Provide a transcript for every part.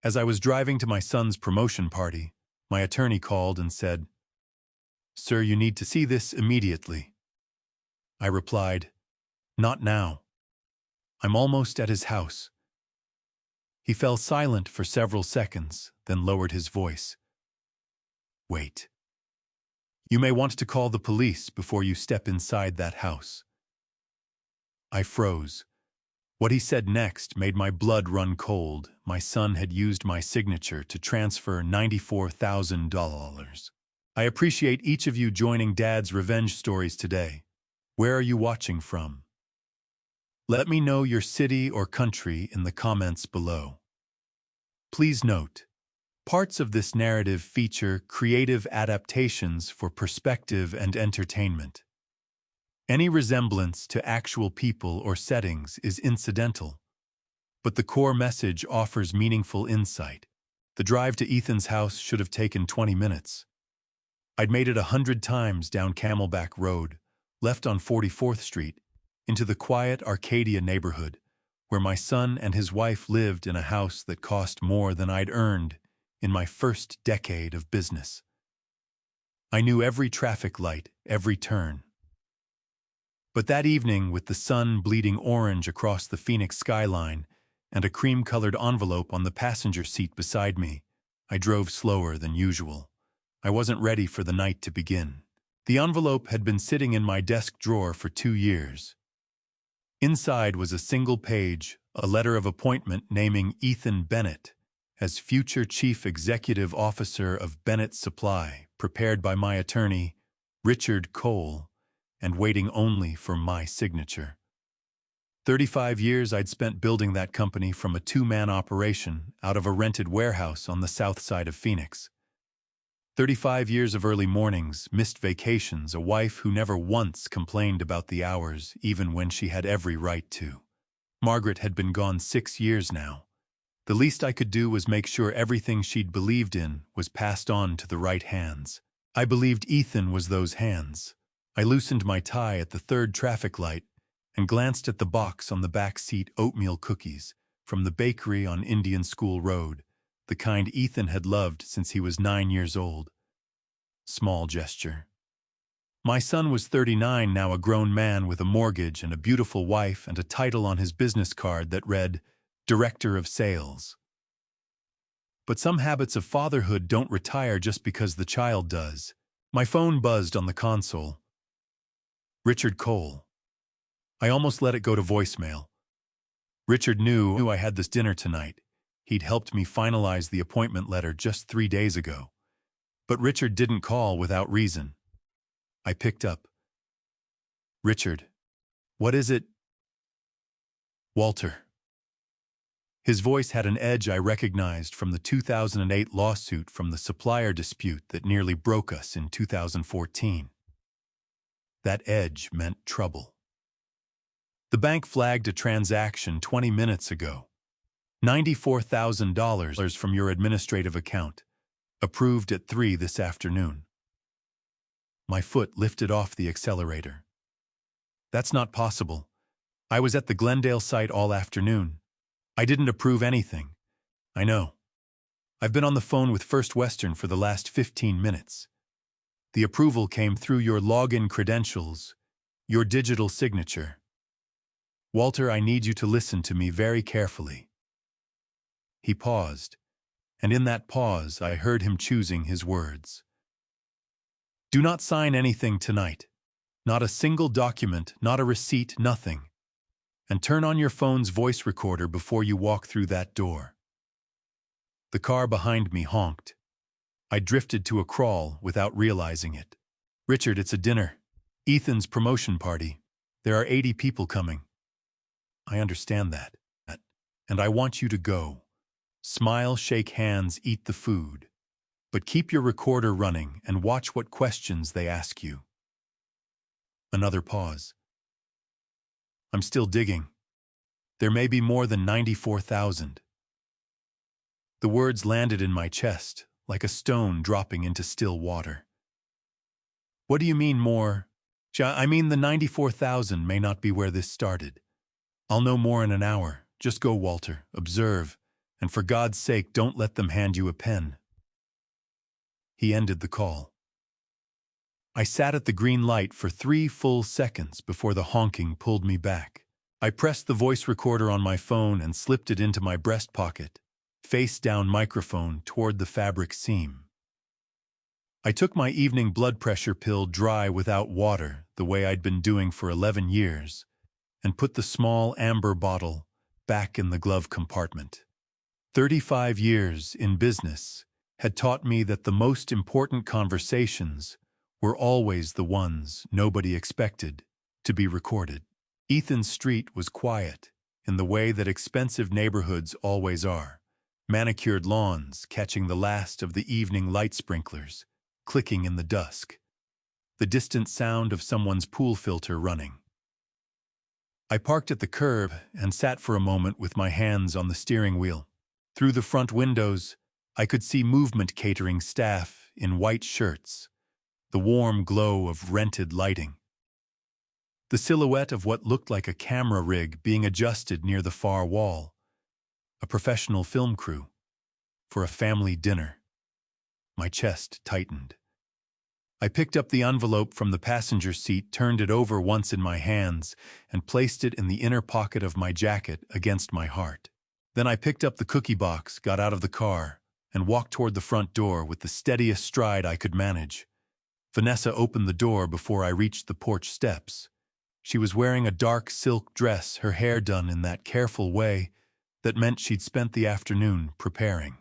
As I was driving to my son's promotion party, my attorney called and said, "Sir, you need to see this immediately." I replied, "Not now. I'm almost at his house." He fell silent for several seconds, then lowered his voice. "Wait. You may want to call the police before you step inside that house." I froze. What he said next made my blood run cold. My son had used my signature to transfer $94,000. I appreciate each of you joining Dad's Revenge Stories today. Where are you watching from? Let me know your city or country in the comments below. Please note, parts of this narrative feature creative adaptations for perspective and entertainment. Any resemblance to actual people or settings is incidental, but the core message offers meaningful insight. The drive to Ethan's house should have taken 20 minutes. I'd made it 100 times down Camelback Road, left on 44th Street, into the quiet Arcadia neighborhood, where my son and his wife lived in a house that cost more than I'd earned in my first decade of business. I knew every traffic light, every turn. But that evening, with the sun bleeding orange across the Phoenix skyline and a cream-colored envelope on the passenger seat beside me, I drove slower than usual. I wasn't ready for the night to begin. The envelope had been sitting in my desk drawer for 2 years. Inside was a single page, a letter of appointment naming Ethan Bennett as future Chief Executive Officer of Bennett Supply, prepared by my attorney, Richard Cole, and waiting only for my signature. 35 years I'd spent building that company from a 2-man operation out of a rented warehouse on the south side of Phoenix. 35 years of early mornings, missed vacations, a wife who never once complained about the hours, even when she had every right to. Margaret had been gone 6 years now. The least I could do was make sure everything she'd believed in was passed on to the right hands. I believed Ethan was those hands. I loosened my tie at the 3rd traffic light and glanced at the box on the back seat: oatmeal cookies from the bakery on Indian School Road, the kind Ethan had loved since he was 9 years old. Small gesture. My son was 39 now, a grown man with a mortgage and a beautiful wife and a title on his business card that read, Director of Sales. But some habits of fatherhood don't retire just because the child does. My phone buzzed on the console. Richard Cole. I almost let it go to voicemail. Richard knew I had this dinner tonight. He'd helped me finalize the appointment letter just 3 days ago. But Richard didn't call without reason. I picked up. "Richard, what is it?" "Walter." His voice had an edge I recognized from the 2008 lawsuit from the supplier dispute that nearly broke us in 2014. That edge meant trouble. The bank flagged a transaction 20 minutes ago. $94,000 from your administrative account. Approved at 3 this afternoon. My foot lifted off the accelerator. That's not possible. I was at the Glendale site all afternoon. I didn't approve anything. I know. I've been on the phone with First Western for the last 15 minutes. The approval came through your login credentials, your digital signature. Walter, I need you to listen to me very carefully. He paused, and in that pause I heard him choosing his words. Do not sign anything tonight. Not a single document, not a receipt, nothing. And turn on your phone's voice recorder before you walk through that door. The car behind me honked. I drifted to a crawl without realizing it. Richard, it's a dinner. Ethan's promotion party. There are 80 people coming. I understand that. And I want you to go. Smile, shake hands, eat the food. But keep your recorder running and watch what questions they ask you. Another pause. I'm still digging. There may be more than 94,000. The words landed in my chest, like a stone dropping into still water. What do you mean more? I mean the 94,000 may not be where this started. I'll know more in an hour. Just go, Walter. Observe. And for God's sake, don't let them hand you a pen." He ended the call. I sat at the green light for 3 full seconds before the honking pulled me back. I pressed the voice recorder on my phone and slipped it into my breast pocket, face-down microphone toward the fabric seam. I took my evening blood pressure pill dry without water, the way I'd been doing for 11 years, and put the small amber bottle back in the glove compartment. 35 years in business had taught me that the most important conversations were always the ones nobody expected to be recorded. Ethan's street was quiet, in the way that expensive neighborhoods always are. Manicured lawns catching the last of the evening light sprinklers, clicking in the dusk. The distant sound of someone's pool filter running. I parked at the curb and sat for a moment with my hands on the steering wheel. Through the front windows, I could see movement catering staff in white shirts, the warm glow of rented lighting. The silhouette of what looked like a camera rig being adjusted near the far wall. A professional film crew for a family dinner. My chest tightened. I picked up the envelope from the passenger seat, turned it over once in my hands, and placed it in the inner pocket of my jacket against my heart. Then I picked up the cookie box, got out of the car, and walked toward the front door with the steadiest stride I could manage. Vanessa opened the door before I reached the porch steps. She was wearing a dark silk dress, her hair done in that careful way that meant she'd spent the afternoon preparing.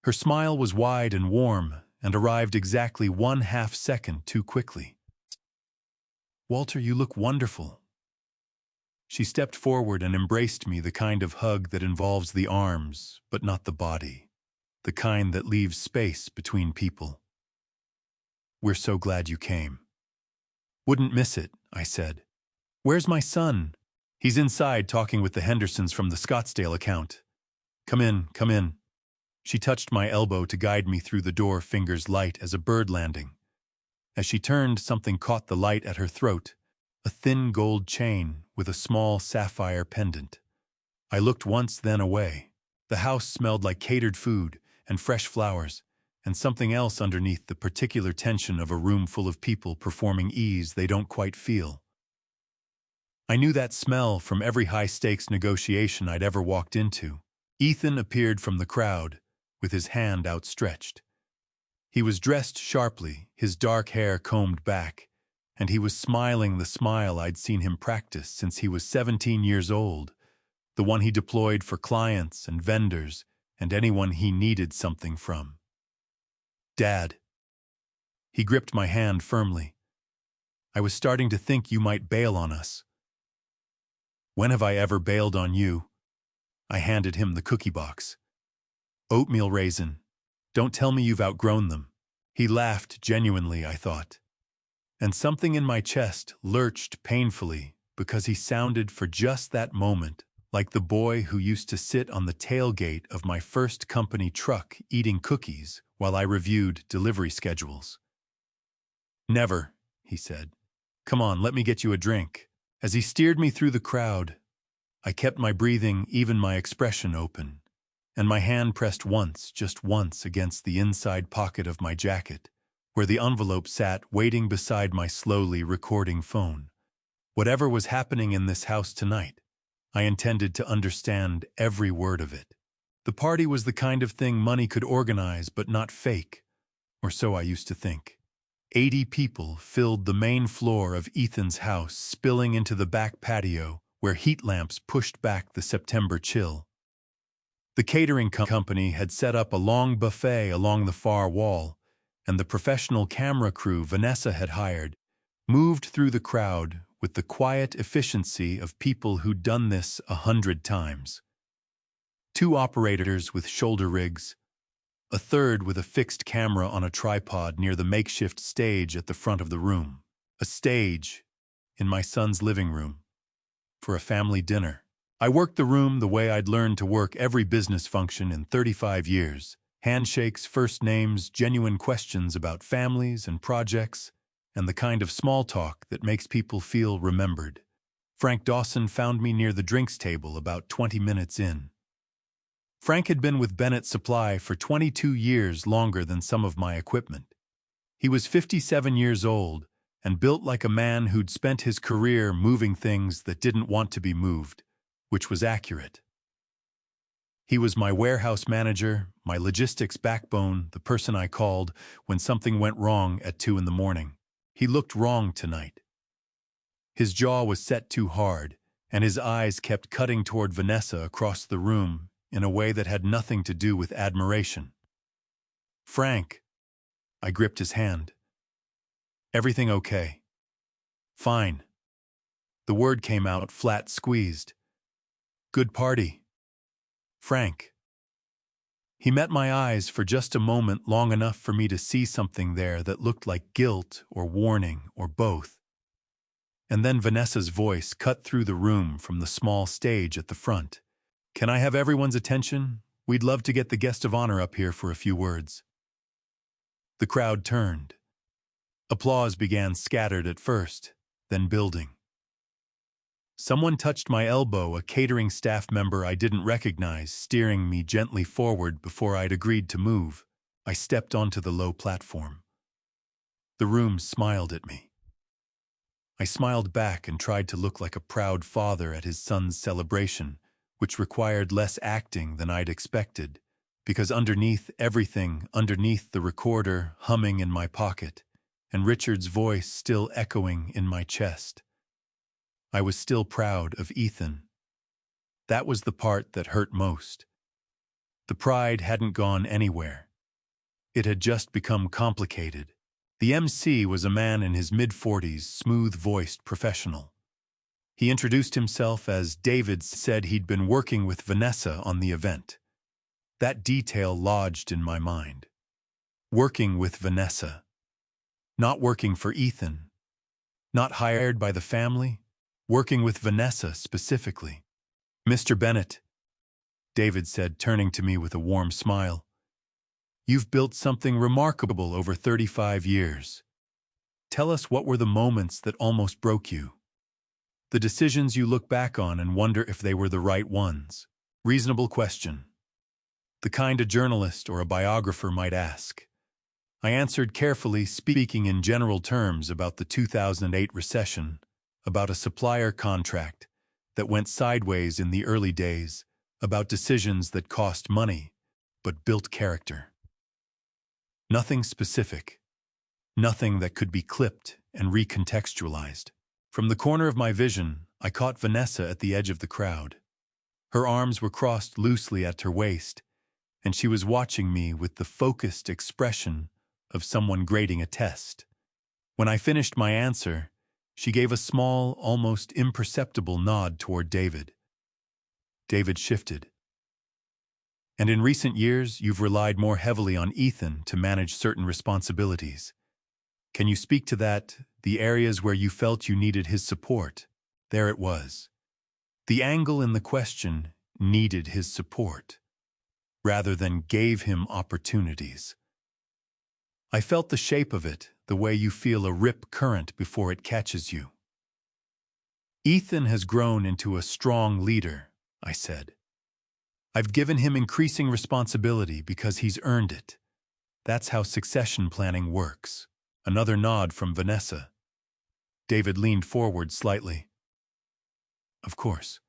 Her smile was wide and warm, and arrived exactly 1/2 second too quickly. "Walter, you look wonderful." She stepped forward and embraced me, the kind of hug that involves the arms, but not the body. The kind that leaves space between people. "We're so glad you came." "Wouldn't miss it," I said. "Where's my son?" "He's inside talking with the Hendersons from the Scottsdale account." Come in, come in." She touched my elbow to guide me through the door, fingers light as a bird landing. As she turned, something caught the light at her throat, a thin gold chain with a small sapphire pendant. I looked once, then away. The house smelled like catered food and fresh flowers, and something else underneath the particular tension of a room full of people performing ease they don't quite feel. I knew that smell from every high-stakes negotiation I'd ever walked into. Ethan appeared from the crowd, with his hand outstretched. He was dressed sharply, his dark hair combed back, and he was smiling the smile I'd seen him practice since he was 17 years old, the one he deployed for clients and vendors and anyone he needed something from. "Dad." He gripped my hand firmly. "I was starting to think you might bail on us." "When have I ever bailed on you?" I handed him the cookie box. "Oatmeal raisin. Don't tell me you've outgrown them." He laughed genuinely, I thought. And something in my chest lurched painfully because he sounded for just that moment like the boy who used to sit on the tailgate of my first company truck eating cookies while I reviewed delivery schedules. "Never," he said. "Come on, let me get you a drink." As he steered me through the crowd, I kept my breathing, even my expression open, and my hand pressed once, just once, against the inside pocket of my jacket, where the envelope sat waiting beside my slowly recording phone. Whatever was happening in this house tonight, I intended to understand every word of it. The party was the kind of thing money could organize but not fake, or so I used to think. 80 people filled the main floor of Ethan's house, spilling into the back patio where heat lamps pushed back the September chill. The catering company had set up a long buffet along the far wall, and the professional camera crew Vanessa had hired moved through the crowd with the quiet efficiency of people who'd done this 100 times. 2 operators with shoulder rigs, a third with a fixed camera on a tripod near the makeshift stage at the front of the room. A stage in my son's living room for a family dinner. I worked the room the way I'd learned to work every business function in 35 years. Handshakes, first names, genuine questions about families and projects, and the kind of small talk that makes people feel remembered. Frank Dawson found me near the drinks table about 20 minutes in. Frank had been with Bennett Supply for 22 years, longer than some of my equipment. He was 57 years old and built like a man who'd spent his career moving things that didn't want to be moved, which was accurate. He was my warehouse manager, my logistics backbone, the person I called when something went wrong at 2 in the morning. He looked wrong tonight. His jaw was set too hard, and his eyes kept cutting toward Vanessa across the room in a way that had nothing to do with admiration. "Frank," I gripped his hand. "Everything okay?" "Fine." The word came out flat, squeezed. "Good party." "Frank." He met my eyes for just a moment, long enough for me to see something there that looked like guilt or warning or both. And then Vanessa's voice cut through the room from the small stage at the front. "Can I have everyone's attention? We'd love to get the guest of honor up here for a few words." The crowd turned. Applause began, scattered at first, then building. Someone touched my elbow, a catering staff member I didn't recognize, steering me gently forward before I'd agreed to move. I stepped onto the low platform. The room smiled at me. I smiled back and tried to look like a proud father at his son's celebration, which required less acting than I'd expected, because underneath everything, underneath the recorder humming in my pocket, and Richard's voice still echoing in my chest, I was still proud of Ethan. That was the part that hurt most. The pride hadn't gone anywhere. It had just become complicated. The MC was a man in his mid-40s, smooth-voiced professional. He introduced himself as David, said he'd been working with Vanessa on the event. That detail lodged in my mind. Working with Vanessa. Not working for Ethan. Not hired by the family. Working with Vanessa specifically. "Mr. Bennett," David said, turning to me with a warm smile, "you've built something remarkable over 35 years. Tell us, what were the moments that almost broke you? The decisions you look back on and wonder if they were the right ones." Reasonable question. The kind a journalist or a biographer might ask. I answered carefully, speaking in general terms about the 2008 recession, about a supplier contract that went sideways in the early days, about decisions that cost money but built character. Nothing specific. Nothing that could be clipped and recontextualized. From the corner of my vision, I caught Vanessa at the edge of the crowd. Her arms were crossed loosely at her waist, and she was watching me with the focused expression of someone grading a test. When I finished my answer, she gave a small, almost imperceptible nod toward David. David shifted. "And in recent years, you've relied more heavily on Ethan to manage certain responsibilities. Can you speak to that, the areas where you felt you needed his support?" There it was. The angle in the question, needed his support, rather than gave him opportunities. I felt the shape of it, the way you feel a rip current before it catches you. "Ethan has grown into a strong leader," I said. "I've given him increasing responsibility because he's earned it. That's how succession planning works." Another nod from Vanessa. David leaned forward slightly. "Of course.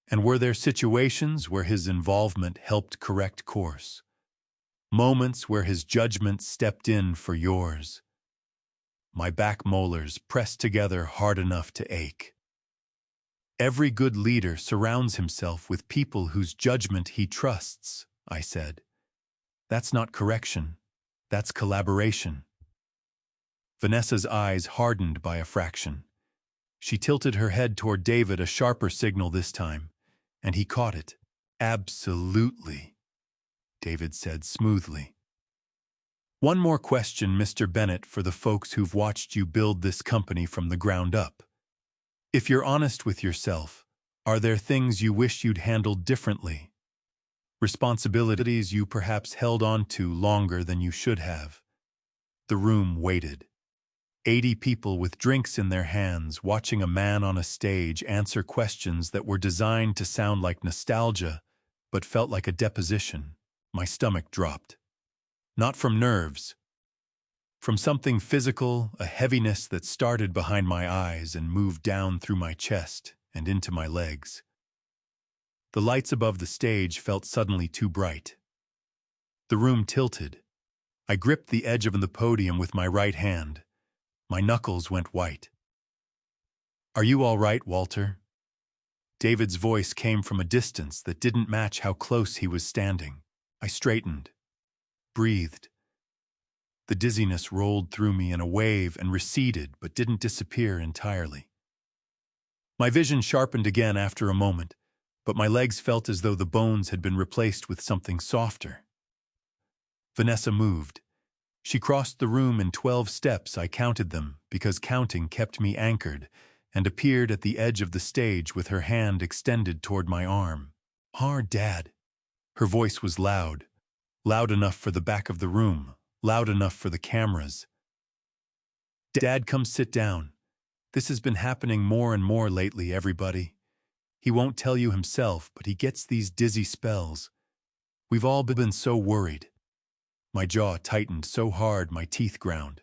And were there situations where his involvement helped correct course? Moments where his judgment stepped in for yours?" My back molars pressed together hard enough to ache. "Every good leader surrounds himself with people whose judgment he trusts," I said. "That's not correction. That's collaboration." Vanessa's eyes hardened by a fraction. She tilted her head toward David, a sharper signal this time, and he caught it. "Absolutely," David said smoothly. "One more question, Mr. Bennett, for the folks who've watched you build this company from the ground up. If you're honest with yourself, are there things you wish you'd handled differently? Responsibilities you perhaps held on to longer than you should have?" The room waited. 80 people with drinks in their hands, watching a man on a stage answer questions that were designed to sound like nostalgia, but felt like a deposition. My stomach dropped. Not from nerves. From something physical, a heaviness that started behind my eyes and moved down through my chest and into my legs. The lights above the stage felt suddenly too bright. The room tilted. I gripped the edge of the podium with my right hand. My knuckles went white. "Are you all right, Walter?" David's voice came from a distance that didn't match how close he was standing. I straightened, breathed. The dizziness rolled through me in a wave and receded, but didn't disappear entirely. My vision sharpened again after a moment, but my legs felt as though the bones had been replaced with something softer. Vanessa moved. She crossed the room in 12 steps. I counted them, because counting kept me anchored, and appeared at the edge of the stage with her hand extended toward my arm. Dad." Her voice was loud, loud enough for the back of the room, loud enough for the cameras. "Dad, come sit down. This has been happening more and more lately, everybody. He won't tell you himself, but he gets these dizzy spells. We've all been so worried." My jaw tightened so hard my teeth ground.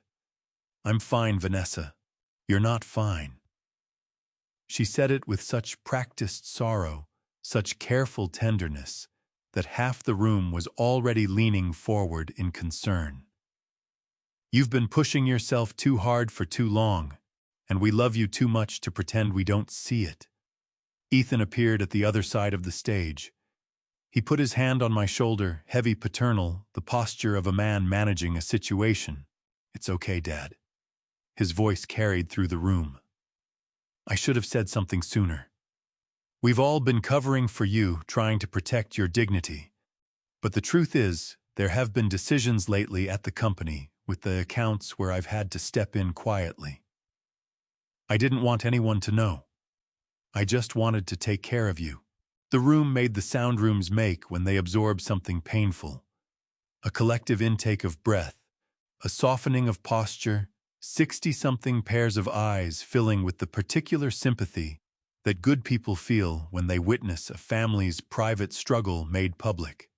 "I'm fine, Vanessa. You're not fine." She said it with such practiced sorrow, such careful tenderness, that half the room was already leaning forward in concern. "You've been pushing yourself too hard for too long, and we love you too much to pretend we don't see it." Ethan appeared at the other side of the stage. He put his hand on my shoulder, heavy, paternal, the posture of a man managing a situation. "It's okay, Dad." His voice carried through the room. "I should have said something sooner. We've all been covering for you, trying to protect your dignity. But the truth is, there have been decisions lately at the company, with the accounts, where I've had to step in quietly. I didn't want anyone to know. I just wanted to take care of you." The room made the sound rooms make when they absorb something painful. A collective intake of breath, a softening of posture, 60-something pairs of eyes filling with the particular sympathy that good people feel when they witness a family's private struggle made public.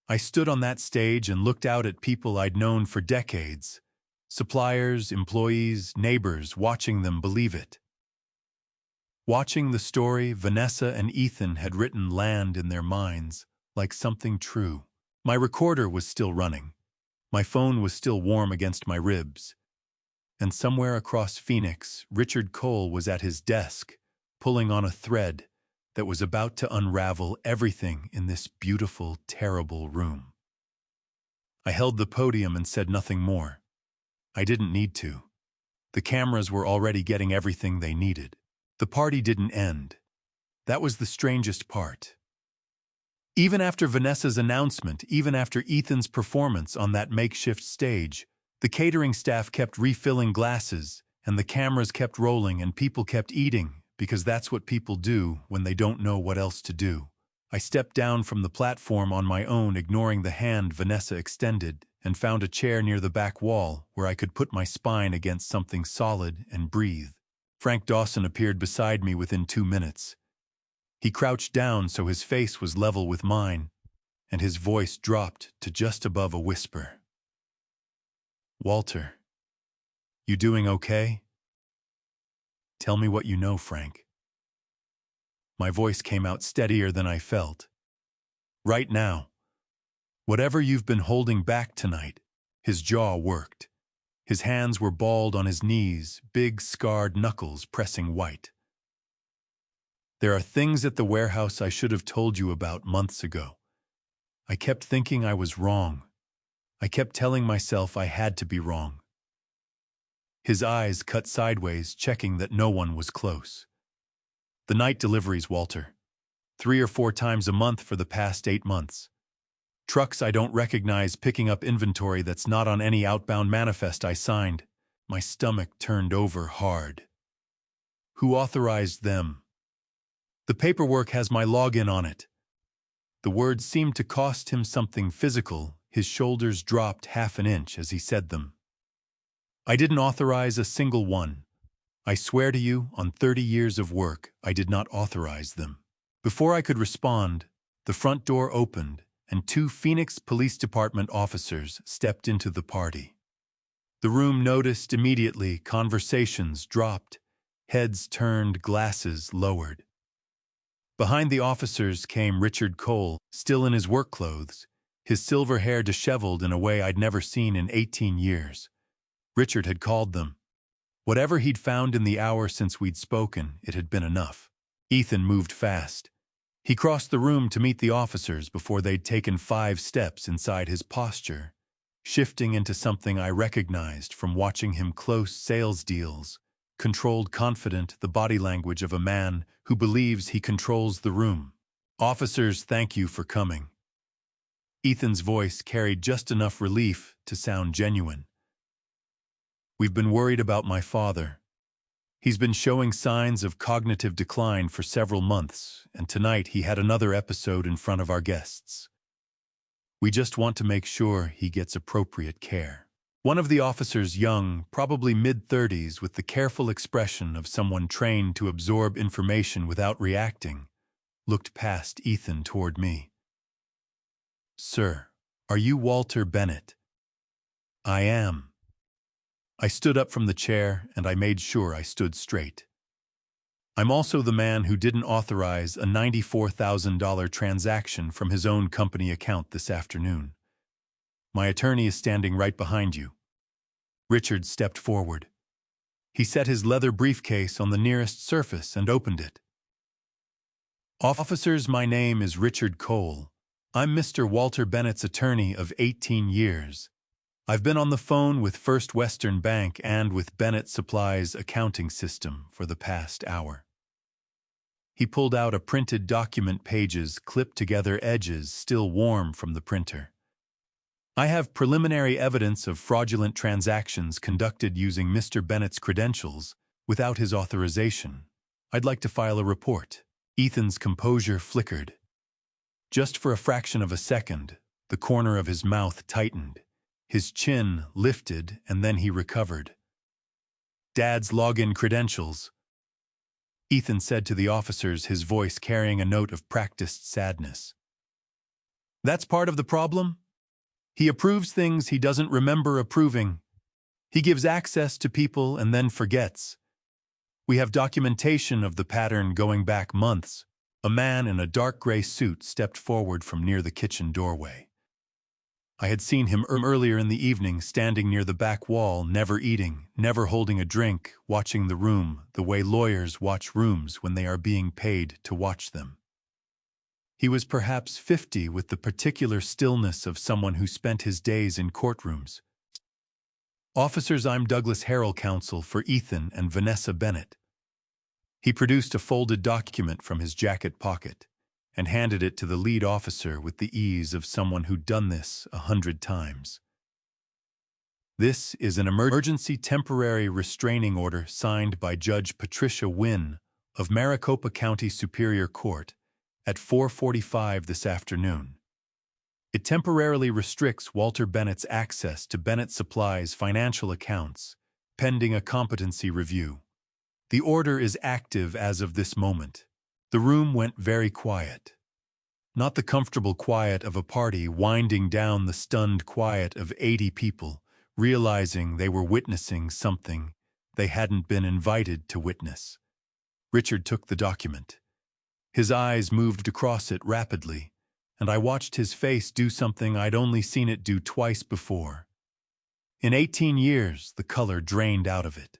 I stood on that stage and looked out at people I'd known for decades, suppliers, employees, neighbors, watching them believe it. Watching the story Vanessa and Ethan had written land in their minds like something true. My recorder was still running. My phone was still warm against my ribs. And somewhere across Phoenix, Richard Cole was at his desk, pulling on a thread that was about to unravel everything in this beautiful, terrible room. I held the podium and said nothing more. I didn't need to. The cameras were already getting everything they needed. The party didn't end. That was the strangest part. Even after Vanessa's announcement, even after Ethan's performance on that makeshift stage, the catering staff kept refilling glasses, and the cameras kept rolling, and people kept eating, because that's what people do when they don't know what else to do. I stepped down from the platform on my own, ignoring the hand Vanessa extended, and found a chair near the back wall where I could put my spine against something solid and breathe. Frank Dawson appeared beside me within 2 minutes. He crouched down so his face was level with mine, and his voice dropped to just above a whisper. "Walter, you doing okay? Tell me what you know, Frank." My voice came out steadier than I felt. "Right now, whatever you've been holding back tonight." His jaw worked. His hands were balled on his knees, big scarred knuckles pressing white. "There are things at the warehouse I should have told you about months ago. I kept thinking I was wrong. I kept telling myself I had to be wrong." His eyes cut sideways, checking that no one was close. "The night deliveries, Walter. 3 or 4 times a month for the past 8 months. Trucks I don't recognize picking up inventory that's not on any outbound manifest I signed." My stomach turned over hard. "Who authorized them?" "The paperwork has my login on it." The words seemed to cost him something physical. His shoulders dropped half an inch as he said them. "I didn't authorize a single one. I swear to you, on 30 years of work, I did not authorize them." Before I could respond, The front door opened, and two Phoenix Police Department officers stepped into the party. The room noticed immediately, conversations dropped, heads turned, glasses lowered. Behind the officers came Richard Cole, still in his work clothes, his silver hair disheveled in a way I'd never seen in 18 years. Richard had called them. Whatever he'd found in the hour since we'd spoken, it had been enough. Ethan moved fast. He crossed the room to meet the officers before they'd taken 5 steps inside his posture, shifting into something I recognized from watching him close sales deals, controlled, confident, the body language of a man who believes he controls the room. "Officers, thank you for coming." Ethan's voice carried just enough relief to sound genuine. "We've been worried about my father. He's been showing signs of cognitive decline for several months, and tonight he had another episode in front of our guests. We just want to make sure he gets appropriate care." One of the officers, young, probably mid-30s, with the careful expression of someone trained to absorb information without reacting, looked past Ethan toward me. "Sir, are you Walter Bennett?" "I am." I stood up from the chair, and I made sure I stood straight. "I'm also the man who didn't authorize a $94,000 transaction from his own company account this afternoon. My attorney is standing right behind you." Richard stepped forward. He set his leather briefcase on the nearest surface and opened it. "Officers, my name is Richard Cole. I'm Mr. Walter Bennett's attorney of 18 years. I've been on the phone with First Western Bank and with Bennett Supply's accounting system for the past hour." He pulled out a printed document, pages clipped together, edges still warm from the printer. "I have preliminary evidence of fraudulent transactions conducted using Mr. Bennett's credentials without his authorization. I'd like to file a report." Ethan's composure flickered. Just for a fraction of a second, the corner of his mouth tightened. His chin lifted, and then he recovered. "Dad's login credentials," Ethan said to the officers, his voice carrying a note of practiced sadness. "That's part of the problem. He approves things he doesn't remember approving. He gives access to people and then forgets. We have documentation of the pattern going back months." A man in a dark gray suit stepped forward from near the kitchen doorway. I had seen him earlier in the evening, standing near the back wall, never eating, never holding a drink, watching the room the way lawyers watch rooms when they are being paid to watch them. He was perhaps 50, with the particular stillness of someone who spent his days in courtrooms. "Officers, I'm Douglas Harrell, counsel for Ethan and Vanessa Bennett." He produced a folded document from his jacket pocket and handed it to the lead officer with the ease of someone who'd done this 100 times. "This is an emergency temporary restraining order signed by Judge Patricia Wynn of Maricopa County Superior Court at 4:45 this afternoon. It temporarily restricts Walter Bennett's access to Bennett Supply's financial accounts, pending a competency review. The order is active as of this moment." The room went very quiet. Not the comfortable quiet of a party winding down, the stunned quiet of 80 people, realizing they were witnessing something they hadn't been invited to witness. Richard took the document. His eyes moved across it rapidly, and I watched his face do something I'd only seen it do twice before. In 18 years, the color drained out of it.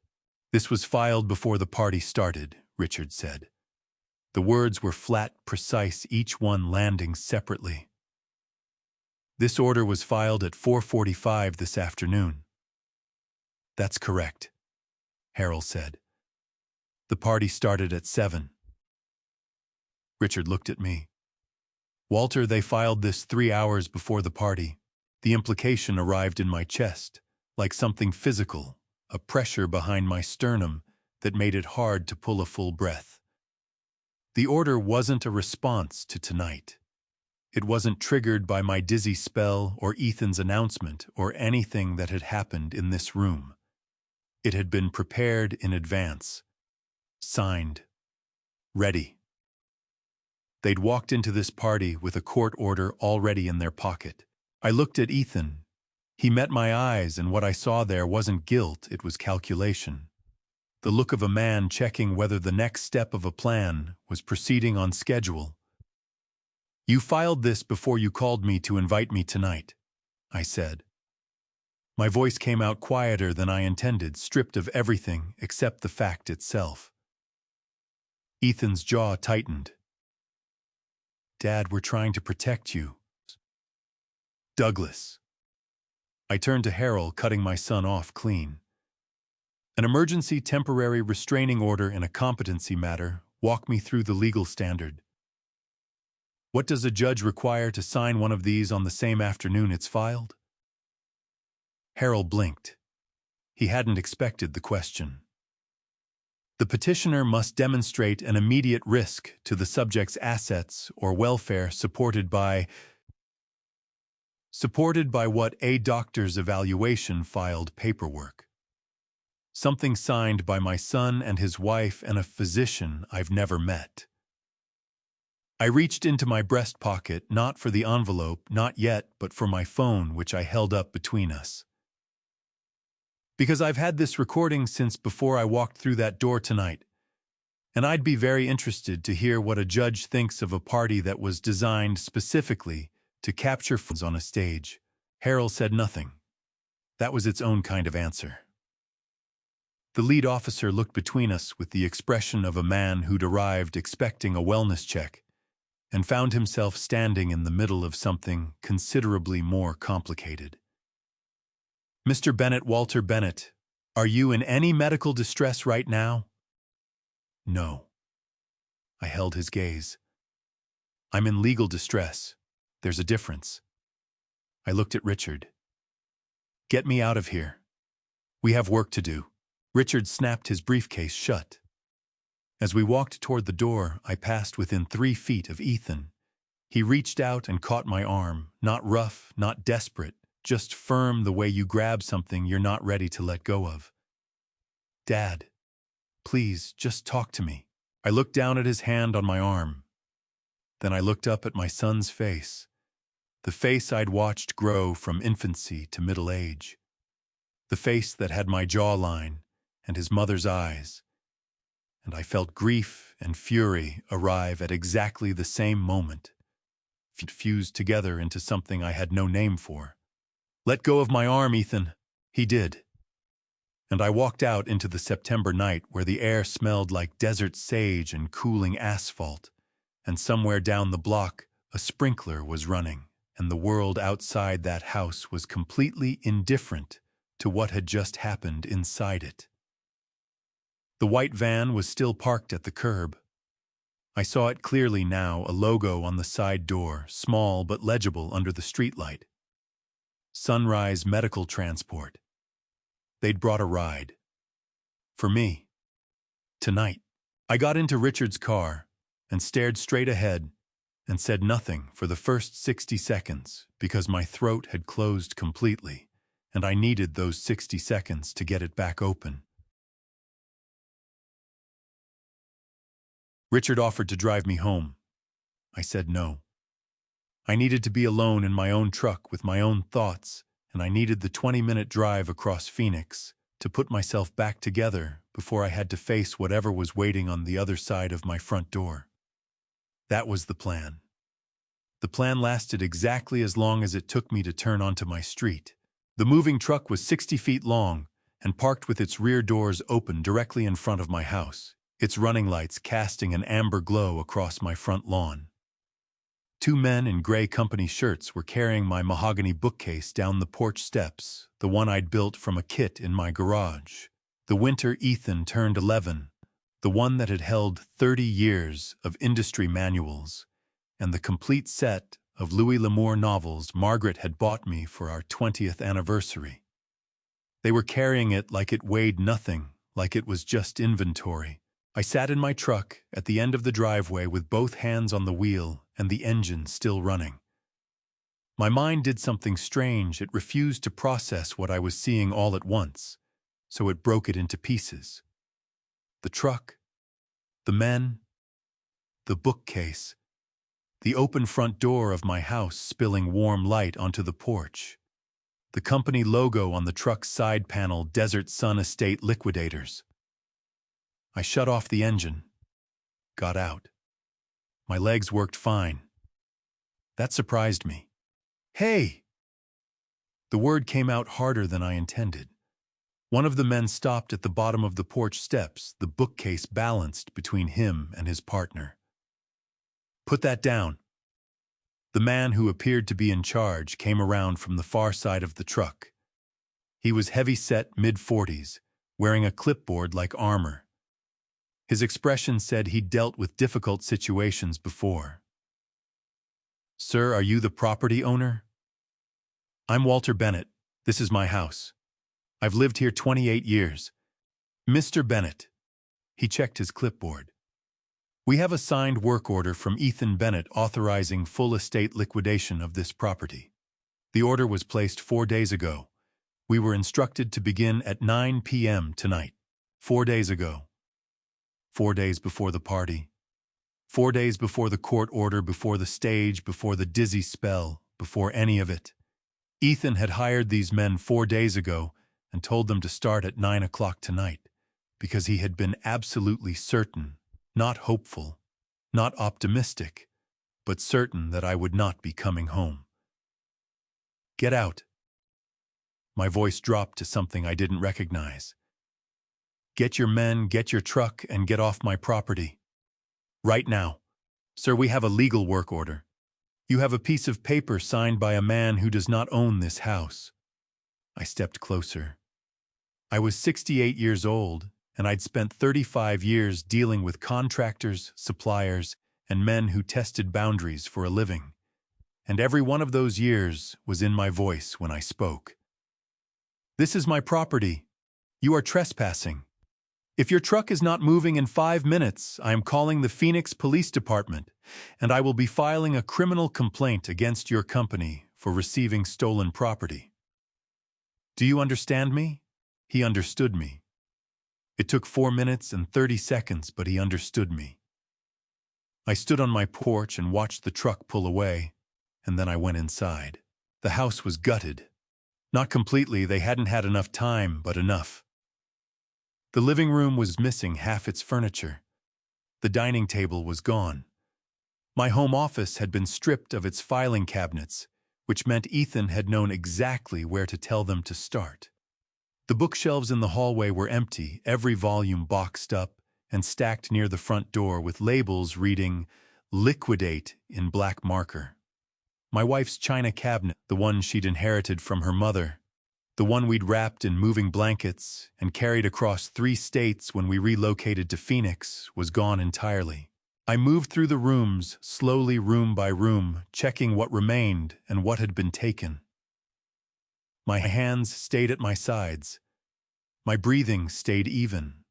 "This was filed before the party started," Richard said. The words were flat, precise, each one landing separately. "This order was filed at 4:45 this afternoon." "That's correct," Harrell said. "The party started at 7. Richard looked at me. "Walter, they filed this 3 hours before the party." The implication arrived in my chest, like something physical, a pressure behind my sternum that made it hard to pull a full breath. The order wasn't a response to tonight. It wasn't triggered by my dizzy spell or Ethan's announcement or anything that had happened in this room. It had been prepared in advance. Signed. Ready. They'd walked into this party with a court order already in their pocket. I looked at Ethan. He met my eyes, and what I saw there wasn't guilt, it was calculation. The look of a man checking whether the next step of a plan was proceeding on schedule. "You filed this before you called me to invite me tonight," I said. My voice came out quieter than I intended, stripped of everything except the fact itself. Ethan's jaw tightened. "Dad, we're trying to protect you." "Douglas." I turned to Harold, cutting my son off clean. "An emergency temporary restraining order in a competency matter. Walk me through the legal standard. What does a judge require to sign one of these on the same afternoon it's filed?" Harold blinked. He hadn't expected the question. "The petitioner must demonstrate an immediate risk to the subject's assets or welfare supported by what a doctor's evaluation filed paperwork. Something signed by my son and his wife and a physician I've never met." I reached into my breast pocket, not for the envelope, not yet, but for my phone, which I held up between us. "Because I've had this recording since before I walked through that door tonight, and I'd be very interested to hear what a judge thinks of a party that was designed specifically to capture phones on a stage." Harold said nothing. That was its own kind of answer. The lead officer looked between us with the expression of a man who'd arrived expecting a wellness check and found himself standing in the middle of something considerably more complicated. "Mr. Bennett, Walter Bennett, are you in any medical distress right now?" "No." I held his gaze. "I'm in legal distress. There's a difference." I looked at Richard. "Get me out of here. We have work to do." Richard snapped his briefcase shut. As we walked toward the door, I passed within 3 feet of Ethan. He reached out and caught my arm, not rough, not desperate, just firm, the way you grab something you're not ready to let go of. "Dad, please, just talk to me." I looked down at his hand on my arm. Then I looked up at my son's face, the face I'd watched grow from infancy to middle age, the face that had my jawline and his mother's eyes, and I felt grief and fury arrive at exactly the same moment, fused together into something I had no name for. "Let go of my arm, Ethan." He did. And I walked out into the September night where the air smelled like desert sage and cooling asphalt, and somewhere down the block a sprinkler was running, and the world outside that house was completely indifferent to what had just happened inside it. The white van was still parked at the curb. I saw it clearly now, a logo on the side door, small but legible under the streetlight. Sunrise Medical Transport. They'd brought a ride. For me. Tonight. I got into Richard's car and stared straight ahead and said nothing for the first 60 seconds because my throat had closed completely, and I needed those 60 seconds to get it back open. Richard offered to drive me home. I said no. I needed to be alone in my own truck with my own thoughts, and I needed the 20-minute drive across Phoenix to put myself back together before I had to face whatever was waiting on the other side of my front door. That was the plan. The plan lasted exactly as long as it took me to turn onto my street. The moving truck was 60 feet long and parked with its rear doors open directly in front of my house, its running lights casting an amber glow across my front lawn. 2 men in gray company shirts were carrying my mahogany bookcase down the porch steps, the one I'd built from a kit in my garage. The winter Ethan turned 11, the one that had held 30 years of industry manuals, and the complete set of Louis L'Amour novels Margaret had bought me for our 20th anniversary. They were carrying it like it weighed nothing, like it was just inventory. I sat in my truck at the end of the driveway with both hands on the wheel and the engine still running. My mind did something strange. It refused to process what I was seeing all at once, so it broke it into pieces. The truck, the men, the bookcase, The open front door of my house spilling warm light onto the porch. The company logo on the truck's side panel, Desert Sun Estate Liquidators. I shut off the engine, got out. My legs worked fine. That surprised me. "Hey!" The word came out harder than I intended. One of the men stopped at the bottom of the porch steps, the bookcase balanced between him and his partner. "Put that down." The man who appeared to be in charge came around from the far side of the truck. He was heavy-set, mid-40s, wearing a clipboard like armor. His expression said he'd dealt with difficult situations before. "Sir, are you the property owner?" "I'm Walter Bennett. This is my house. I've lived here 28 years. Mr. Bennett." He checked his clipboard. "We have a signed work order from Ethan Bennett authorizing full estate liquidation of this property. The order was placed 4 days ago. We were instructed to begin at 9 p.m. tonight. 4 days ago. 4 days before the party. 4 days before the court order, before the stage, before the dizzy spell, before any of it. Ethan had hired these men 4 days ago and told them to start at 9 o'clock tonight, because he had been absolutely certain, not hopeful, not optimistic, but certain that I would not be coming home. Get out." My voice dropped to something I didn't recognize. "Get your men, get your truck, and get off my property. Right now. Sir, we have a legal work order. You have a piece of paper signed by a man who does not own this house." I stepped closer. I was 68 years old, and I'd spent 35 years dealing with contractors, suppliers, and men who tested boundaries for a living. And every one of those years was in my voice when I spoke. "This is my property. You are trespassing. If your truck is not moving in 5 minutes, I am calling the Phoenix Police Department, and I will be filing a criminal complaint against your company for receiving stolen property. Do you understand me?" He understood me. It took 4 minutes and 30 seconds, but he understood me. I stood on my porch and watched the truck pull away, and then I went inside. The house was gutted. Not completely, they hadn't had enough time, but enough. The living room was missing half its furniture. The dining table was gone. My home office had been stripped of its filing cabinets, which meant Ethan had known exactly where to tell them to start. The bookshelves in the hallway were empty, every volume boxed up and stacked near the front door with labels reading "Liquidate" in black marker. My wife's china cabinet, the one she'd inherited from her mother, the one we'd wrapped in moving blankets and carried across 3 states when we relocated to Phoenix, was gone entirely. I moved through the rooms, slowly room by room, checking what remained and what had been taken. My hands stayed at my sides. My breathing stayed even.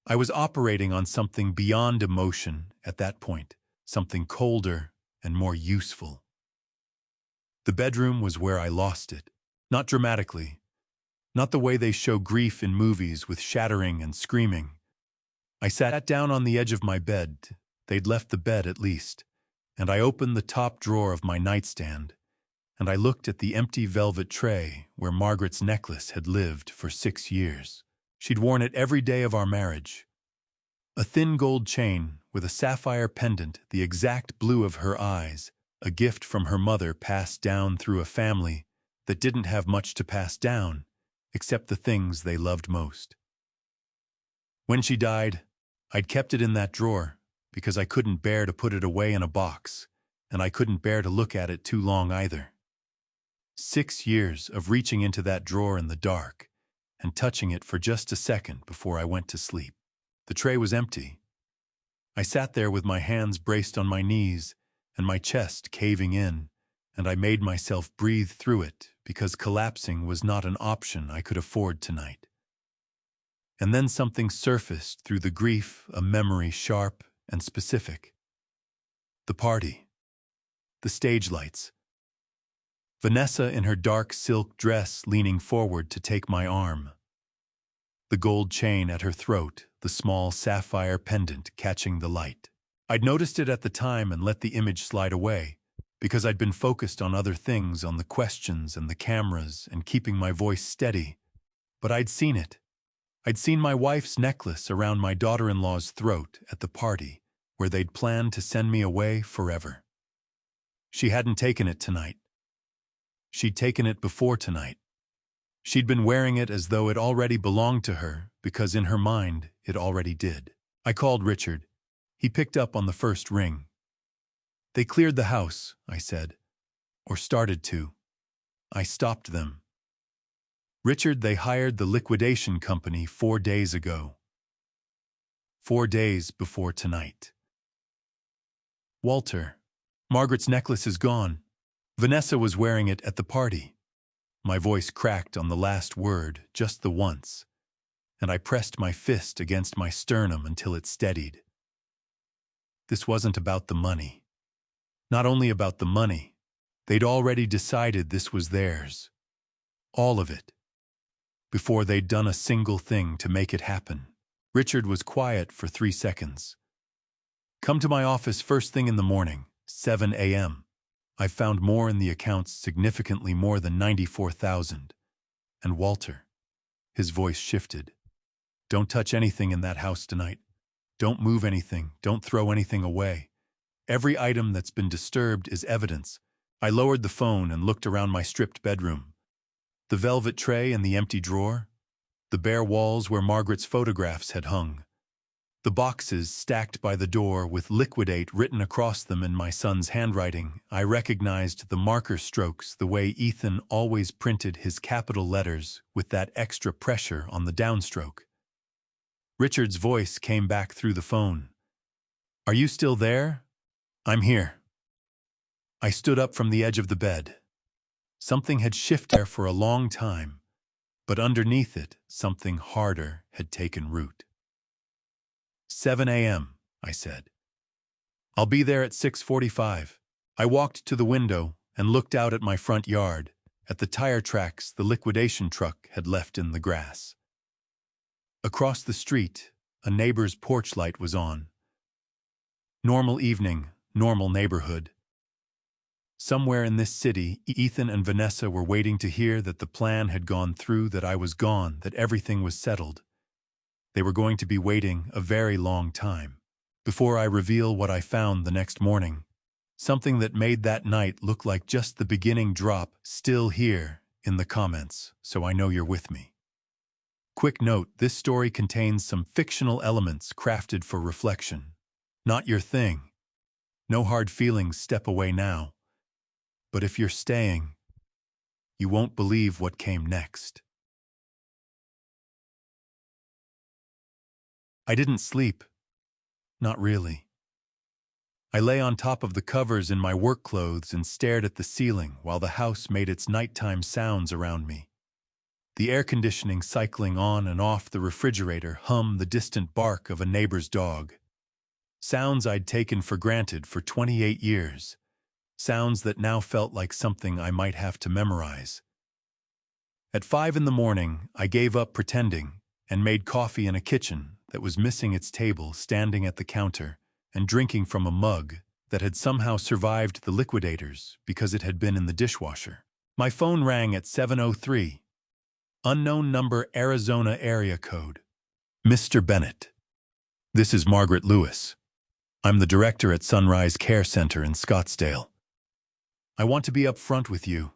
I was operating on something beyond emotion at that point, something colder and more useful. The bedroom was where I lost it. Not dramatically. Not the way they show grief in movies with shattering and screaming. I sat down on the edge of my bed. They'd left the bed at least. And I opened the top drawer of my nightstand. And I looked at the empty velvet tray where Margaret's necklace had lived for 6 years. She'd worn it every day of our marriage. A thin gold chain with a sapphire pendant, the exact blue of her eyes, a gift from her mother passed down through a family that didn't have much to pass down, except the things they loved most. When she died, I'd kept it in that drawer because I couldn't bear to put it away in a box, and I couldn't bear to look at it too long either. 6 years of reaching into that drawer in the dark and touching it for just a second before I went to sleep. The tray was empty. I sat there with my hands braced on my knees and my chest caving in, and I made myself breathe through it because collapsing was not an option I could afford tonight. And then something surfaced through the grief, a memory sharp and specific. The party. The stage lights. Vanessa in her dark silk dress leaning forward to take my arm. The gold chain at her throat, the small sapphire pendant catching the light. I'd noticed it at the time and let the image slide away, because I'd been focused on other things, on the questions and the cameras and keeping my voice steady. But I'd seen it. I'd seen my wife's necklace around my daughter-in-law's throat at the party, where they'd planned to send me away forever. She hadn't taken it tonight. She'd taken it before tonight. She'd been wearing it as though it already belonged to her, because in her mind, it already did. I called Richard. He picked up on the first ring. "They cleared the house," I said. "Or started to. I stopped them." "Richard, they hired the liquidation company 4 days ago. 4 days before tonight." "Walter, Margaret's necklace is gone. Vanessa was wearing it at the party." My voice cracked on the last word, just the once, and I pressed my fist against my sternum until it steadied. This wasn't about the money. Not only about the money, they'd already decided this was theirs. All of it. Before they'd done a single thing to make it happen. Richard was quiet for 3 seconds. "Come to my office first thing in the morning, 7 a.m. I found more in the accounts, significantly more than 94,000. And Walter," his voice shifted, "don't touch anything in that house tonight. Don't move anything. Don't throw anything away. Every item that's been disturbed is evidence." I lowered the phone and looked around my stripped bedroom. The velvet tray and the empty drawer. The bare walls where Margaret's photographs had hung. The boxes stacked by the door with "liquidate" written across them in my son's handwriting. I recognized the marker strokes, the way Ethan always printed his capital letters with that extra pressure on the downstroke. Richard's voice came back through the phone. "Are you still there?" "I'm here." I stood up from the edge of the bed. Something had shifted there for a long time, but underneath it, something harder had taken root. 7 a.m., I said. "I'll be there at 6:45. I walked to the window and looked out at my front yard, at the tire tracks the liquidation truck had left in the grass. Across the street, a neighbor's porch light was on. Normal evening, normal neighborhood. Somewhere in this city, Ethan and Vanessa were waiting to hear that the plan had gone through, that I was gone, that everything was settled. They were going to be waiting a very long time. Before I reveal what I found the next morning, something that made that night look like just the beginning, drop "still here" in the comments, so I know you're with me. Quick note, this story contains some fictional elements crafted for reflection. Not your thing. No hard feelings, step away now. But if you're staying, you won't believe what came next. I didn't sleep. Not really. I lay on top of the covers in my work clothes and stared at the ceiling while the house made its nighttime sounds around me. The air conditioning cycling on and off, the refrigerator hummed, the distant bark of a neighbor's dog. Sounds I'd taken for granted for 28 years. Sounds that now felt like something I might have to memorize. At 5 in the morning, I gave up pretending and made coffee in a kitchen that was missing its table, standing at the counter and drinking from a mug that had somehow survived the liquidators because it had been in the dishwasher. My phone rang at 7:03. Unknown number, Arizona area code. "Mr. Bennett. This is Margaret Lewis. I'm the director at Sunrise Care Center in Scottsdale. I want to be upfront with you.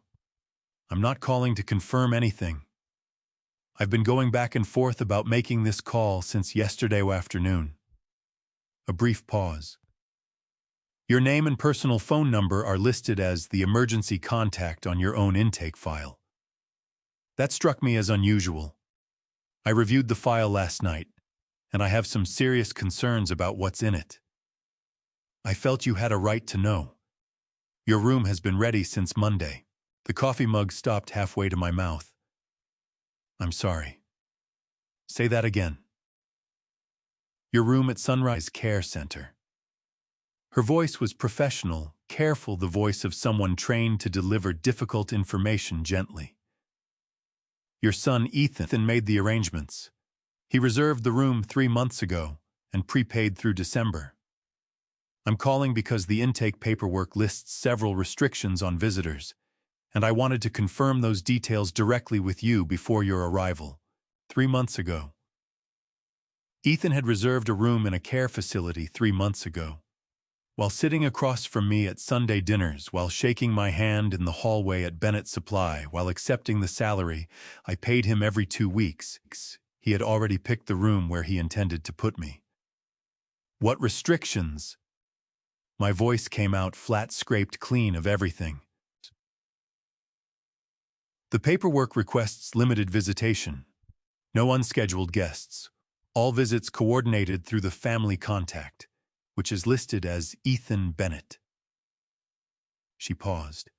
I'm not calling to confirm anything. I've been going back and forth about making this call since yesterday afternoon." A brief pause. "Your name and personal phone number are listed as the emergency contact on your own intake file. That struck me as unusual. I reviewed the file last night, and I have some serious concerns about what's in it. I felt you had a right to know. Your room has been ready since Monday." The coffee mug stopped halfway to my mouth. "I'm sorry." "Say that again." "Your room at Sunrise Care Center." Her voice was professional, careful, the voice of someone trained to deliver difficult information gently. "Your son Ethan made the arrangements. He reserved the room 3 months ago and prepaid through December." I'm calling because the intake paperwork lists several restrictions on visitors, and I wanted to confirm those details directly with you before your arrival, 3 months ago. Ethan had reserved a room in a care facility 3 months ago. While sitting across from me at Sunday dinners, while shaking my hand in the hallway at Bennett Supply, while accepting the salary I paid him every 2 weeks, he had already picked the room where he intended to put me. What restrictions? My voice came out flat, scraped clean of everything. The paperwork requests limited visitation. No unscheduled guests. All visits coordinated through the family contact, which is listed as Ethan Bennett. She paused.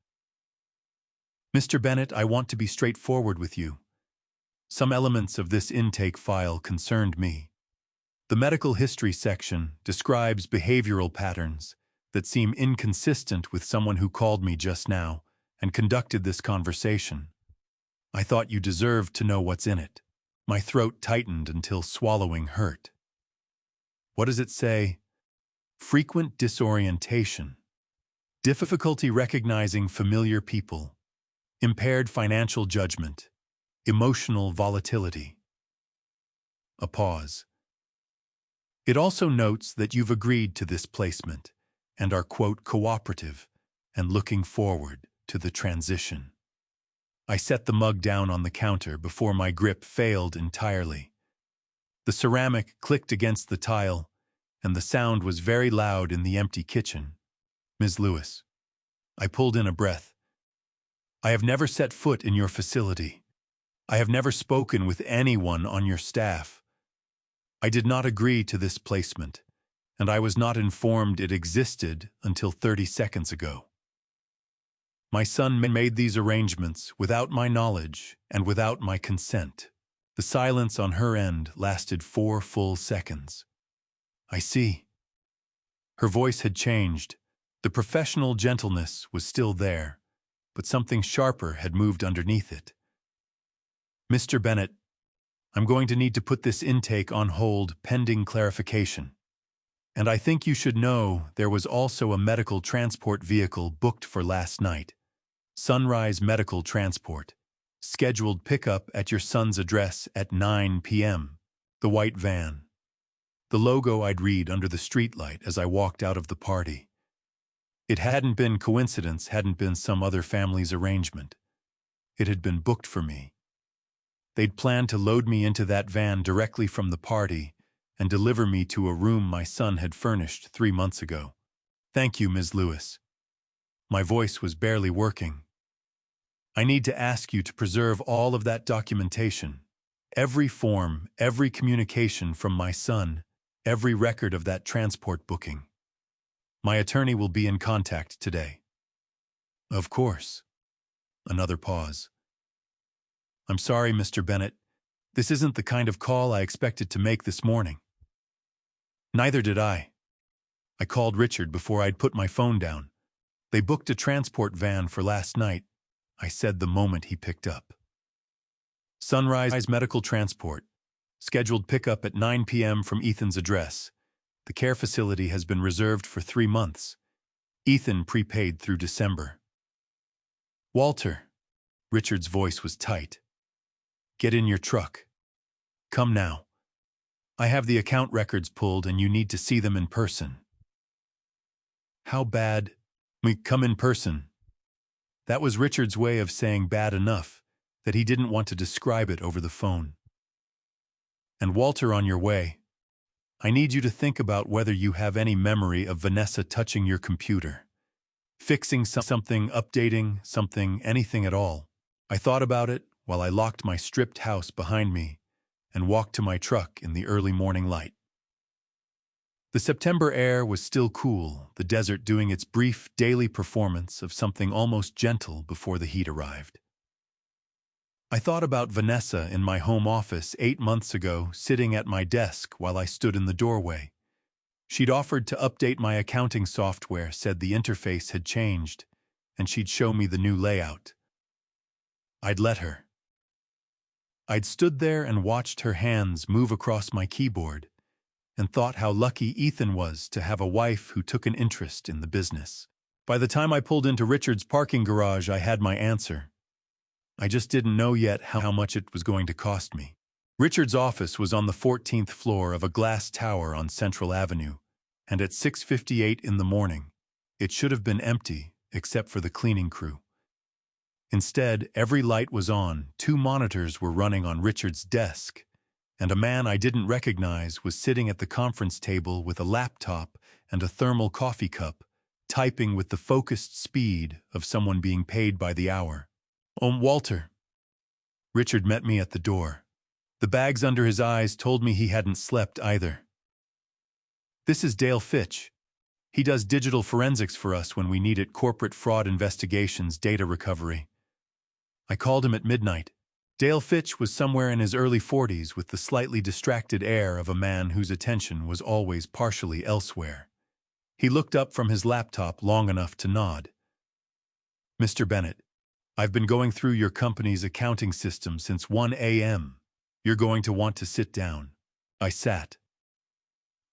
Mr. Bennett, I want to be straightforward with you. Some elements of this intake file concerned me. The medical history section describes behavioral patterns that seem inconsistent with someone who called me just now and conducted this conversation. I thought you deserved to know what's in it. My throat tightened until swallowing hurt. What does it say? Frequent disorientation, difficulty recognizing familiar people, impaired financial judgment, emotional volatility. A pause. It also notes that you've agreed to this placement and are, quote, cooperative and looking forward to the transition. I set the mug down on the counter before my grip failed entirely. The ceramic clicked against the tile, and the sound was very loud in the empty kitchen. Ms. Lewis. I pulled in a breath. I have never set foot in your facility. I have never spoken with anyone on your staff. I did not agree to this placement, and I was not informed it existed until 30 seconds ago. My son made these arrangements without my knowledge and without my consent. The silence on her end lasted 4 full seconds. I see. Her voice had changed. The professional gentleness was still there, but something sharper had moved underneath it. Mr. Bennett, I'm going to need to put this intake on hold pending clarification. And I think you should know there was also a medical transport vehicle booked for last night. Sunrise Medical Transport. Scheduled pickup at your son's address at 9 p.m. The white van. The logo I'd read under the streetlight as I walked out of the party. It hadn't been coincidence, hadn't been some other family's arrangement. It had been booked for me. They'd planned to load me into that van directly from the party and deliver me to a room my son had furnished 3 months ago. Thank you, Ms. Lewis. My voice was barely working. I need to ask you to preserve all of that documentation, every form, every communication from my son, every record of that transport booking. My attorney will be in contact today. Of course. Another pause. I'm sorry, Mr. Bennett. This isn't the kind of call I expected to make this morning. Neither did I. I called Richard before I'd put my phone down. They booked a transport van for last night, I said the moment he picked up. Sunrise Medical Transport. Scheduled pickup at 9 p.m. from Ethan's address. The care facility has been reserved for 3 months. Ethan prepaid through December. Walter. Richard's voice was tight. Get in your truck. Come now. I have the account records pulled and you need to see them in person. How bad? We come in person. That was Richard's way of saying bad enough that he didn't want to describe it over the phone. And Walter, on your way, I need you to think about whether you have any memory of Vanessa touching your computer, fixing something, updating something, anything at all. I thought about it while I locked my stripped house behind me and walked to my truck in the early morning light. The September air was still cool, the desert doing its brief daily performance of something almost gentle before the heat arrived. I thought about Vanessa in my home office 8 months ago, sitting at my desk while I stood in the doorway. She'd offered to update my accounting software, said the interface had changed, and she'd show me the new layout. I'd let her. I'd stood there and watched her hands move across my keyboard, and thought how lucky Ethan was to have a wife who took an interest in the business. By the time I pulled into Richard's parking garage, I had my answer. I just didn't know yet how much it was going to cost me. Richard's office was on the 14th floor of a glass tower on Central Avenue, and at 6:58 in the morning, it should have been empty except for the cleaning crew. Instead, every light was on, 2 monitors were running on Richard's desk, and a man I didn't recognize was sitting at the conference table with a laptop and a thermal coffee cup, typing with the focused speed of someone being paid by the hour. Walter. Richard met me at the door. The bags under his eyes told me he hadn't slept either. This is Dale Fitch. He does digital forensics for us when we need it, corporate fraud investigations, data recovery. I called him at midnight. Dale Fitch was somewhere in his early 40s with the slightly distracted air of a man whose attention was always partially elsewhere. He looked up from his laptop long enough to nod. Mr. Bennett, I've been going through your company's accounting system since 1 a.m. You're going to want to sit down. I sat.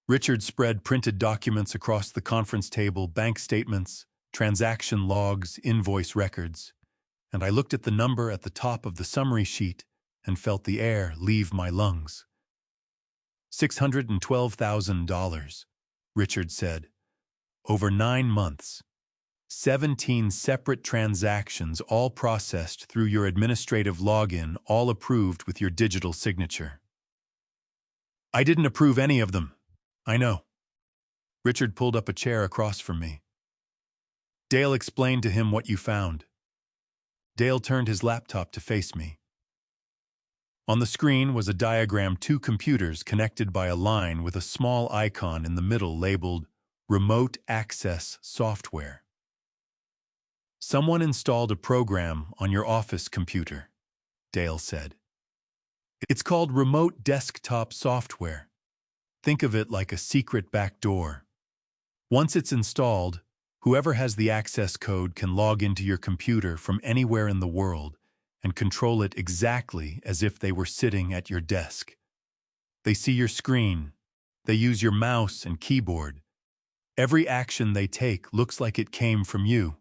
Richard spread printed documents across the conference table, bank statements, transaction logs, invoice records, and I looked at the number at the top of the summary sheet and felt the air leave my lungs. $612,000, Richard said. Over 9 months. 17 separate transactions, all processed through your administrative login, all approved with your digital signature. I didn't approve any of them. I know. Richard pulled up a chair across from me. Dale explained to him what you found. Dale turned his laptop to face me. On the screen was a diagram, 2 computers connected by a line with a small icon in the middle labeled Remote Access Software. Someone installed a program on your office computer, Dale said. It's called Remote Desktop Software. Think of it like a secret back door. Once it's installed, whoever has the access code can log into your computer from anywhere in the world and control it exactly as if they were sitting at your desk. They see your screen. They use your mouse and keyboard. Every action they take looks like it came from you.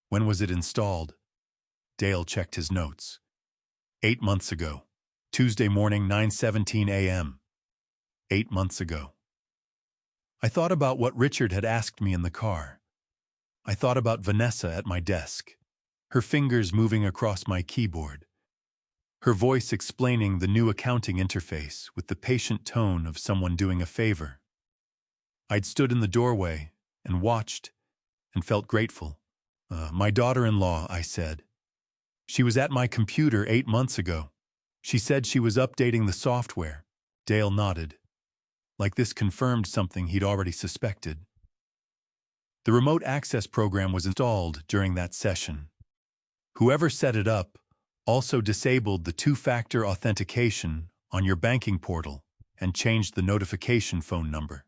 When was it installed? Dale checked his notes. 8 months ago. Tuesday morning, 9:17 a.m. 8 months ago. I thought about what Richard had asked me in the car. I thought about Vanessa at my desk, her fingers moving across my keyboard, her voice explaining the new accounting interface with the patient tone of someone doing a favor. I'd stood in the doorway and watched and felt grateful. My daughter-in-law, I said. She was at my computer 8 months ago. She said she was updating the software. Dale nodded. Like this confirmed something he'd already suspected. The remote access program was installed during that session. Whoever set it up also disabled the 2-factor authentication on your banking portal and changed the notification phone number.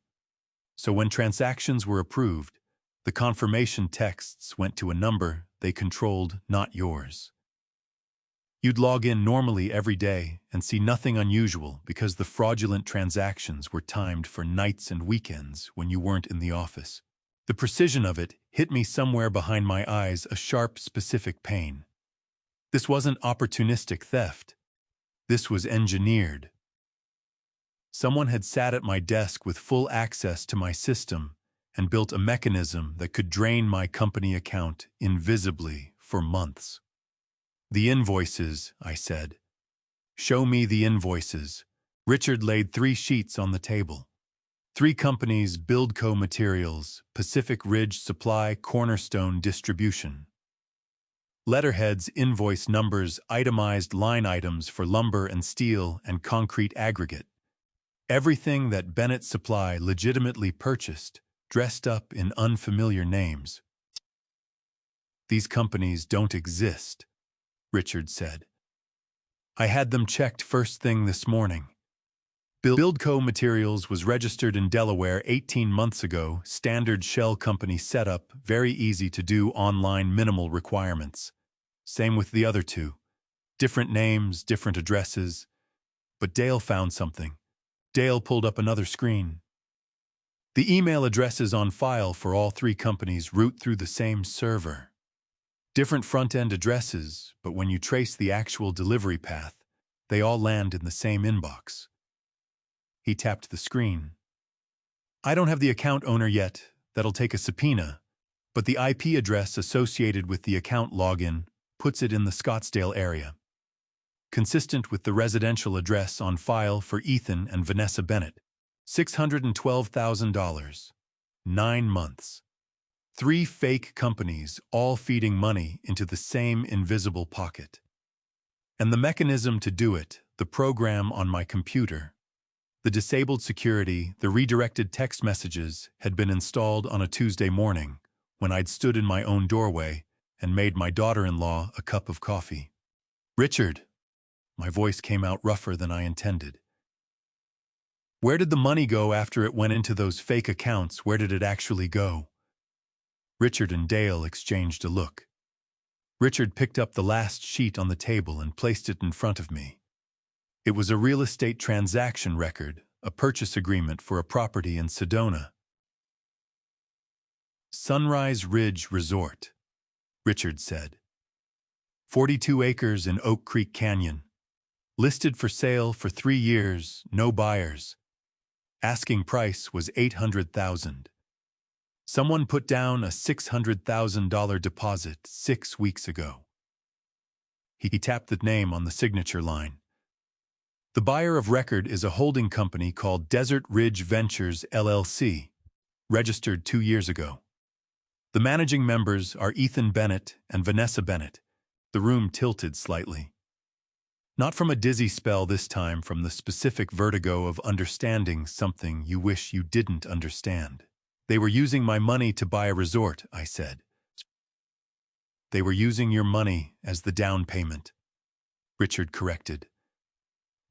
So when transactions were approved, the confirmation texts went to a number they controlled, not yours. You'd log in normally every day and see nothing unusual because the fraudulent transactions were timed for nights and weekends when you weren't in the office. The precision of it hit me somewhere behind my eyes, a sharp, specific pain. This wasn't opportunistic theft. This was engineered. Someone had sat at my desk with full access to my system and built a mechanism that could drain my company account invisibly for months. The invoices, I said. Show me the invoices. Richard laid 3 sheets on the table. 3 companies, Buildco Materials, Pacific Ridge Supply, Cornerstone Distribution. Letterheads, invoice numbers, itemized line items for lumber and steel and concrete aggregate. Everything that Bennett Supply legitimately purchased, dressed up in unfamiliar names. These companies don't exist, Richard said. I had them checked first thing this morning. Buildco Materials was registered in Delaware 18 months ago, standard shell company setup, very easy to do, online, minimal requirements. Same with the other 2. Different names, different addresses. But Dale found something. Dale pulled up another screen. The email addresses on file for all three companies route through the same server. Different front-end addresses, but when you trace the actual delivery path, they all land in the same inbox. He tapped the screen. I don't have the account owner yet. That'll take a subpoena, but the IP address associated with the account login puts it in the Scottsdale area, consistent with the residential address on file for Ethan and Vanessa Bennett. $612,000. 9 months. 3 fake companies all feeding money into the same invisible pocket. And the mechanism to do it, the program on my computer. The disabled security, the redirected text messages had been installed on a Tuesday morning when I'd stood in my own doorway and made my daughter-in-law a cup of coffee. Richard, my voice came out rougher than I intended. Where did the money go after it went into those fake accounts? Where did it actually go? Richard and Dale exchanged a look. Richard picked up the last sheet on the table and placed it in front of me. It was a real estate transaction record, a purchase agreement for a property in Sedona. Sunrise Ridge Resort, Richard said. 42 acres in Oak Creek Canyon. Listed for sale for 3 years, no buyers. Asking price was $800,000. Someone put down a $600,000 deposit 6 weeks ago. He tapped the name on the signature line. The buyer of record is a holding company called Desert Ridge Ventures, LLC, registered 2 years ago. The managing members are Ethan Bennett and Vanessa Bennett. The room tilted slightly. Not from a dizzy spell this time, from the specific vertigo of understanding something you wish you didn't understand. They were using my money to buy a resort, I said. They were using your money as the down payment, Richard corrected.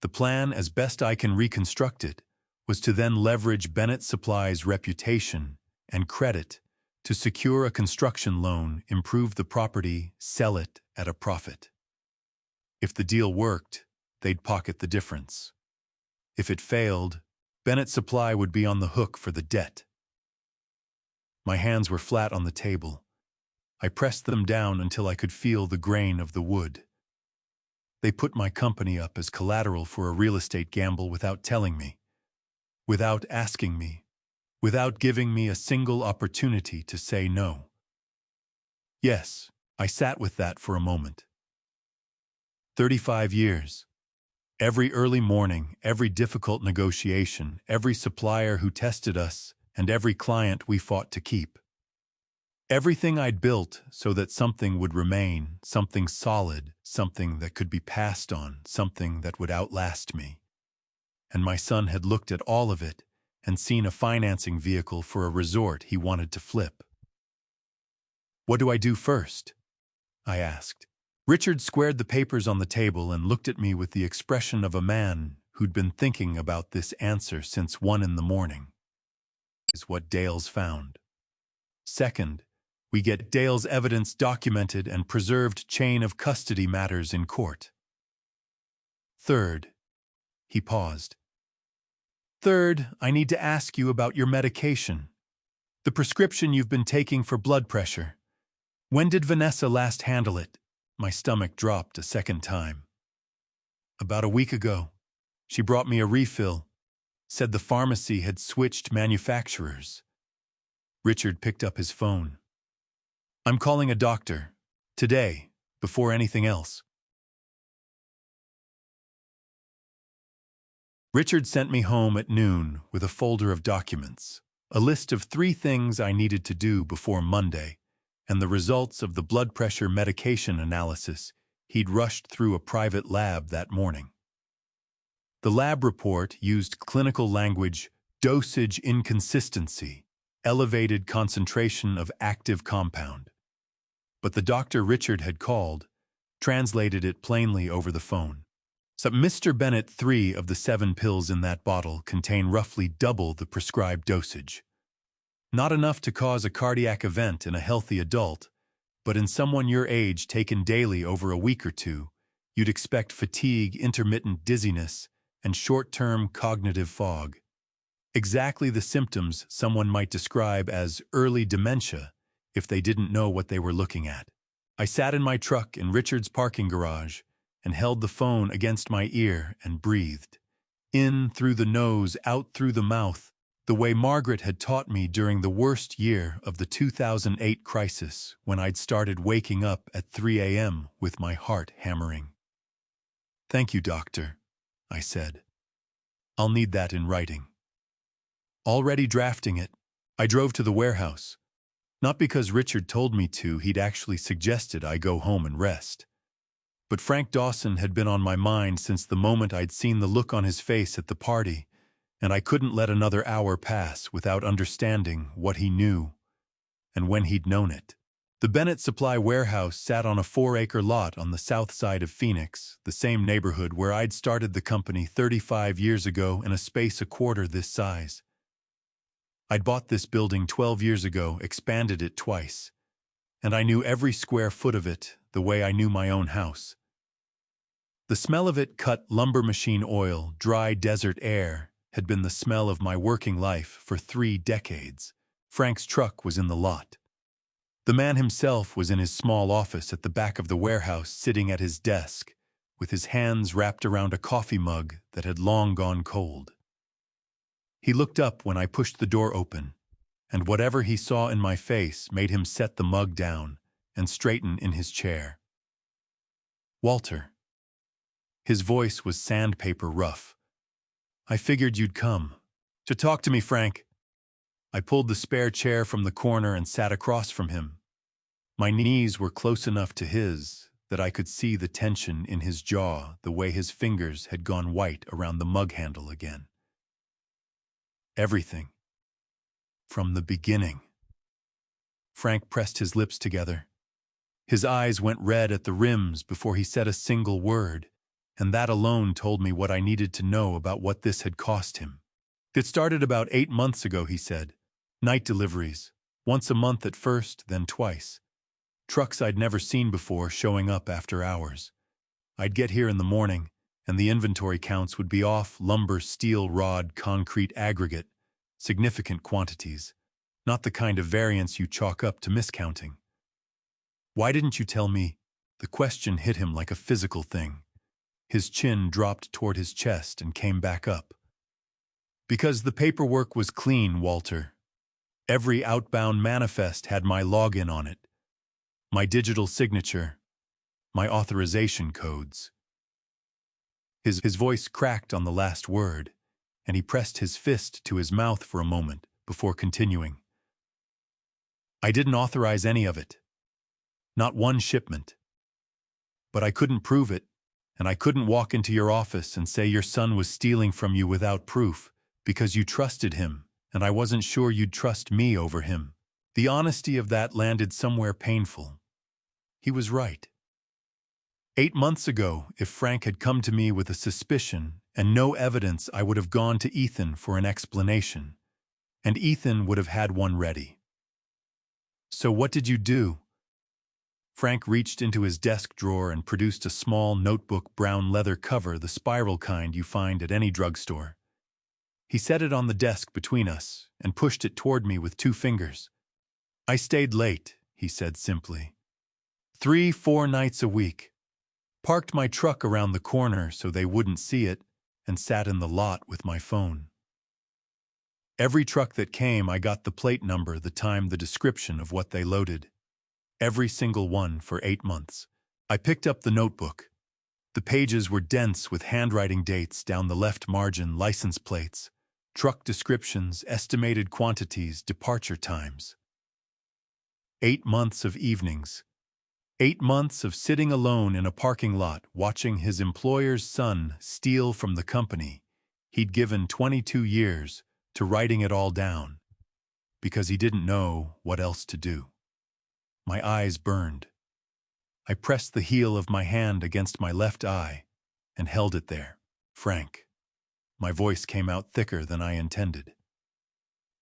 The plan, as best I can reconstruct it, was to then leverage Bennett Supply's reputation and credit to secure a construction loan, improve the property, sell it at a profit. If the deal worked, they'd pocket the difference. If it failed, Bennett Supply would be on the hook for the debt. My hands were flat on the table. I pressed them down until I could feel the grain of the wood. They put my company up as collateral for a real estate gamble without telling me, without asking me, without giving me a single opportunity to say no. Yes, I sat with that for a moment. 35 years. Every early morning, every difficult negotiation, every supplier who tested us, and every client we fought to keep. Everything I'd built so that something would remain, something solid, something that could be passed on, something that would outlast me. And my son had looked at all of it and seen a financing vehicle for a resort he wanted to flip. What do I do first? I asked. Richard squared the papers on the table and looked at me with the expression of a man who'd been thinking about this answer since 1 a.m. Is what Dale's found. Second, we get Dale's evidence documented and preserved chain of custody matters in court. Third, he paused. Third, I need to ask you about your medication. The prescription you've been taking for blood pressure. When did Vanessa last handle it? My stomach dropped a second time. About a week ago. She brought me a refill. Said the pharmacy had switched manufacturers. Richard picked up his phone. I'm calling a doctor. Today, before anything else. Richard sent me home at noon with a folder of documents, a list of 3 things I needed to do before Monday, and the results of the blood pressure medication analysis he'd rushed through a private lab that morning. The lab report used clinical language, dosage inconsistency, elevated concentration of active compound. But the doctor Richard had called translated it plainly over the phone. So Mr. Bennett, 3 of the 7 pills in that bottle contain roughly double the prescribed dosage. Not enough to cause a cardiac event in a healthy adult, but in someone your age taken daily over a week or 2, you'd expect fatigue, intermittent dizziness, and short-term cognitive fog. Exactly the symptoms someone might describe as early dementia if they didn't know what they were looking at. I sat in my truck in Richard's parking garage and held the phone against my ear and breathed. In through the nose, out through the mouth, the way Margaret had taught me during the worst year of the 2008 crisis when I'd started waking up at 3 a.m. with my heart hammering. "Thank you, doctor," I said. "I'll need that in writing." Already drafting it, I drove to the warehouse. Not because Richard told me to, he'd actually suggested I go home and rest. But Frank Dawson had been on my mind since the moment I'd seen the look on his face at the party, and I couldn't let another hour pass without understanding what he knew and when he'd known it. The Bennett Supply Warehouse sat on a 4-acre lot on the south side of Phoenix, the same neighborhood where I'd started the company 35 years ago in a space a quarter this size. I'd bought this building 12 years ago, expanded it twice, and I knew every square foot of it the way I knew my own house. The smell of it cut lumber machine oil, dry desert air, had been the smell of my working life for 3 decades. Frank's truck was in the lot. The man himself was in his small office at the back of the warehouse, sitting at his desk, with his hands wrapped around a coffee mug that had long gone cold. He looked up when I pushed the door open, and whatever he saw in my face made him set the mug down and straighten in his chair. "Walter." His voice was sandpaper rough. "I figured you'd come. To talk to me, Frank." I pulled the spare chair from the corner and sat across from him. My knees were close enough to his that I could see the tension in his jaw, the way his fingers had gone white around the mug handle again. "Everything. From the beginning." Frank pressed his lips together. His eyes went red at the rims before he said a single word, and that alone told me what I needed to know about what this had cost him. "It started about 8 months ago," he said. "Night deliveries. Once a month at first, then twice. Trucks I'd never seen before showing up after hours. I'd get here in the morning, and the inventory counts would be off: lumber, steel, rod, concrete, aggregate. Significant quantities. Not the kind of variance you chalk up to miscounting." "Why didn't you tell me?" The question hit him like a physical thing. His chin dropped toward his chest and came back up. "Because the paperwork was clean, Walter. Every outbound manifest had my login on it. My digital signature. My authorization codes." His voice cracked on the last word, and he pressed his fist to his mouth for a moment before continuing. "I didn't authorize any of it. Not one shipment. But I couldn't prove it, and I couldn't walk into your office and say your son was stealing from you without proof, because you trusted him, and I wasn't sure you'd trust me over him." The honesty of that landed somewhere painful. He was right. 8 months ago, if Frank had come to me with a suspicion and no evidence, I would have gone to Ethan for an explanation, and Ethan would have had one ready. "So what did you do?" Frank reached into his desk drawer and produced a small notebook, brown leather cover, the spiral kind you find at any drugstore. He set it on the desk between us and pushed it toward me with 2 fingers. "I stayed late," he said simply. 3-4 nights a week. Parked my truck around the corner so they wouldn't see it, and sat in the lot with my phone. Every truck that came, I got the plate number, the time, the description of what they loaded. Every single one for 8 months. I picked up the notebook. The pages were dense with handwriting, dates down the left margin, license plates, truck descriptions, estimated quantities, departure times. 8 months of evenings. 8 months of sitting alone in a parking lot watching his employer's son steal from the company he'd given 22 years to writing it all down because he didn't know what else to do. My eyes burned. I pressed the heel of my hand against my left eye and held it there. "Frank." My voice came out thicker than I intended.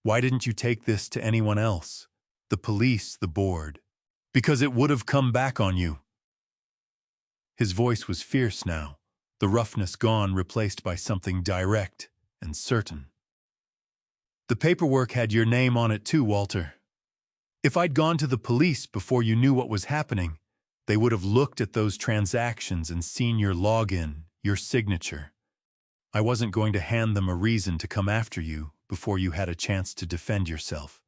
"Why didn't you take this to anyone else? The police, the board? Because it would have come back on you." His voice was fierce now, the roughness gone, replaced by something direct and certain. The paperwork had your name on it too, Walter. If I'd gone to the police before you knew what was happening, they would have looked at those transactions and seen your login, your signature. I wasn't going to hand them a reason to come after you before you had a chance to defend yourself.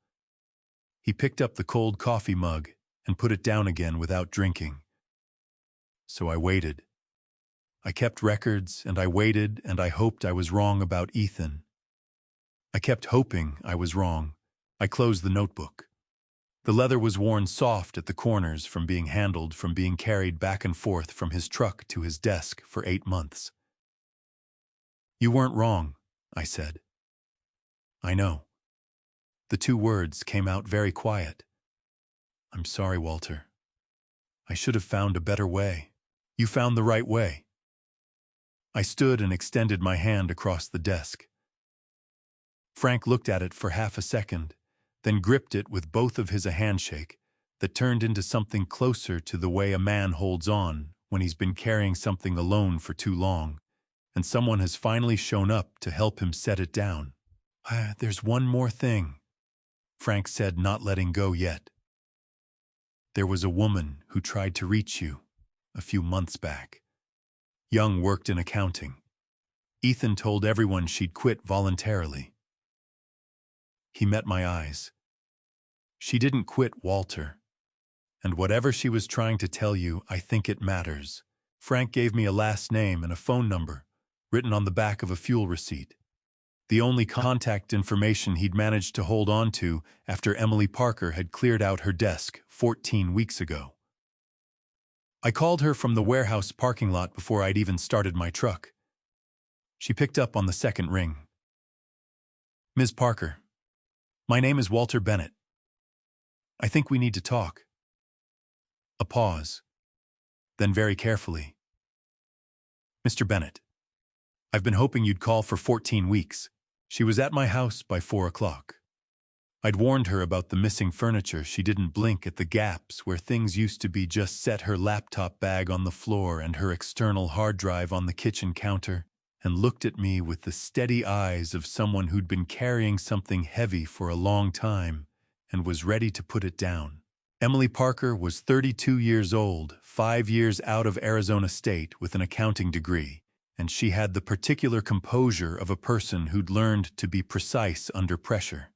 He picked up the cold coffee mug and put it down again without drinking. So I waited. I kept records, and I waited, and I hoped I was wrong about Ethan. I kept hoping I was wrong. I closed the notebook. The leather was worn soft at the corners from being handled, from being carried back and forth from his truck to his desk for 8 months. You weren't wrong, I said. I know. The 2 words came out very quiet. I'm sorry, Walter. I should have found a better way. You found the right way. I stood and extended my hand across the desk. Frank looked at it for half a second, then gripped it with both of his a handshake that turned into something closer to the way a man holds on when he's been carrying something alone for too long, and someone has finally shown up to help him set it down. There's one more thing, Frank said, not letting go yet. There was a woman who tried to reach you a few months back. Young worked in accounting. Ethan told everyone she'd quit voluntarily. He met my eyes. She didn't quit, Walter. And whatever she was trying to tell you, I think it matters. Frank gave me a last name and a phone number, written on the back of a fuel receipt. The only contact information he'd managed to hold on to after Emily Parker had cleared out her desk 14 weeks ago. I called her from the warehouse parking lot before I'd even started my truck. She picked up on the second ring. Ms. Parker, my name is Walter Bennett. I think we need to talk. A pause. Then very carefully. Mr. Bennett, I've been hoping you'd call for 14 weeks. She was at my house by 4 o'clock. I'd warned her about the missing furniture. She didn't blink at the gaps where things used to be. Just set her laptop bag on the floor and her external hard drive on the kitchen counter, and looked at me with the steady eyes of someone who'd been carrying something heavy for a long time and was ready to put it down. Emily Parker was 32 years old, 5 years out of Arizona State with an accounting degree, and she had the particular composure of a person who'd learned to be precise under pressure.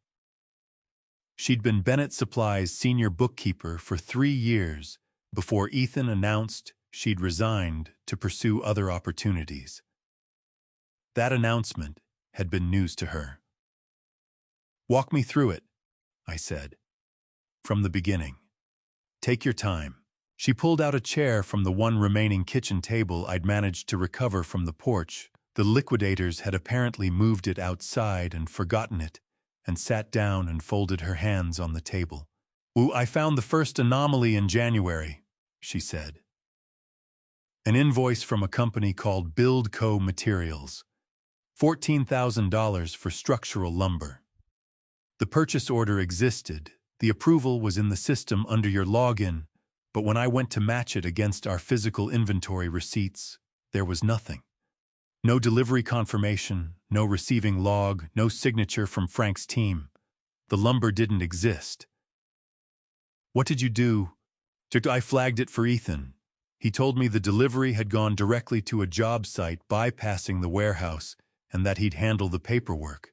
She'd been Bennett Supply's senior bookkeeper for 3 years before Ethan announced she'd resigned to pursue other opportunities. That announcement had been news to her. Walk me through it, I said. From the beginning. Take your time. She pulled out a chair from the one remaining kitchen table I'd managed to recover from the porch. The liquidators had apparently moved it outside and forgotten it, and sat down and folded her hands on the table. I found the first anomaly in January, she said. An invoice from a company called Build Co. Materials. $14,000 for structural lumber. The purchase order existed. The approval was in the system under your login, but when I went to match it against our physical inventory receipts, there was nothing. No delivery confirmation, no receiving log, no signature from Frank's team. The lumber didn't exist. What did you do? I flagged it for Ethan. He told me the delivery had gone directly to a job site bypassing the warehouse and that he'd handle the paperwork.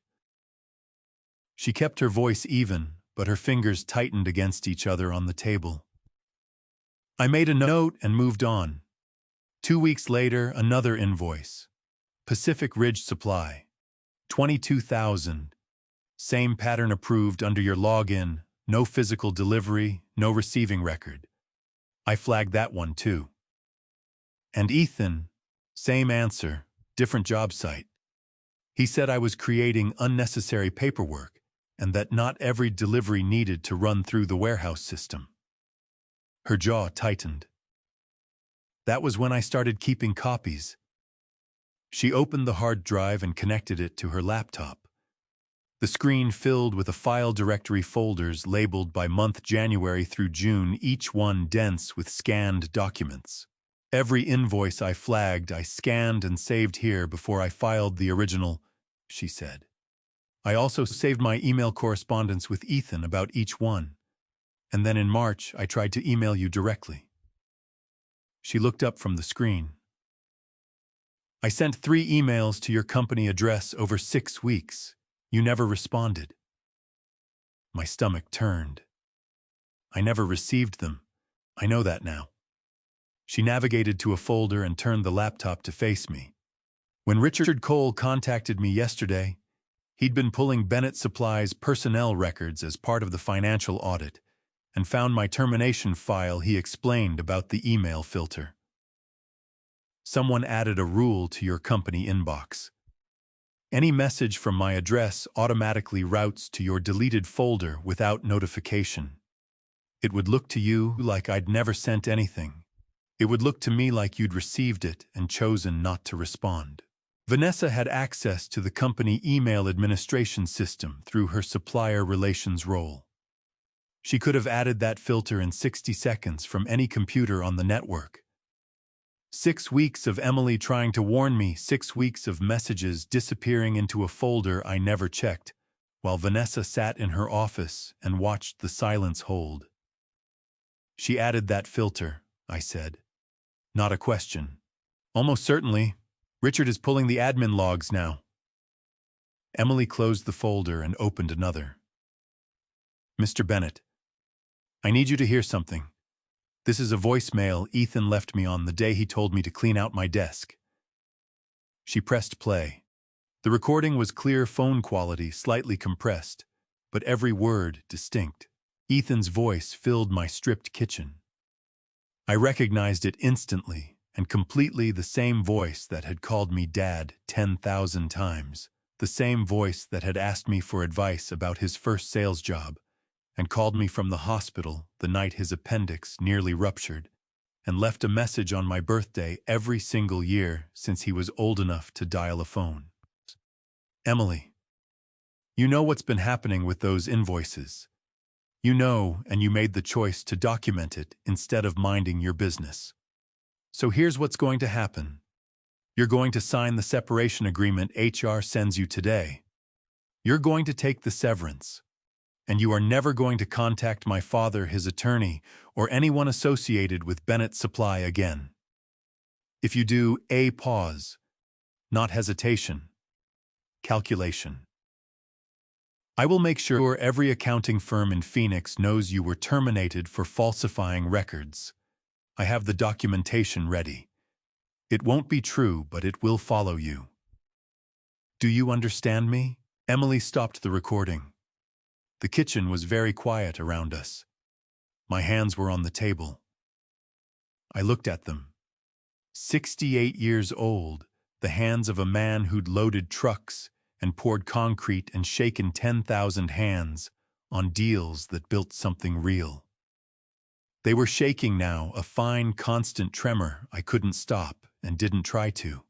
She kept her voice even, but her fingers tightened against each other on the table. I made a note and moved on. 2 weeks later, another invoice. Pacific Ridge Supply. $22,000. Same pattern approved under your login. No physical delivery, no receiving record. I flagged that one too. And Ethan, same answer, different job site. He said I was creating unnecessary paperwork and that not every delivery needed to run through the warehouse system. Her jaw tightened. That was when I started keeping copies. She opened the hard drive and connected it to her laptop. The screen filled with a file directory folders labeled by month January through June, each one dense with scanned documents. Every invoice I flagged, I scanned and saved here before I filed the original, she said. I also saved my email correspondence with Ethan about each one, and then in March I tried to email you directly. She looked up from the screen. I sent 3 emails to your company address over 6 weeks. You never responded. My stomach turned. I never received them. I know that now. She navigated to a folder and turned the laptop to face me. When Richard Cole contacted me yesterday, he'd been pulling Bennett Supply's personnel records as part of the financial audit and found my termination file. He explained about the email filter. Someone added a rule to your company inbox. Any message from my address automatically routes to your deleted folder without notification. It would look to you like I'd never sent anything. It would look to me like you'd received it and chosen not to respond. Vanessa had access to the company email administration system through her supplier relations role. She could have added that filter in 60 seconds from any computer on the network. 6 weeks of Emily trying to warn me, 6 weeks of messages disappearing into a folder I never checked, while Vanessa sat in her office and watched the silence hold. She added that filter, I said. Not a question. Almost certainly. Richard is pulling the admin logs now. Emily closed the folder and opened another. Mr. Bennett, I need you to hear something. This is a voicemail Ethan left me on the day he told me to clean out my desk. She pressed play. The recording was clear phone quality, slightly compressed, but every word distinct. Ethan's voice filled my stripped kitchen. I recognized it instantly and completely, the same voice that had called me Dad 10,000 times, the same voice that had asked me for advice about his first sales job and called me from the hospital the night his appendix nearly ruptured and left a message on my birthday every single year since he was old enough to dial a phone. Emily, you know what's been happening with those invoices. You know, and you made the choice to document it instead of minding your business. So here's what's going to happen. You're going to sign the separation agreement HR sends you today. You're going to take the severance. And you are never going to contact my father, his attorney, or anyone associated with Bennett Supply again. If you do, pause, not hesitation, calculation. I will make sure every accounting firm in Phoenix knows you were terminated for falsifying records. I have the documentation ready. It won't be true, but it will follow you. Do you understand me? Emily stopped the recording. The kitchen was very quiet around us. My hands were on the table. I looked at them. 68 years old, the hands of a man who'd loaded trucks and poured concrete and shaken 10,000 hands on deals that built something real. They were shaking now, a fine, constant tremor I couldn't stop and didn't try to.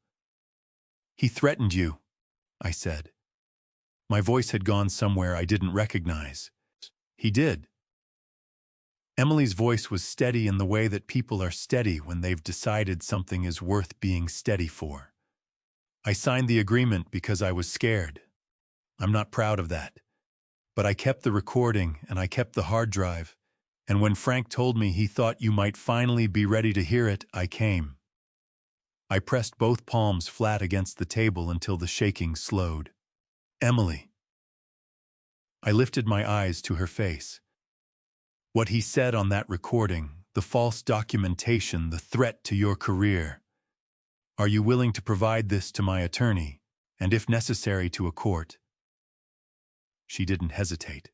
He threatened you, I said. My voice had gone somewhere I didn't recognize. He did. Emily's voice was steady in the way that people are steady when they've decided something is worth being steady for. I signed the agreement because I was scared. I'm not proud of that. But I kept the recording and I kept the hard drive, and when Frank told me he thought you might finally be ready to hear it, I came. I pressed both palms flat against the table until the shaking slowed. Emily. I lifted my eyes to her face. What he said on that recording, the false documentation, the threat to your career. Are you willing to provide this to my attorney, and if necessary to a court? She didn't hesitate.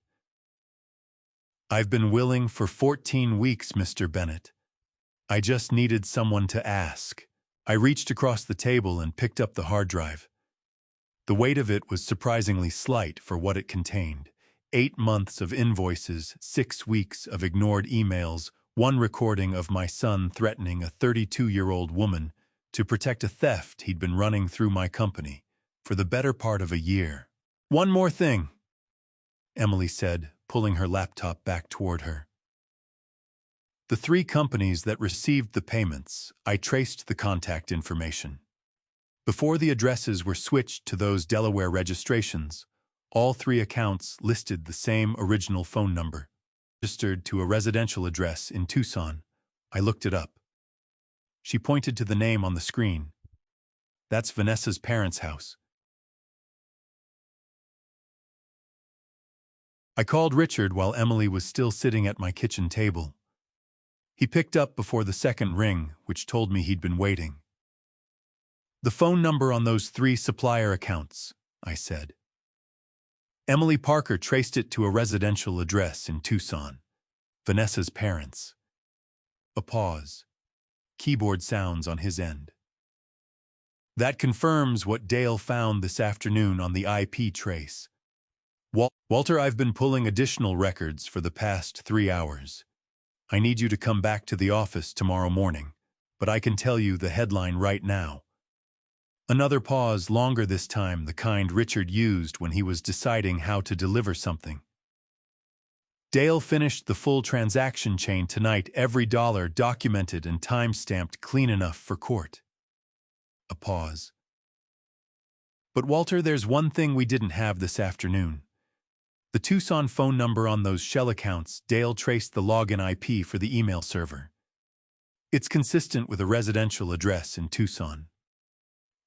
I've been willing for 14 weeks, Mr. Bennett. I just needed someone to ask. I reached across the table and picked up the hard drive. The weight of it was surprisingly slight for what it contained. 8 months of invoices, 6 weeks of ignored emails, 1 recording of my son threatening a 32-year-old woman to protect a theft he'd been running through my company for the better part of a year. One more thing, Emily said, pulling her laptop back toward her. The 3 companies that received the payments, I traced the contact information. Before the addresses were switched to those Delaware registrations, All three accounts listed the same original phone number, registered to a residential address in Tucson. I looked it up. She pointed to the name on the screen. That's Vanessa's parents' house. I called Richard while Emily was still sitting at my kitchen table. He picked up before the second ring, which told me he'd been waiting. The phone number on those 3 supplier accounts, I said. Emily Parker traced it to a residential address in Tucson. Vanessa's parents. A pause. Keyboard sounds on his end. That confirms what Dale found this afternoon on the IP trace. Walter, I've been pulling additional records for the past 3 hours. I need you to come back to the office tomorrow morning, but I can tell you the headline right now. Another pause, longer this time, the kind Richard used when he was deciding how to deliver something. Dale finished the full transaction chain tonight, every dollar documented and time-stamped clean enough for court. A pause. But Walter, there's one thing we didn't have this afternoon. The Tucson phone number on those shell accounts. Dale traced the login IP for the email server. It's consistent with a residential address in Tucson.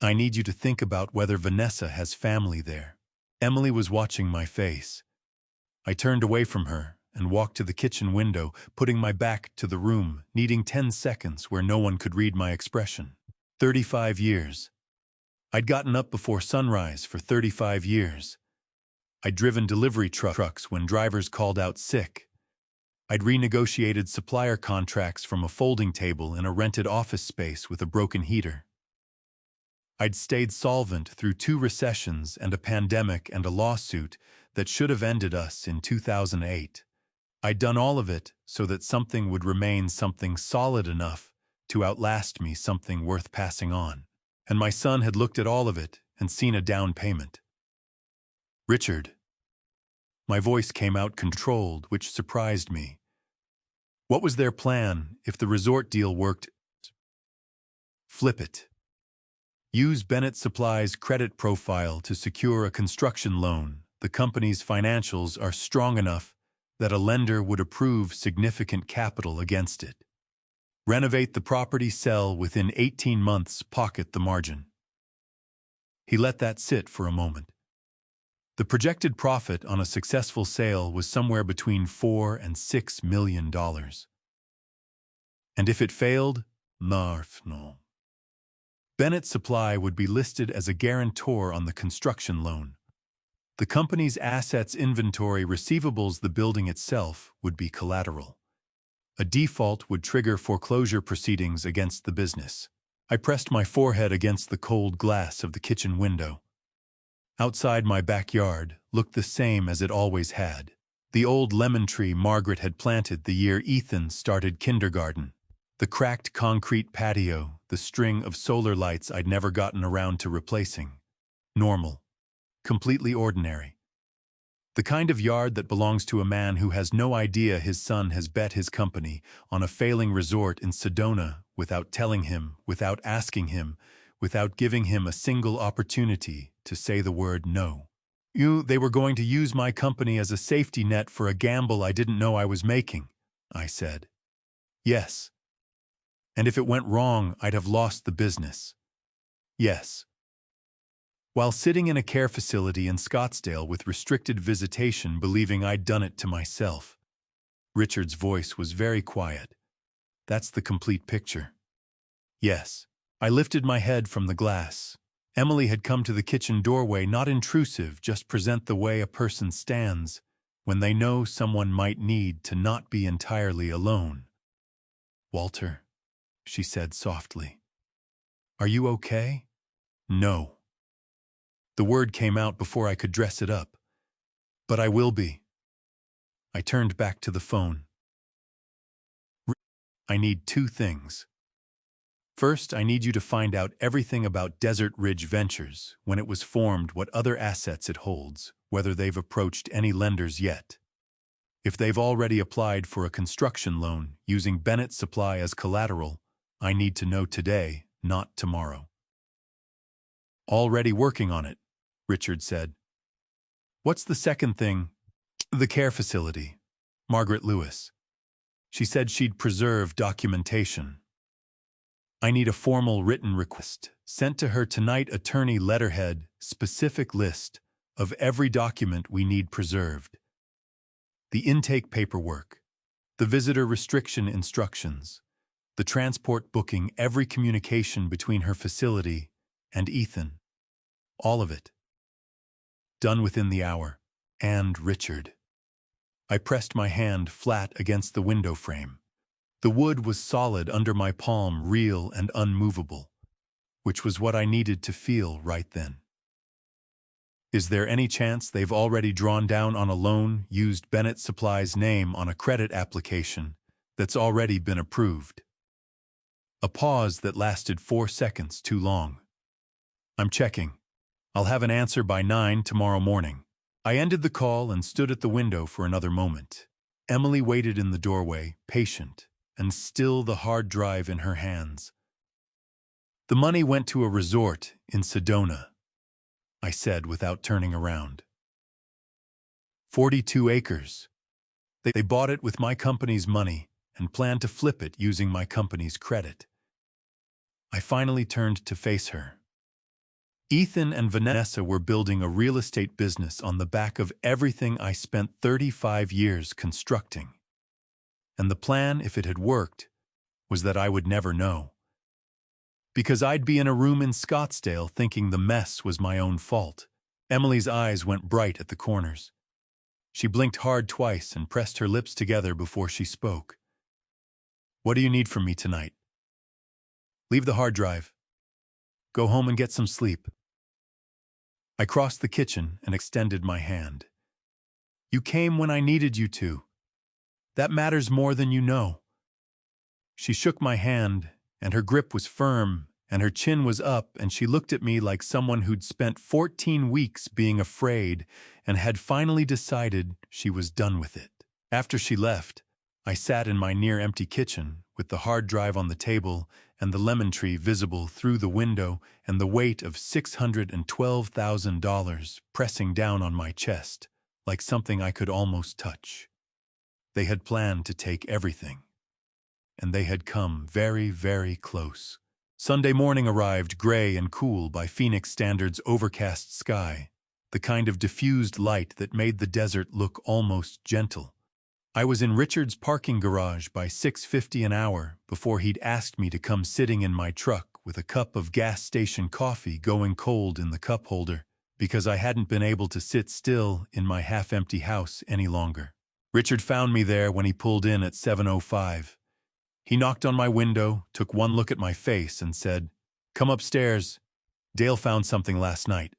I need you to think about whether Vanessa has family there. Emily was watching my face. I turned away from her and walked to the kitchen window, putting my back to the room, needing 10 seconds where no one could read my expression. 35 years. I'd gotten up before sunrise for 35 years. I'd driven delivery trucks when drivers called out sick. I'd renegotiated supplier contracts from a folding table in a rented office space with a broken heater. I'd stayed solvent through 2 recessions and a pandemic and a lawsuit that should have ended us in 2008. I'd done all of it so that something would remain, something solid enough to outlast me, something worth passing on. And my son had looked at all of it and seen a down payment. Richard. My voice came out controlled, which surprised me. What was their plan if the resort deal worked? Flip it. Use Bennett Supply's credit profile to secure a construction loan. The company's financials are strong enough that a lender would approve significant capital against it. Renovate the property, sell within 18 months, pocket the margin. He let that sit for a moment. The projected profit on a successful sale was somewhere between $4 and $6 million. And if it failed, no. Bennett Supply would be listed as a guarantor on the construction loan. The company's assets, inventory, receivables, the building itself would be collateral. A default would trigger foreclosure proceedings against the business. I pressed my forehead against the cold glass of the kitchen window. Outside, my backyard looked the same as it always had. The old lemon tree Margaret had planted the year Ethan started kindergarten. The cracked concrete patio, the string of solar lights I'd never gotten around to replacing. Normal. Completely ordinary. The kind of yard that belongs to a man who has no idea his son has bet his company on a failing resort in Sedona without telling him, without asking him, without giving him a single opportunity to say the word no. They were going to use my company as a safety net for a gamble I didn't know I was making, I said. Yes. And if it went wrong, I'd have lost the business. Yes. While sitting in a care facility in Scottsdale with restricted visitation, believing I'd done it to myself. Richard's voice was very quiet. That's the complete picture. Yes. I lifted my head from the glass. Emily had come to the kitchen doorway, not intrusive, just present the way a person stands when they know someone might need to not be entirely alone. Walter, she said softly. Are you okay? No. The word came out before I could dress it up. But I will be. I turned back to the phone. I need 2 things. First, I need you to find out everything about Desert Ridge Ventures, when it was formed, what other assets it holds, whether they've approached any lenders yet. If they've already applied for a construction loan using Bennett Supply as collateral, I need to know today, not tomorrow. Already working on it, Richard said. What's the second thing? The care facility. Margaret Lewis. She said she'd preserve documentation. I need a formal written request sent to her tonight, attorney letterhead, specific list of every document we need preserved. The intake paperwork, the visitor restriction instructions, the transport booking, every communication between her facility and Ethan. All of it. Done within the hour. And Richard. I pressed my hand flat against the window frame. The wood was solid under my palm, real and unmovable, which was what I needed to feel right then. Is there any chance they've already drawn down on a loan, used Bennett Supply's name on a credit application that's already been approved? A pause that lasted 4 seconds too long. I'm checking. I'll have an answer by 9 tomorrow morning. I ended the call and stood at the window for another moment. Emily waited in the doorway, patient, and still the hard drive in her hands. The money went to a resort in Sedona, I said without turning around. 42 acres. They bought it with my company's money and planned to flip it using my company's credit. I finally turned to face her. Ethan and Vanessa were building a real estate business on the back of everything I spent 35 years constructing. And the plan, if it had worked, was that I would never know. Because I'd be in a room in Scottsdale thinking the mess was my own fault. Emily's eyes went bright at the corners. She blinked hard twice and pressed her lips together before she spoke. What do you need from me tonight? Leave the hard drive. Go home and get some sleep. I crossed the kitchen and extended my hand. You came when I needed you to. That matters more than you know. She shook my hand, and her grip was firm, and her chin was up, and she looked at me like someone who'd spent 14 weeks being afraid and had finally decided she was done with it. After she left, I sat in my near-empty kitchen with the hard drive on the table and the lemon tree visible through the window and the weight of $612,000 pressing down on my chest like something I could almost touch. They had planned to take everything, and they had come very, very close. Sunday morning arrived, gray and cool by Phoenix standards, overcast sky, the kind of diffused light that made the desert look almost gentle. I was in Richard's parking garage by 6:50 an hour before he'd asked me to come, sitting in my truck with a cup of gas station coffee going cold in the cup holder because I hadn't been able to sit still in my half-empty house any longer. Richard found me there when he pulled in at 7:05. He knocked on my window, took one look at my face, and said, "Come upstairs. Dale found something last night."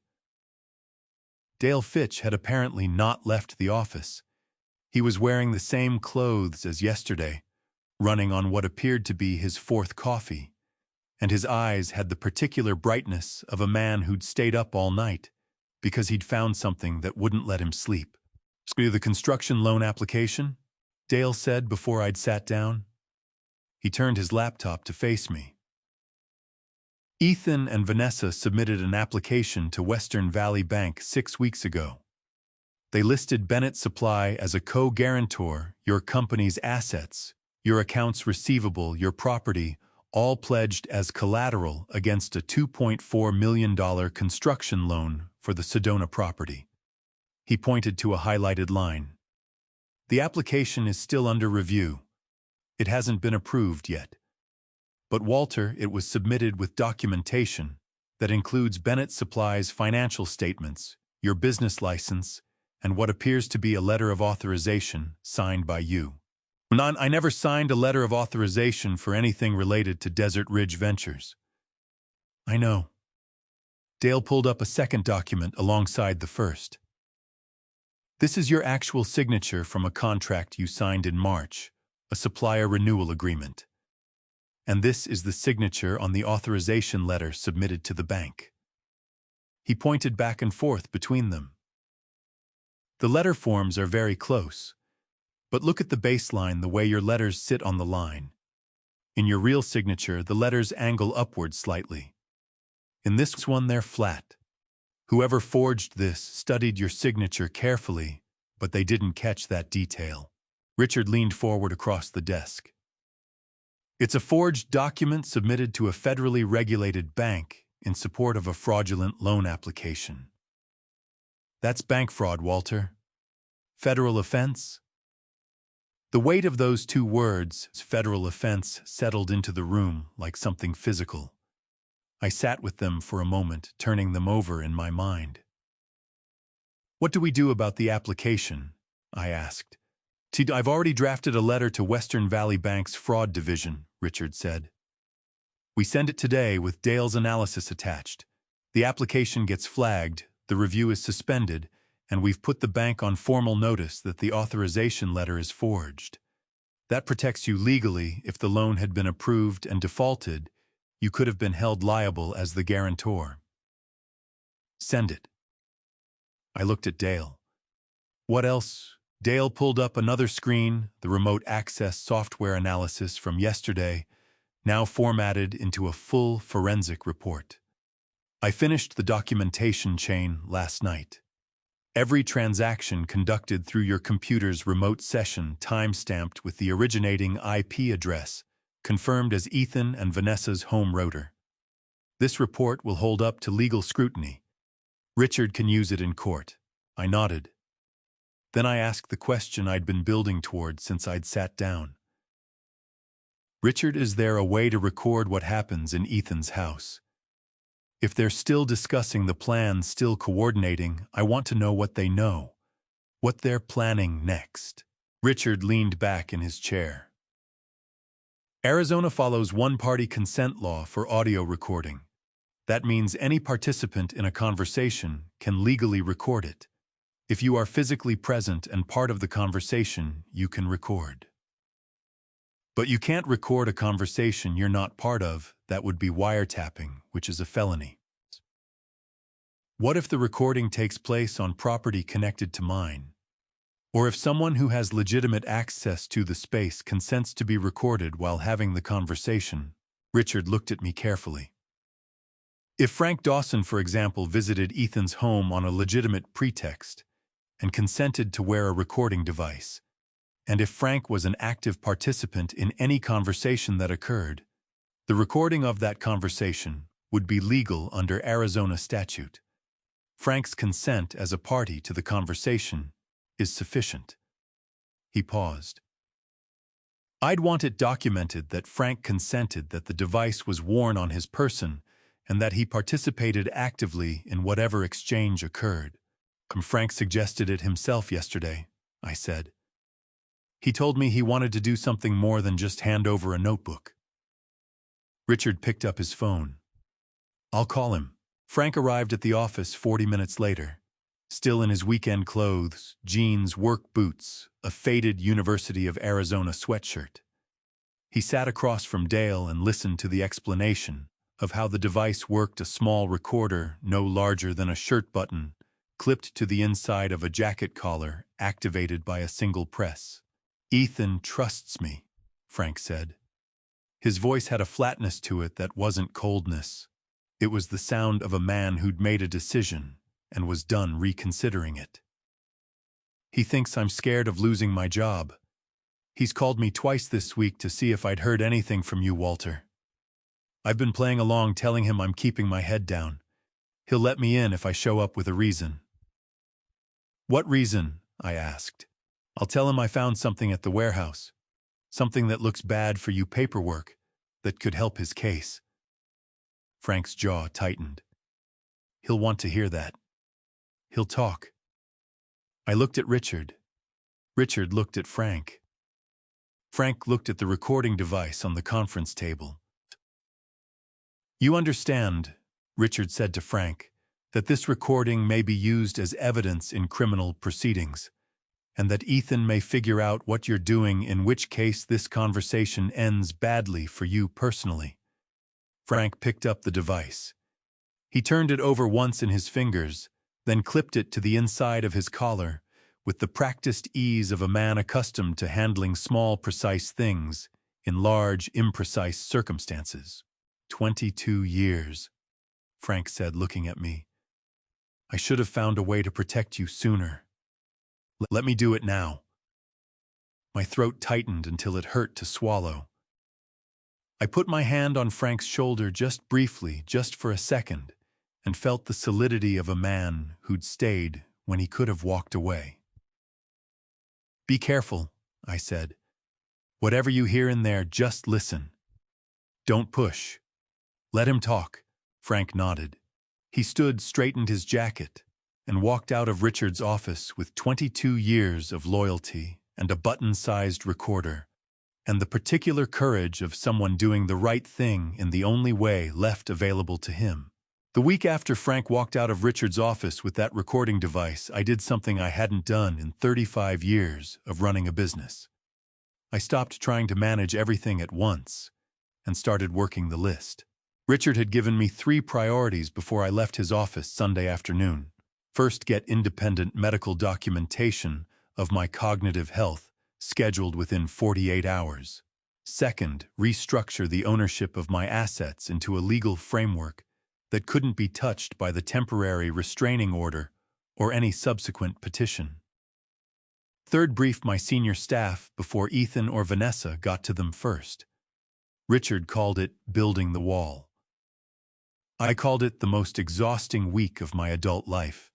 Dale Fitch had apparently not left the office. He was wearing the same clothes as yesterday, running on what appeared to be his 4th coffee, and his eyes had the particular brightness of a man who'd stayed up all night because he'd found something that wouldn't let him sleep. "The construction loan application?" Dale said before I'd sat down. He turned his laptop to face me. Ethan and Vanessa submitted an application to Western Valley Bank 6 weeks ago. They listed Bennett Supply as a co-guarantor, your company's assets, your accounts receivable, your property, all pledged as collateral against a $2.4 million construction loan for the Sedona property. He pointed to a highlighted line. The application is still under review. It hasn't been approved yet. But Walter, it was submitted with documentation that includes Bennett Supply's financial statements, your business license, and what appears to be a letter of authorization signed by you. I never signed a letter of authorization for anything related to Desert Ridge Ventures. I know. Dale pulled up a second document alongside the first. This is your actual signature from a contract you signed in March, a supplier renewal agreement. And this is the signature on the authorization letter submitted to the bank. He pointed back and forth between them. The letter forms are very close, but look at the baseline, the way your letters sit on the line. In your real signature, the letters angle upward slightly. In this one, they're flat. Whoever forged this studied your signature carefully, but they didn't catch that detail. Richard leaned forward across the desk. It's a forged document submitted to a federally regulated bank in support of a fraudulent loan application. That's bank fraud, Walter. Federal offense? The weight of those two words, federal offense, settled into the room like something physical. I sat with them for a moment, turning them over in my mind. What do we do about the application? I asked. I've already drafted a letter to Western Valley Bank's fraud division, Richard said. We send it today with Dale's analysis attached. The application gets flagged, the review is suspended, and we've put the bank on formal notice that the authorization letter is forged. That protects you legally. If the loan had been approved and defaulted, you could have been held liable as the guarantor. Send it. I looked at Dale. What else? Dale pulled up another screen, the remote access software analysis from yesterday, now formatted into a full forensic report. I finished the documentation chain last night. Every transaction conducted through your computer's remote session timestamped with the originating IP address, confirmed as Ethan and Vanessa's home router. This report will hold up to legal scrutiny. Richard can use it in court. I nodded. Then I asked the question I'd been building toward since I'd sat down. Richard, is there a way to record what happens in Ethan's house? If they're still discussing the plan, still coordinating, I want to know what they know, what they're planning next. Richard leaned back in his chair. Arizona follows one-party consent law for audio recording. That means any participant in a conversation can legally record it. If you are physically present and part of the conversation, you can record. But you can't record a conversation you're not part of. That would be wiretapping, which is a felony. What if the recording takes place on property connected to mine? Or if someone who has legitimate access to the space consents to be recorded while having the conversation? Richard looked at me carefully. If Frank Dawson, for example, visited Ethan's home on a legitimate pretext and consented to wear a recording device, and if Frank was an active participant in any conversation that occurred, the recording of that conversation would be legal under Arizona statute. Frank's consent as a party to the conversation is sufficient. He paused. I'd want it documented that Frank consented that the device was worn on his person and that he participated actively in whatever exchange occurred. Frank suggested it himself yesterday, I said. He told me he wanted to do something more than just hand over a notebook. Richard picked up his phone. I'll call him. Frank arrived at the office 40 minutes later, still in his weekend clothes, jeans, work boots, a faded University of Arizona sweatshirt. He sat across from Dale and listened to the explanation of how the device worked. A small recorder, no larger than a shirt button, clipped to the inside of a jacket collar, activated by a single press. Ethan trusts me, Frank said. His voice had a flatness to it that wasn't coldness. It was the sound of a man who'd made a decision and was done reconsidering it. He thinks I'm scared of losing my job. He's called me twice this week to see if I'd heard anything from you, Walter. I've been playing along, telling him I'm keeping my head down. He'll let me in if I show up with a reason. What reason? I asked. I'll tell him I found something at the warehouse. Something that looks bad for you, paperwork, that could help his case. Frank's jaw tightened. He'll want to hear that. He'll talk. I looked at Richard. Richard looked at Frank. Frank looked at the recording device on the conference table. You understand, Richard said to Frank, that this recording may be used as evidence in criminal proceedings, and that Ethan may figure out what you're doing, in which case this conversation ends badly for you personally. Frank picked up the device. He turned it over once in his fingers, then clipped it to the inside of his collar, with the practiced ease of a man accustomed to handling small, precise things in large, imprecise circumstances. 22 years, Frank said, looking at me. I should have found a way to protect you sooner. Let me do it now. My throat tightened until it hurt to swallow. I put my hand on Frank's shoulder just briefly, just for a second, and felt the solidity of a man who'd stayed when he could have walked away. Be careful, I said. Whatever you hear in there, just listen. Don't push. Let him talk. Frank nodded. He stood, straightened his jacket, and walked out of Richard's office with 22 years of loyalty and a button-sized recorder, and the particular courage of someone doing the right thing in the only way left available to him. The week after Frank walked out of Richard's office with that recording device, I did something I hadn't done in 35 years of running a business. I stopped trying to manage everything at once and started working the list. Richard had given me 3 priorities before I left his office Sunday afternoon. First, get independent medical documentation of my cognitive health, scheduled within 48 hours. Second, restructure the ownership of my assets into a legal framework that couldn't be touched by the temporary restraining order or any subsequent petition. Third, brief my senior staff before Ethan or Vanessa got to them first. Richard called it building the wall. I called it the most exhausting week of my adult life.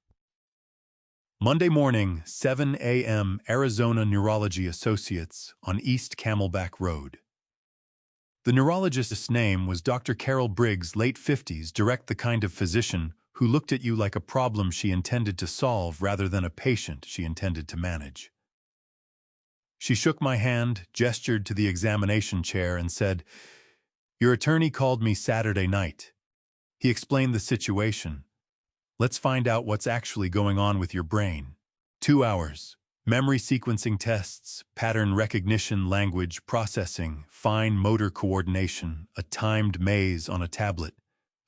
Monday morning, 7 a.m., Arizona Neurology Associates on East Camelback Road. The neurologist's name was Dr. Carol Briggs, late 50s, direct, the kind of physician who looked at you like a problem she intended to solve rather than a patient she intended to manage. She shook my hand, gestured to the examination chair, and said, "Your attorney called me Saturday night. He explained the situation. Let's find out what's actually going on with your brain." 2 hours. Memory sequencing tests, pattern recognition, language processing, fine motor coordination, a timed maze on a tablet,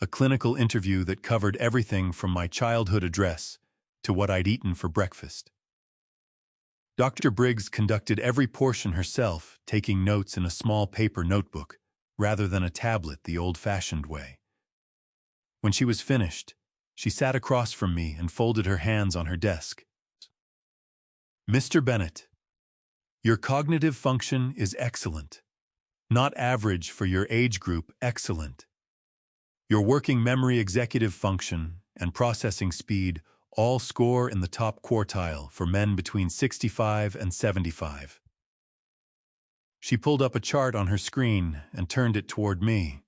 a clinical interview that covered everything from my childhood address to what I'd eaten for breakfast. Dr. Briggs conducted every portion herself, taking notes in a small paper notebook, rather than a tablet the old-fashioned way. When she was finished, she sat across from me and folded her hands on her desk. "Mr. Bennett, your cognitive function is excellent. Not average for your age group, excellent. Your working memory, executive function, and processing speed all score in the top quartile for men between 65 and 75. She pulled up a chart on her screen and turned it toward me.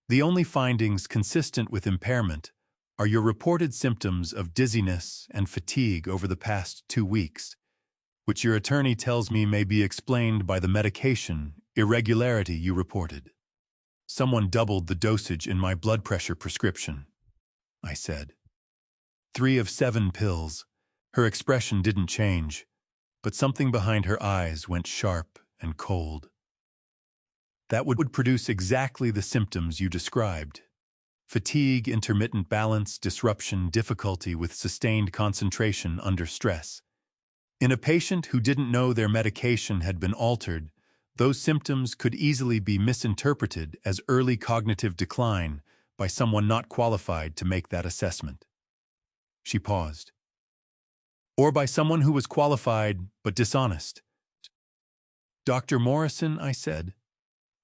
"The only findings consistent with impairment are your reported symptoms of dizziness and fatigue over the past 2 weeks, which your attorney tells me may be explained by the medication irregularity you reported." "Someone doubled the dosage in my blood pressure prescription," I said. 3 of 7 pills. Her expression didn't change, but something behind her eyes went sharp and cold. "That would produce exactly the symptoms you described. Fatigue, intermittent balance, disruption, difficulty with sustained concentration under stress. In a patient who didn't know their medication had been altered, those symptoms could easily be misinterpreted as early cognitive decline by someone not qualified to make that assessment." She paused. "Or by someone who was qualified but dishonest." "Dr. Morrison," I said.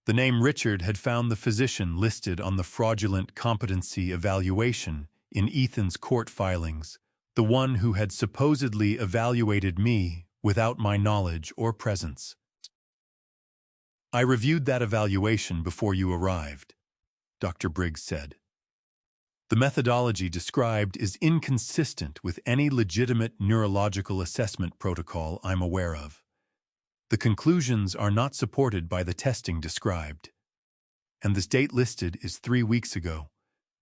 The name Richard had found the physician listed on the fraudulent competency evaluation in Ethan's court filings, the one who had supposedly evaluated me without my knowledge or presence. "I reviewed that evaluation before you arrived," Dr. Briggs said. "The methodology described is inconsistent with any legitimate neurological assessment protocol I'm aware of. The conclusions are not supported by the testing described. And this date listed is 3 weeks ago,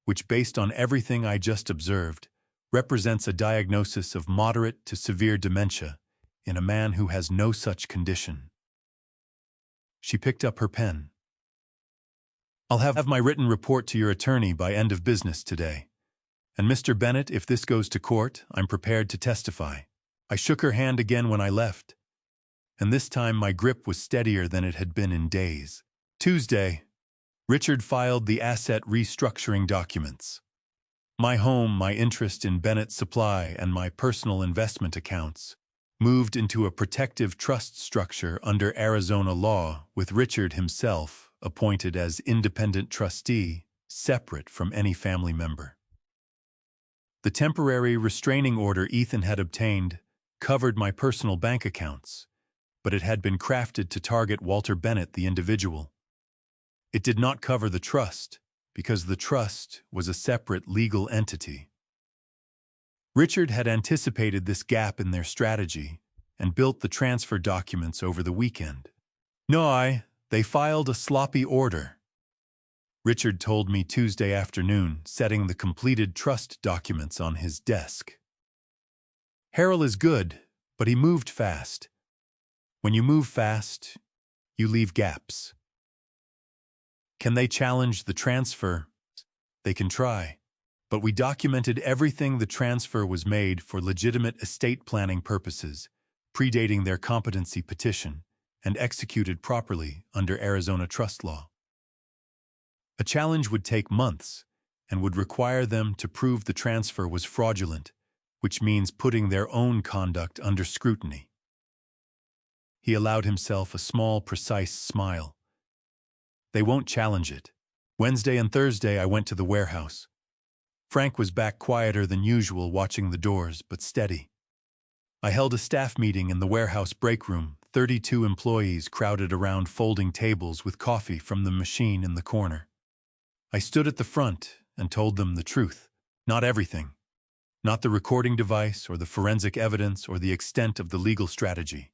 which, based on everything I just observed, represents a diagnosis of moderate to severe dementia in a man who has no such condition." She picked up her pen. "I'll have my written report to your attorney by end of business today. And Mr. Bennett, if this goes to court, I'm prepared to testify." I shook her hand again when I left, and this time my grip was steadier than it had been in days. Tuesday, Richard filed the asset restructuring documents. My home, my interest in Bennett Supply, and my personal investment accounts moved into a protective trust structure under Arizona law, with Richard himself appointed as independent trustee, separate from any family member. The temporary restraining order Ethan had obtained covered my personal bank accounts, but it had been crafted to target Walter Bennett, the individual. It did not cover the trust, because the trust was a separate legal entity. Richard had anticipated this gap in their strategy and built the transfer documents over the weekend. They filed a sloppy order, Richard told me Tuesday afternoon, setting the completed trust documents on his desk. Harold is good, but he moved fast. When you move fast, you leave gaps. Can they challenge the transfer? They can try. But we documented everything. The transfer was made for legitimate estate planning purposes, predating their competency petition, and executed properly under Arizona trust law. A challenge would take months and would require them to prove the transfer was fraudulent, which means putting their own conduct under scrutiny. He allowed himself a small, precise smile. They won't challenge it. Wednesday and Thursday I went to the warehouse. Frank was back, quieter than usual, watching the doors, but steady. I held a staff meeting in the warehouse break room. 32 employees crowded around folding tables with coffee from the machine in the corner. I stood at the front and told them the truth. Not everything. Not the recording device or the forensic evidence or the extent of the legal strategy,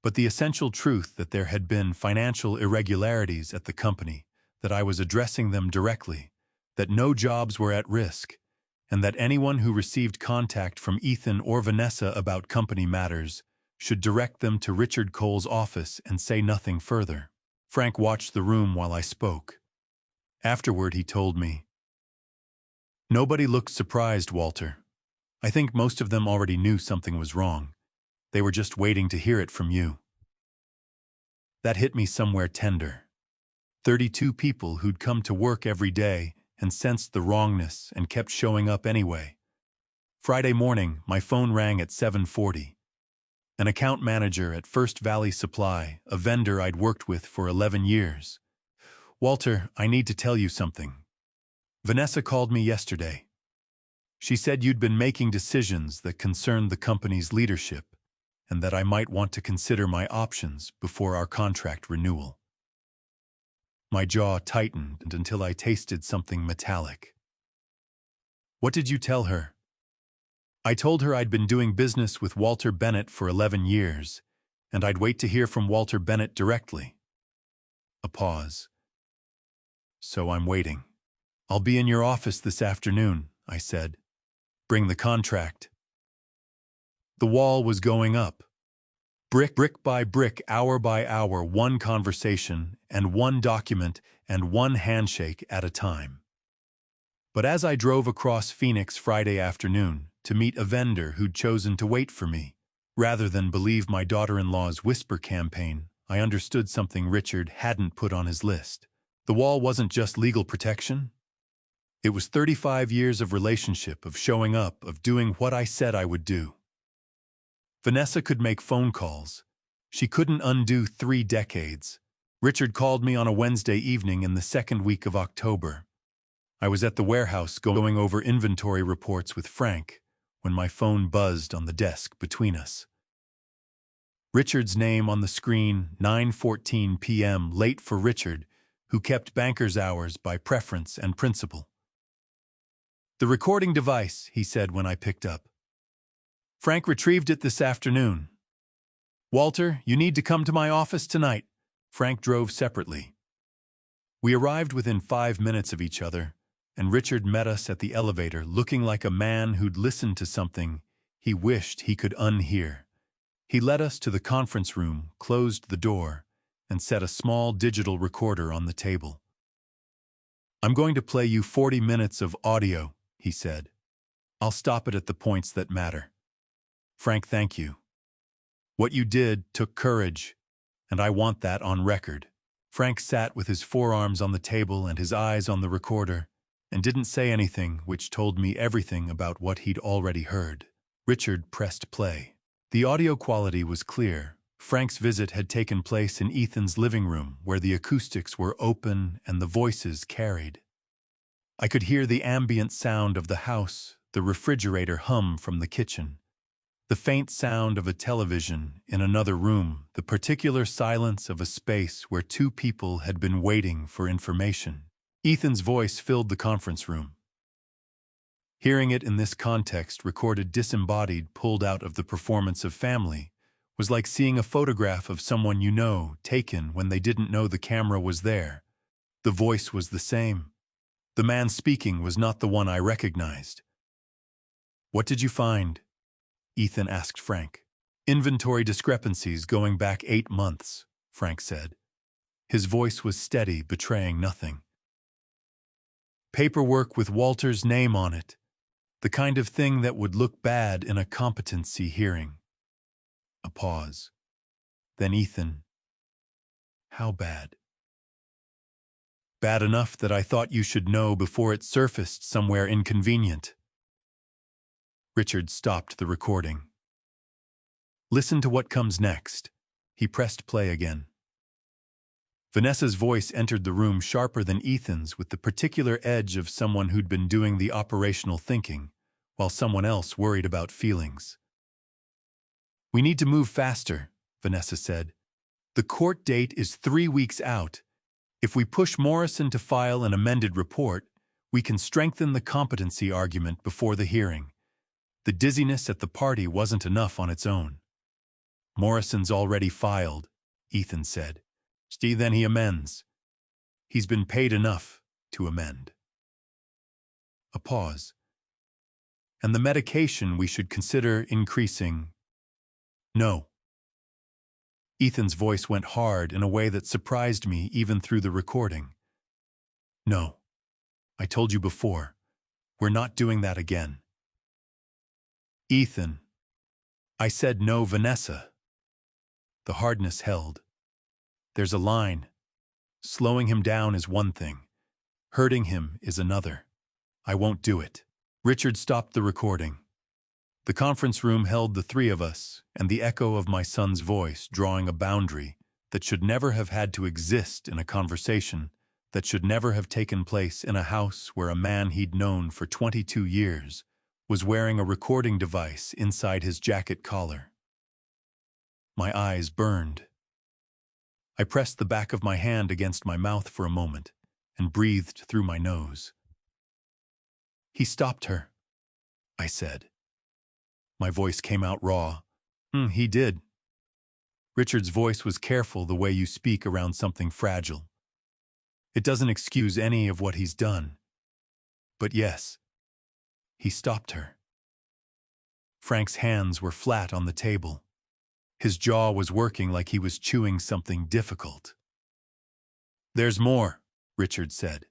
but the essential truth that there had been financial irregularities at the company, that I was addressing them directly, that no jobs were at risk, and that anyone who received contact from Ethan or Vanessa about company matters should direct them to Richard Cole's office and say nothing further. Frank watched the room while I spoke. Afterward, he told me, "Nobody looked surprised, Walter. I think most of them already knew something was wrong. They were just waiting to hear it from you." That hit me somewhere tender. 32 people who'd come to work every day and sensed the wrongness and kept showing up anyway. Friday morning, my phone rang at 7:40. An account manager at First Valley Supply, a vendor I'd worked with for 11 years. "Walter, I need to tell you something. Vanessa called me yesterday. She said you'd been making decisions that concerned the company's leadership, and that I might want to consider my options before our contract renewal." My jaw tightened until I tasted something metallic. "What did you tell her?" "I told her I'd been doing business with Walter Bennett for 11 years, and I'd wait to hear from Walter Bennett directly." A pause. "So I'm waiting." "I'll be in your office this afternoon," I said. "Bring the contract." The wall was going up. Brick by brick, hour by hour, one conversation and one document and one handshake at a time. But as I drove across Phoenix Friday afternoon to meet a vendor who'd chosen to wait for me, rather than believe my daughter-in-law's whisper campaign, I understood something Richard hadn't put on his list. The wall wasn't just legal protection. It was 35 years of relationship, of showing up, of doing what I said I would do. Vanessa could make phone calls. She couldn't undo 3 decades. Richard called me on a Wednesday evening in the second week of October. I was at the warehouse going over inventory reports with Frank when my phone buzzed on the desk between us. Richard's name on the screen, 9:14 p.m., late for Richard, who kept banker's hours by preference and principle. "The recording device," he said when I picked up. "Frank retrieved it this afternoon." "Walter, you need to come to my office tonight." Frank drove separately. We arrived within 5 minutes of each other, and Richard met us at the elevator looking like a man who'd listened to something he wished he could unhear. He led us to the conference room, closed the door, and set a small digital recorder on the table. "I'm going to play you 40 minutes of audio," he said. "I'll stop it at the points that matter." "Frank, thank you. What you did took courage, and I want that on record." Frank sat with his forearms on the table and his eyes on the recorder, and didn't say anything, which told me everything about what he'd already heard. Richard pressed play. The audio quality was clear. Frank's visit had taken place in Ethan's living room, where the acoustics were open and the voices carried. I could hear the ambient sound of the house, the refrigerator hum from the kitchen, the faint sound of a television in another room, the particular silence of a space where two people had been waiting for information. Ethan's voice filled the conference room. Hearing it in this context, recorded disembodied, pulled out of the performance of Family, was like seeing a photograph of someone you know, taken when they didn't know the camera was there. The voice was the same. The man speaking was not the one I recognized. "What did you find?" Ethan asked Frank. "Inventory discrepancies going back 8 months, Frank said. His voice was steady, betraying nothing. "Paperwork with Walter's name on it. The kind of thing that would look bad in a competency hearing." A pause. Then Ethan, "How bad?" "Bad enough that I thought you should know before it surfaced somewhere inconvenient." Richard stopped the recording. "Listen to what comes next." He pressed play again. Vanessa's voice entered the room sharper than Ethan's, with the particular edge of someone who'd been doing the operational thinking, while someone else worried about feelings. "We need to move faster," Vanessa said. "The court date is 3 weeks out. If we push Morrison to file an amended report, we can strengthen the competency argument before the hearing. The dizziness at the party wasn't enough on its own." "Morrison's already filed," Ethan said. Then he amends. He's been paid enough to amend." A pause. "And the medication we should consider increasing." "No." Ethan's voice went hard in a way that surprised me even through the recording. "No. I told you before. We're not doing that again." "Ethan." I said no, Vanessa. The hardness held. There's a line. Slowing him down is one thing. Hurting him is another. I won't do it. Richard stopped the recording. The conference room held the three of us, and the echo of my son's voice drawing a boundary that should never have had to exist in a conversation, that should never have taken place in a house where a man he'd known for 22 years was wearing a recording device inside his jacket collar. My eyes burned. I pressed the back of my hand against my mouth for a moment and breathed through my nose. "He stopped her," I said. My voice came out raw. He did." Richard's voice was careful, the way you speak around something fragile. "It doesn't excuse any of what he's done. But yes, he stopped her." Frank's hands were flat on the table. His jaw was working like he was chewing something difficult. "There's more," Richard said.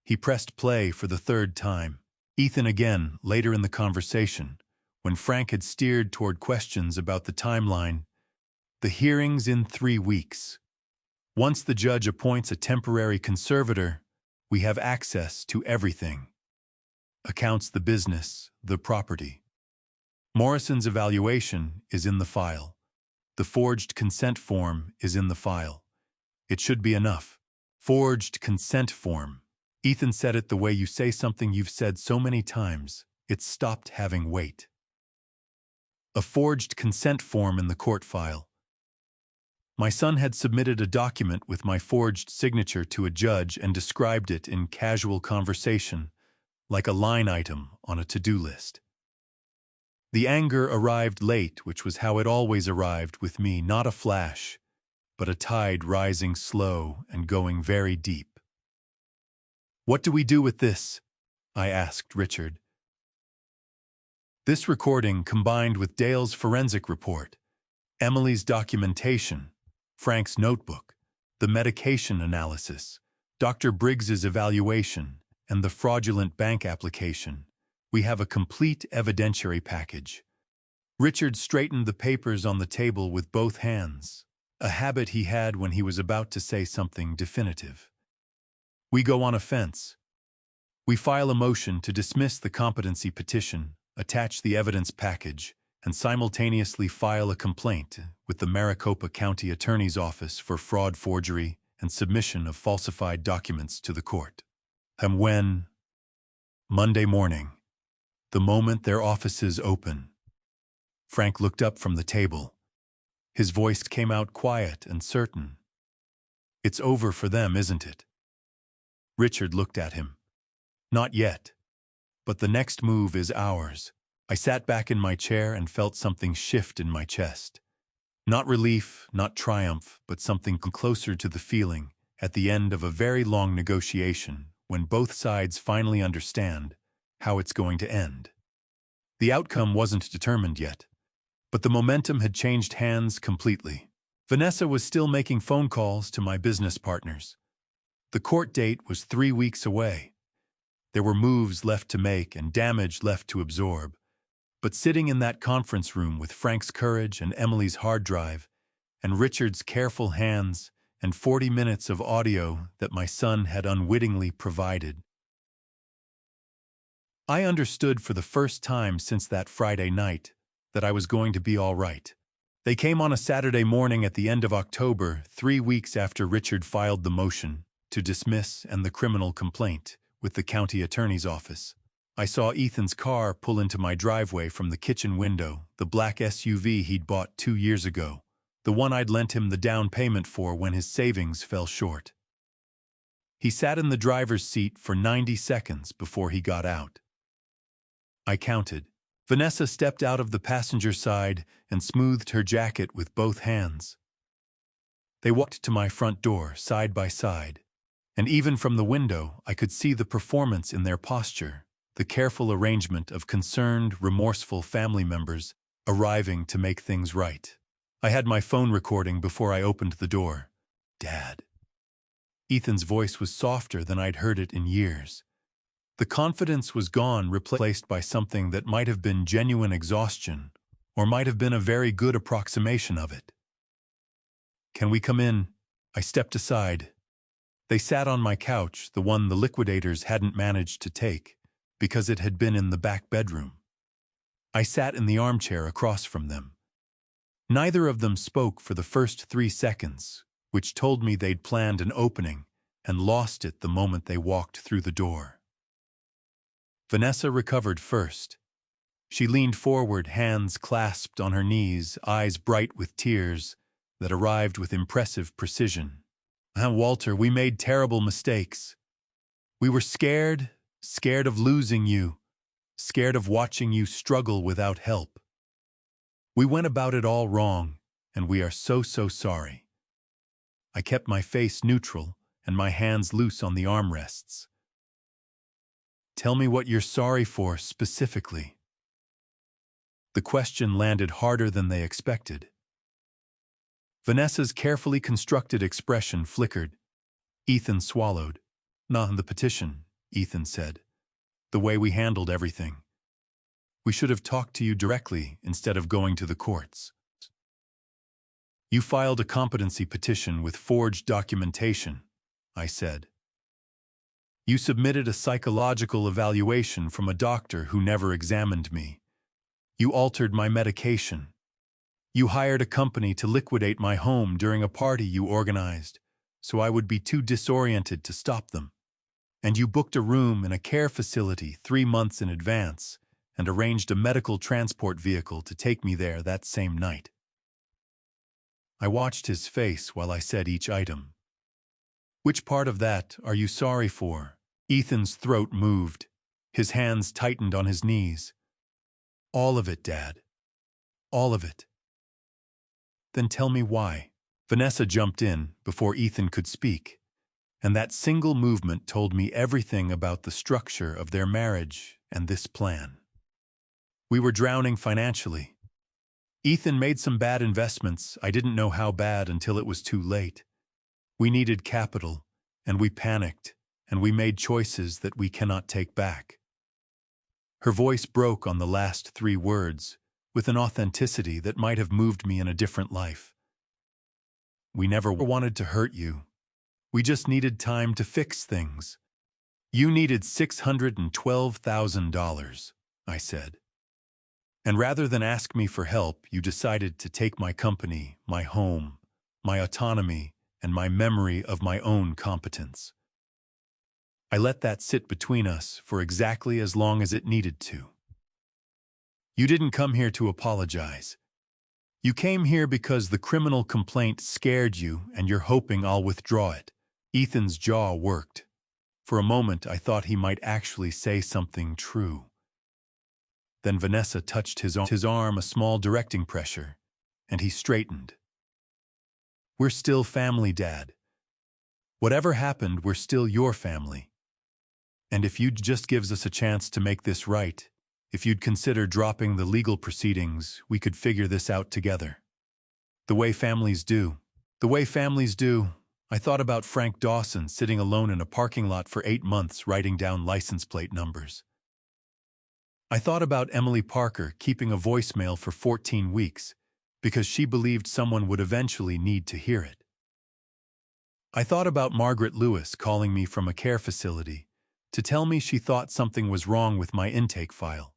He pressed play for the third time. Ethan again, later in the conversation, when Frank had steered toward questions about the timeline. "The hearing's in 3 weeks. Once the judge appoints a temporary conservator, we have access to everything. Accounts, the business, the property. Morrison's evaluation is in the file. The forged consent form is in the file. It should be enough." Forged consent form. Ethan said it the way you say something you've said so many times, it stopped having weight. A forged consent form in the court file. My son had submitted a document with my forged signature to a judge and described it in casual conversation, like a line item on a to-do list. The anger arrived late, which was how it always arrived with me, not a flash, but a tide rising slow and going very deep. "What do we do with this?" I asked Richard. This recording, combined with Dale's forensic report, Emily's documentation, Frank's notebook, the medication analysis, Dr. Briggs's evaluation, and the fraudulent bank application, we have a complete evidentiary package. Richard straightened the papers on the table with both hands, a habit he had when he was about to say something definitive. "We go on offense." We file a motion to dismiss the competency petition, attach the evidence package, and simultaneously file a complaint with the Maricopa County Attorney's Office for fraud, forgery, and submission of falsified documents to the court. And when? Monday morning, the moment their offices open. Frank looked up from the table. His voice came out quiet and certain. It's over for them, isn't it? Richard looked at him. Not yet. But the next move is ours. I sat back in my chair and felt something shift in my chest. Not relief, not triumph, but something closer to the feeling at the end of a very long negotiation when both sides finally understand how it's going to end. The outcome wasn't determined yet, but the momentum had changed hands completely. Vanessa was still making phone calls to my business partners. The court date was 3 weeks away. There were moves left to make and damage left to absorb. But sitting in that conference room with Frank's courage and Emily's hard drive, and Richard's careful hands, and 40 minutes of audio that my son had unwittingly provided, I understood for the first time since that Friday night that I was going to be all right. They came on a Saturday morning at the end of October, 3 weeks after Richard filed the motion to dismiss and the criminal complaint with the county attorney's office. I saw Ethan's car pull into my driveway from the kitchen window, the black SUV he'd bought 2 years ago, the one I'd lent him the down payment for when his savings fell short. He sat in the driver's seat for 90 seconds before he got out. I counted. Vanessa stepped out of the passenger side and smoothed her jacket with both hands. They walked to my front door, side by side, and even from the window I could see the performance in their posture, the careful arrangement of concerned, remorseful family members arriving to make things right. I had my phone recording before I opened the door. Dad. Ethan's voice was softer than I'd heard it in years. The confidence was gone, replaced by something that might have been genuine exhaustion, or might have been a very good approximation of it. Can we come in? I stepped aside. They sat on my couch, the one the liquidators hadn't managed to take, because it had been in the back bedroom. I sat in the armchair across from them. Neither of them spoke for the first 3 seconds, which told me they'd planned an opening and lost it the moment they walked through the door. Vanessa recovered first. She leaned forward, hands clasped on her knees, eyes bright with tears that arrived with impressive precision. Walter, we made terrible mistakes. We were scared of losing you, scared of watching you struggle without help. We went about it all wrong, and we are so sorry. I kept my face neutral and my hands loose on the armrests. Tell me what you're sorry for specifically. The question landed harder than they expected. Vanessa's carefully constructed expression flickered. Ethan swallowed. Nah, the petition, Ethan said. The way we handled everything. We should have talked to you directly instead of going to the courts. You filed a competency petition with forged documentation, I said. You submitted a psychological evaluation from a doctor who never examined me. You altered my medication. You hired a company to liquidate my home during a party you organized, so I would be too disoriented to stop them. And you booked a room in a care facility 3 months in advance and arranged a medical transport vehicle to take me there that same night. I watched his face while I said each item. Which part of that are you sorry for? Ethan's throat moved. His hands tightened on his knees. All of it, Dad. All of it. Then tell me why. Vanessa jumped in before Ethan could speak, and that single movement told me everything about the structure of their marriage and this plan. We were drowning financially. Ethan made some bad investments. I didn't know how bad until it was too late. We needed capital, and we panicked, and we made choices that we cannot take back. Her voice broke on the last 3 words, with an authenticity that might have moved me in a different life. We never wanted to hurt you. We just needed time to fix things. You needed $612,000, I said. And rather than ask me for help, you decided to take my company, my home, my autonomy, and my memory of my own competence. I let that sit between us for exactly as long as it needed to. You didn't come here to apologize. You came here because the criminal complaint scared you and you're hoping I'll withdraw it. Ethan's jaw worked. For a moment, I thought he might actually say something true. Then Vanessa touched his arm, a small directing pressure, and he straightened. We're still family, Dad. Whatever happened, we're still your family. And if you'd just give us a chance to make this right, if you'd consider dropping the legal proceedings, we could figure this out together. The way families do. The way families do. I thought about Frank Dawson sitting alone in a parking lot for 8 months writing down license plate numbers. I thought about Emily Parker keeping a voicemail for 14 weeks because she believed someone would eventually need to hear it. I thought about Margaret Lewis calling me from a care facility to tell me she thought something was wrong with my intake file.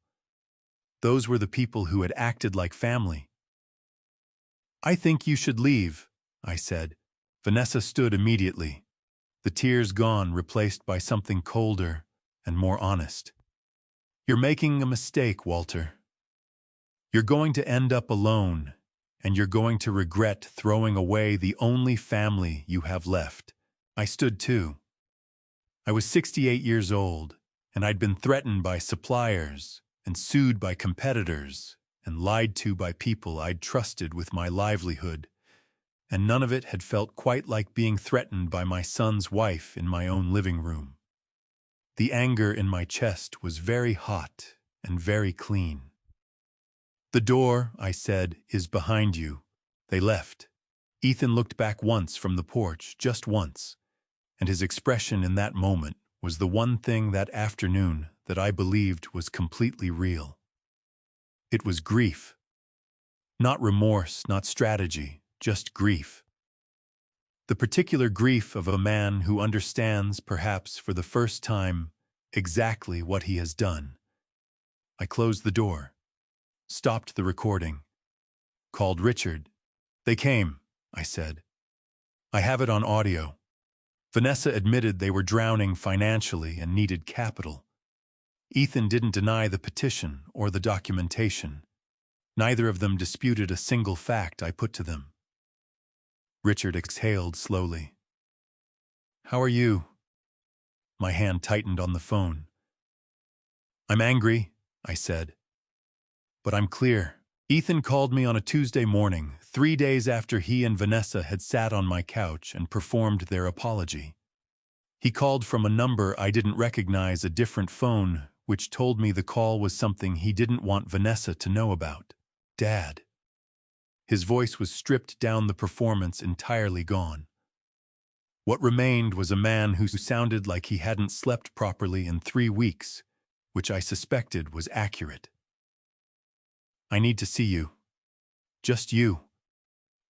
Those were the people who had acted like family. I think you should leave, I said. Vanessa stood immediately, the tears gone, replaced by something colder and more honest. You're making a mistake, Walter. You're going to end up alone, and you're going to regret throwing away the only family you have left. I stood too. I was 68 years old, and I'd been threatened by suppliers and sued by competitors and lied to by people I'd trusted with my livelihood, and none of it had felt quite like being threatened by my son's wife in my own living room. The anger in my chest was very hot and very clean. The door, I said, is behind you. They left. Ethan looked back once from the porch, just once, and his expression in that moment was the one thing that afternoon that I believed was completely real. It was grief. Not remorse, not strategy, just grief. The particular grief of a man who understands, perhaps for the first time, exactly what he has done. I closed the door, stopped the recording, called Richard. They came, I said. I have it on audio. Vanessa admitted they were drowning financially and needed capital. Ethan didn't deny the petition or the documentation. Neither of them disputed a single fact I put to them. Richard exhaled slowly. How are you? My hand tightened on the phone. I'm angry, I said. But I'm clear. Ethan called me on a Tuesday morning, 3 days after he and Vanessa had sat on my couch and performed their apology. He called from a number I didn't recognize, a different phone, which told me the call was something he didn't want Vanessa to know about. Dad. His voice was stripped down, the performance entirely gone. What remained was a man who sounded like he hadn't slept properly in 3 weeks, which I suspected was accurate. I need to see you. Just you.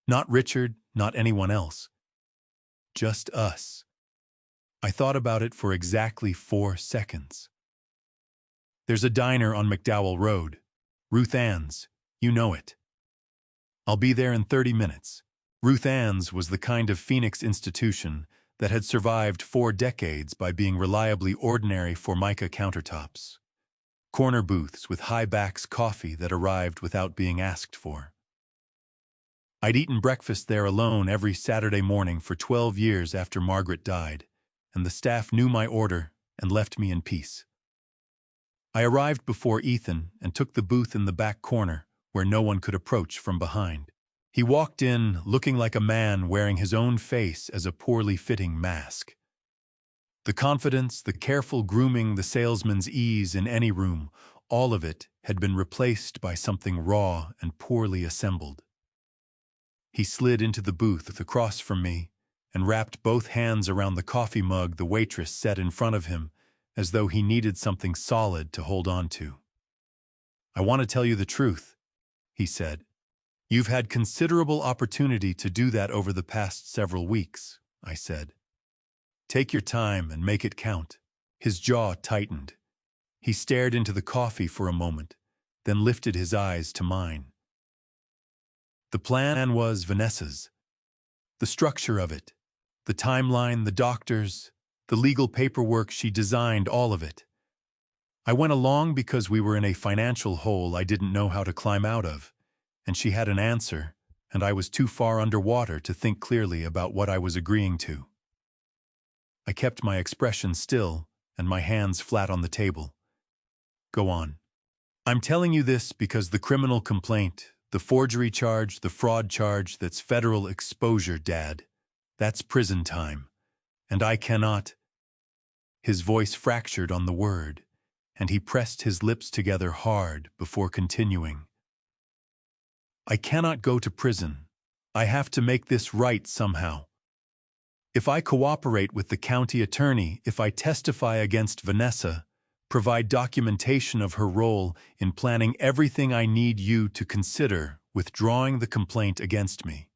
Not Richard, not anyone else. Just us. I thought about it for exactly 4 seconds. There's a diner on McDowell Road. Ruth Ann's. You know it. I'll be there in 30 minutes. Ruth Ann's was the kind of Phoenix institution that had survived 4 decades by being reliably ordinary Formica countertops. Corner booths with high backs, coffee that arrived without being asked for. I'd eaten breakfast there alone every Saturday morning for 12 years after Margaret died, and the staff knew my order and left me in peace. I arrived before Ethan and took the booth in the back corner where no one could approach from behind. He walked in looking like a man wearing his own face as a poorly fitting mask. The confidence, the careful grooming, the salesman's ease in any room, all of it had been replaced by something raw and poorly assembled. He slid into the booth across from me and wrapped both hands around the coffee mug the waitress set in front of him, as though he needed something solid to hold on to. I want to tell you the truth, he said. You've had considerable opportunity to do that over the past several weeks, I said. Take your time and make it count. His jaw tightened. He stared into the coffee for a moment, then lifted his eyes to mine. The plan was Vanessa's. The structure of it, the timeline, the doctors, the legal paperwork, she designed all of it. I went along because we were in a financial hole I didn't know how to climb out of, and she had an answer, and I was too far underwater to think clearly about what I was agreeing to. I kept my expression still and my hands flat on the table. Go on. I'm telling you this because the criminal complaint, the forgery charge, the fraud charge, that's federal exposure, Dad. That's prison time. And I cannot. His voice fractured on the word, and he pressed his lips together hard before continuing. I cannot go to prison. I have to make this right somehow. If I cooperate with the county attorney, if I testify against Vanessa, provide documentation of her role in planning everything, I need you to consider withdrawing the complaint against me,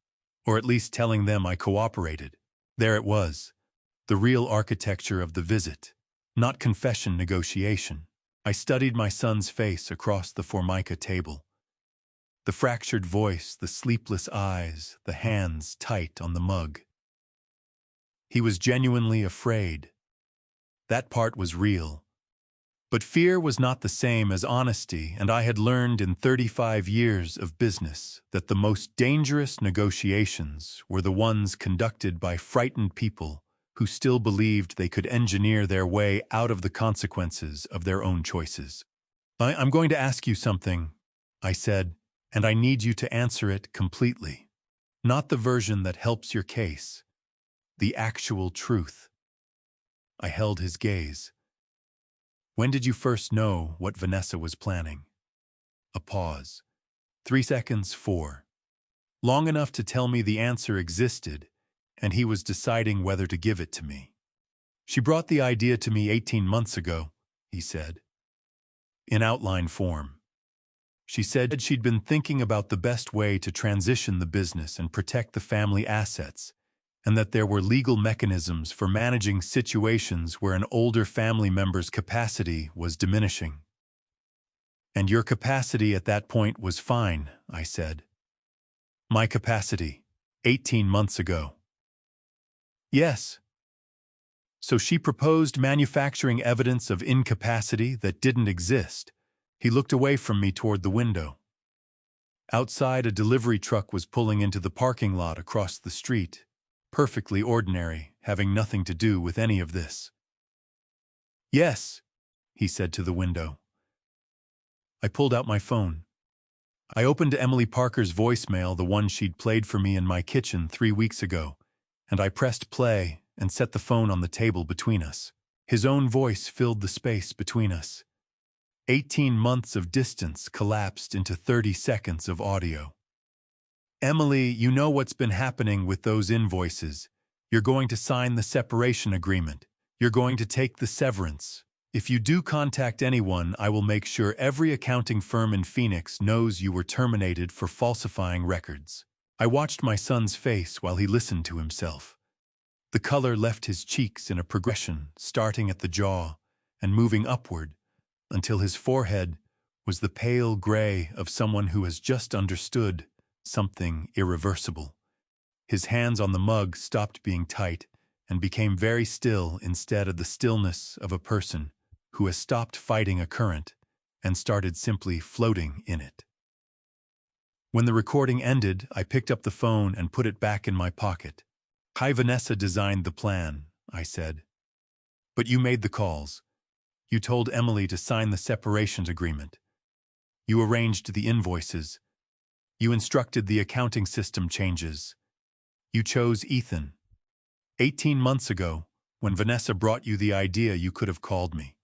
or at least telling them I cooperated. There it was, the real architecture of the visit, not confession negotiation. I studied my son's face across the Formica table. The fractured voice, the sleepless eyes, the hands tight on the mug. He was genuinely afraid. That part was real. But fear was not the same as honesty, and I had learned in 35 years of business that the most dangerous negotiations were the ones conducted by frightened people who still believed they could engineer their way out of the consequences of their own choices. I'm going to ask you something, I said, and I need you to answer it completely. Not the version that helps your case. The actual truth. I held his gaze. When did you first know what Vanessa was planning? A pause. 3 seconds, 4. Long enough to tell me the answer existed, and he was deciding whether to give it to me. She brought the idea to me 18 months ago, he said. In outline form. She said she'd been thinking about the best way to transition the business and protect the family assets, and that there were legal mechanisms for managing situations where an older family member's capacity was diminishing. And your capacity at that point was fine, I said. My capacity, 18 months ago. Yes. So she proposed manufacturing evidence of incapacity that didn't exist. He looked away from me toward the window. Outside, a delivery truck was pulling into the parking lot across the street. Perfectly ordinary, having nothing to do with any of this. Yes, he said to the window. I pulled out my phone. I opened Emily Parker's voicemail, the one she'd played for me in my kitchen 3 weeks ago, and I pressed play and set the phone on the table between us. His own voice filled the space between us. 18 months of distance collapsed into 30 seconds of audio. Emily, you know what's been happening with those invoices. You're going to sign the separation agreement. You're going to take the severance. If you do contact anyone, I will make sure every accounting firm in Phoenix knows you were terminated for falsifying records. I watched my son's face while he listened to himself. The color left his cheeks in a progression, starting at the jaw and moving upward until his forehead was the pale gray of someone who has just understood something irreversible. His hands on the mug stopped being tight and became very still instead of the stillness of a person who has stopped fighting a current and started simply floating in it. When the recording ended, I picked up the phone and put it back in my pocket. Hi, Vanessa designed the plan, I said. But you made the calls. You told Emily to sign the separation agreement. You arranged the invoices. You instructed the accounting system changes. You chose Ethan. 18 months ago, when Vanessa brought you the idea, you could have called me.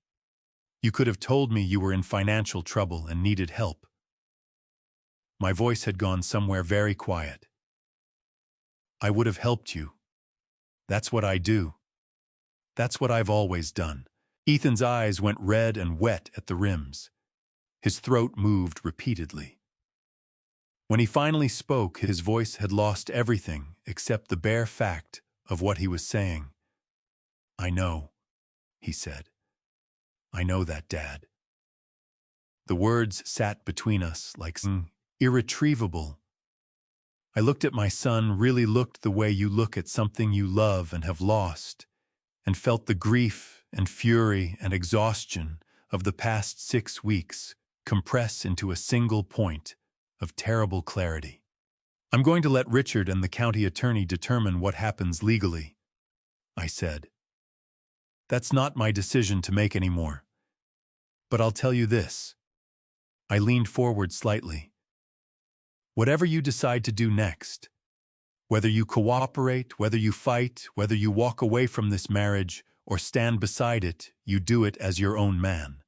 You could have told me you were in financial trouble and needed help. My voice had gone somewhere very quiet. I would have helped you. That's what I do. That's what I've always done. Ethan's eyes went red and wet at the rims. His throat moved repeatedly. When he finally spoke, his voice had lost everything except the bare fact of what he was saying. I know, he said. I know that, Dad. The words sat between us like something irretrievable. I looked at my son, really looked the way you look at something you love and have lost, and felt the grief and fury and exhaustion of the past 6 weeks compress into a single point of terrible clarity. I'm going to let Richard and the county attorney determine what happens legally, I said. That's not my decision to make anymore. But I'll tell you this. I leaned forward slightly. Whatever you decide to do next, whether you cooperate, whether you fight, whether you walk away from this marriage or stand beside it, you do it as your own man,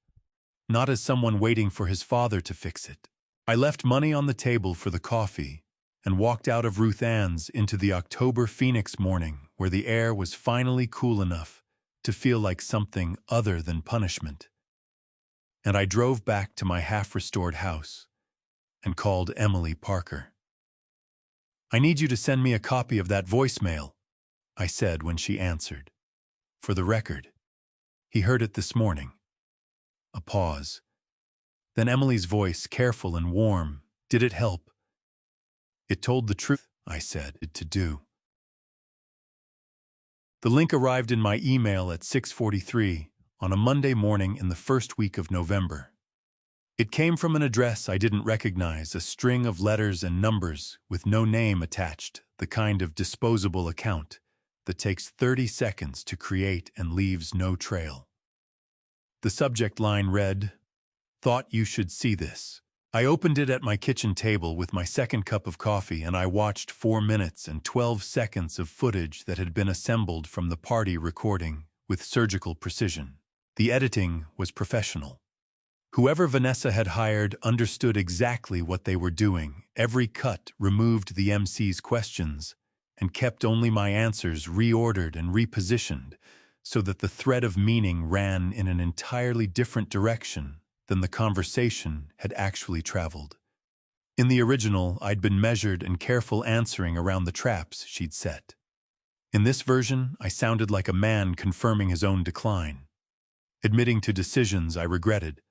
not as someone waiting for his father to fix it. I left money on the table for the coffee and walked out of Ruth Ann's into the October Phoenix morning where the air was finally cool enough to feel like something other than punishment. And I drove back to my half-restored house and called Emily Parker. I need you to send me a copy of that voicemail, I said when she answered. For the record, he heard it this morning. A pause. Then Emily's voice, careful and warm. Did it help? It told the truth, I said, to do. The link arrived in my email at 6:43 on a Monday morning in the first week of November. It came from an address I didn't recognize, a string of letters and numbers with no name attached, the kind of disposable account that takes 30 seconds to create and leaves no trail. The subject line read, "Thought you should see this." I opened it at my kitchen table with my second cup of coffee and I watched 4 minutes and 12 seconds of footage that had been assembled from the party recording with surgical precision. The editing was professional. Whoever Vanessa had hired understood exactly what they were doing. Every cut removed the MC's questions and kept only my answers reordered and repositioned so that the thread of meaning ran in an entirely different direction than the conversation had actually traveled. In the original, I'd been measured and careful answering around the traps she'd set. In this version, I sounded like a man confirming his own decline, admitting to decisions I regretted,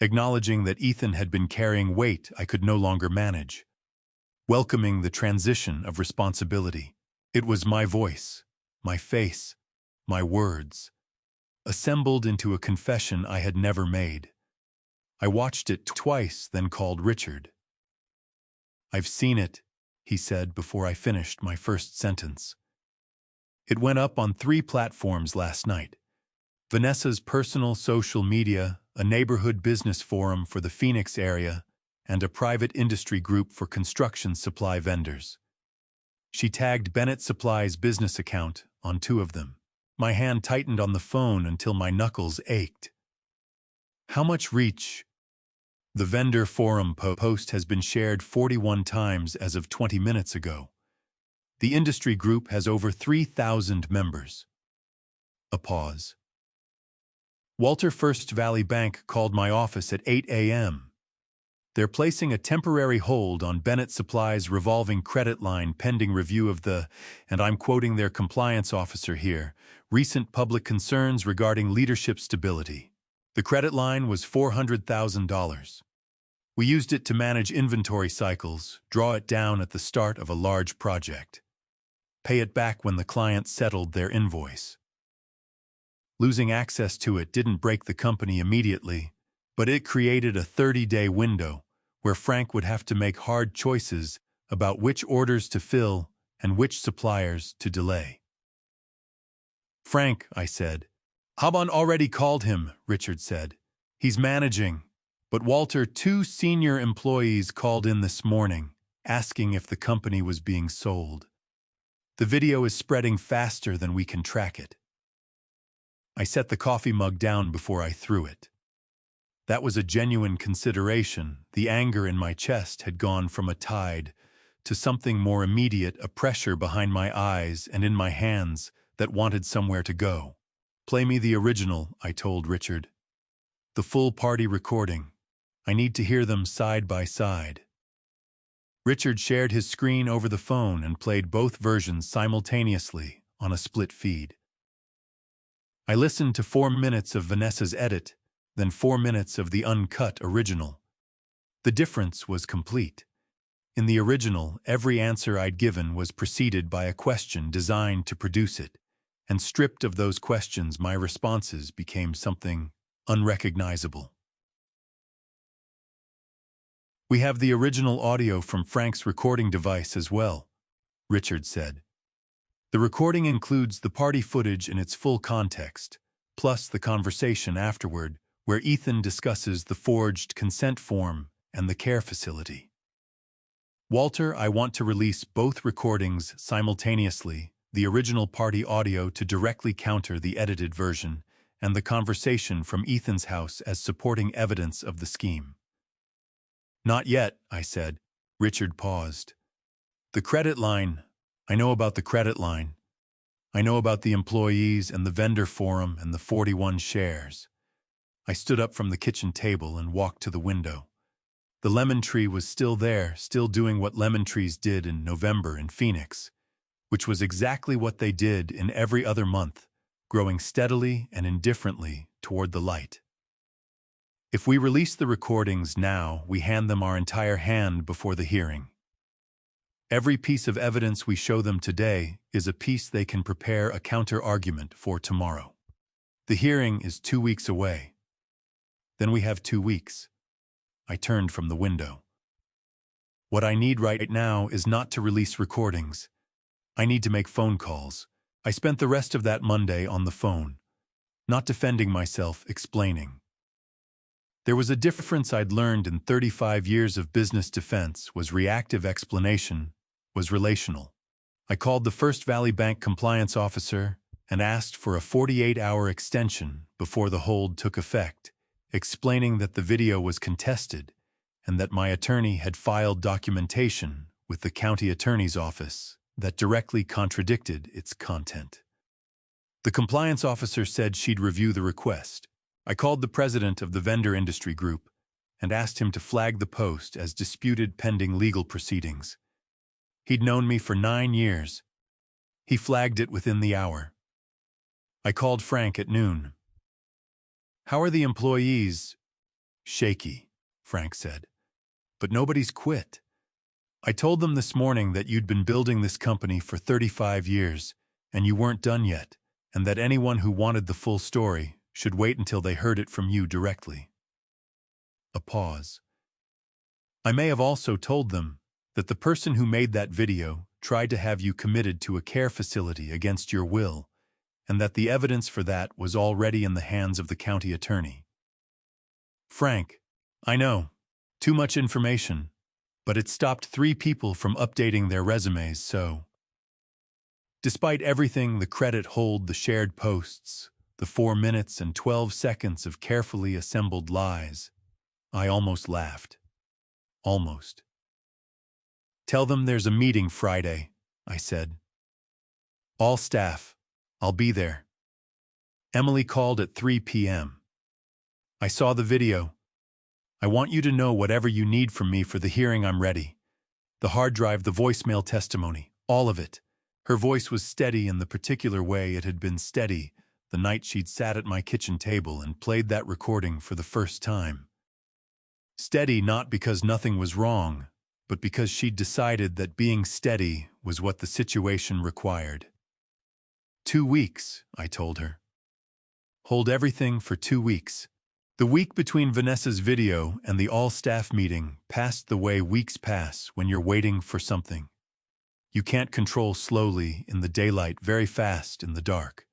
acknowledging that Ethan had been carrying weight I could no longer manage, welcoming the transition of responsibility. It was my voice, my face, my words, assembled into a confession I had never made. I watched it twice, then called Richard. "I've seen it," he said before I finished my first sentence. It went up on 3 platforms last night. Vanessa's personal social media, a neighborhood business forum for the Phoenix area, and a private industry group for construction supply vendors. She tagged Bennett Supply's business account on 2 of them. My hand tightened on the phone until my knuckles ached. How much reach? The vendor forum post has been shared 41 times as of 20 minutes ago. The industry group has over 3,000 members. A pause. Walter First Valley Bank called my office at 8 a.m. They're placing a temporary hold on Bennett Supply's revolving credit line pending review of the, and I'm quoting their compliance officer here, recent public concerns regarding leadership stability. The credit line was $400,000. We used it to manage inventory cycles, draw it down at the start of a large project, pay it back when the client settled their invoice. Losing access to it didn't break the company immediately, but it created a 30-day window where Frank would have to make hard choices about which orders to fill and which suppliers to delay. "Frank," I said. "Haban already called him," Richard said. "He's managing." But Walter, 2 senior employees called in this morning, asking if the company was being sold. The video is spreading faster than we can track it. I set the coffee mug down before I threw it. That was a genuine consideration. The anger in my chest had gone from a tide to something more immediate, a pressure behind my eyes and in my hands that wanted somewhere to go. "Play me the original," I told Richard. "The full party recording. I need to hear them side by side." Richard shared his screen over the phone and played both versions simultaneously on a split feed. I listened to 4 minutes of Vanessa's edit, then 4 minutes of the uncut original. The difference was complete. In the original, every answer I'd given was preceded by a question designed to produce it, and stripped of those questions, my responses became something unrecognizable. We have the original audio from Frank's recording device as well, Richard said. The recording includes the party footage in its full context, plus the conversation afterward, where Ethan discusses the forged consent form and the care facility. Walter, I want to release both recordings simultaneously, the original party audio to directly counter the edited version, and the conversation from Ethan's house as supporting evidence of the scheme. Not yet, I said. Richard paused. The credit line. I know about the credit line. I know about the employees and the vendor forum and the 41 shares. I stood up from the kitchen table and walked to the window. The lemon tree was still there, still doing what lemon trees did in November in Phoenix, which was exactly what they did in every other month, growing steadily and indifferently toward the light. If we release the recordings now, we hand them our entire hand before the hearing. Every piece of evidence we show them today is a piece they can prepare a counter-argument for tomorrow. The hearing is 2 weeks away. Then we have 2 weeks. I turned from the window. What I need right now is not to release recordings. I need to make phone calls. I spent the rest of that Monday on the phone, not defending myself, explaining. There was a difference I'd learned in 35 years of business defense was reactive explanation, was relational. I called the First Valley Bank compliance officer and asked for a 48-hour extension before the hold took effect, explaining that the video was contested and that my attorney had filed documentation with the county attorney's office that directly contradicted its content. The compliance officer said she'd review the request. I called the president of the vendor industry group and asked him to flag the post as disputed pending legal proceedings. He'd known me for 9 years. He flagged it within the hour. I called Frank at noon. How are the employees? Shaky, Frank said. But nobody's quit. I told them this morning that you'd been building this company for 35 years and you weren't done yet, and that anyone who wanted the full story should wait until they heard it from you directly. A pause. I may have also told them that the person who made that video tried to have you committed to a care facility against your will, and that the evidence for that was already in the hands of the county attorney. Frank, I know, too much information, but it stopped 3 people from updating their resumes, so. Despite everything, the credit hold, the shared posts, the 4 minutes and 12 seconds of carefully assembled lies, I almost laughed. Almost. Tell them there's a meeting Friday, I said. All staff, I'll be there. Emily called at 3 p.m. I saw the video. I want you to know whatever you need from me for the hearing, I'm ready. The hard drive, the voicemail testimony, all of it. Her voice was steady in the particular way it had been steady the night she'd sat at my kitchen table and played that recording for the first time. Steady not because nothing was wrong, but because she'd decided that being steady was what the situation required. 2 weeks, I told her. Hold everything for 2 weeks. The week between Vanessa's video and the all-staff meeting passed the way weeks pass when you're waiting for something. You can't control slowly in the daylight, very fast in the dark.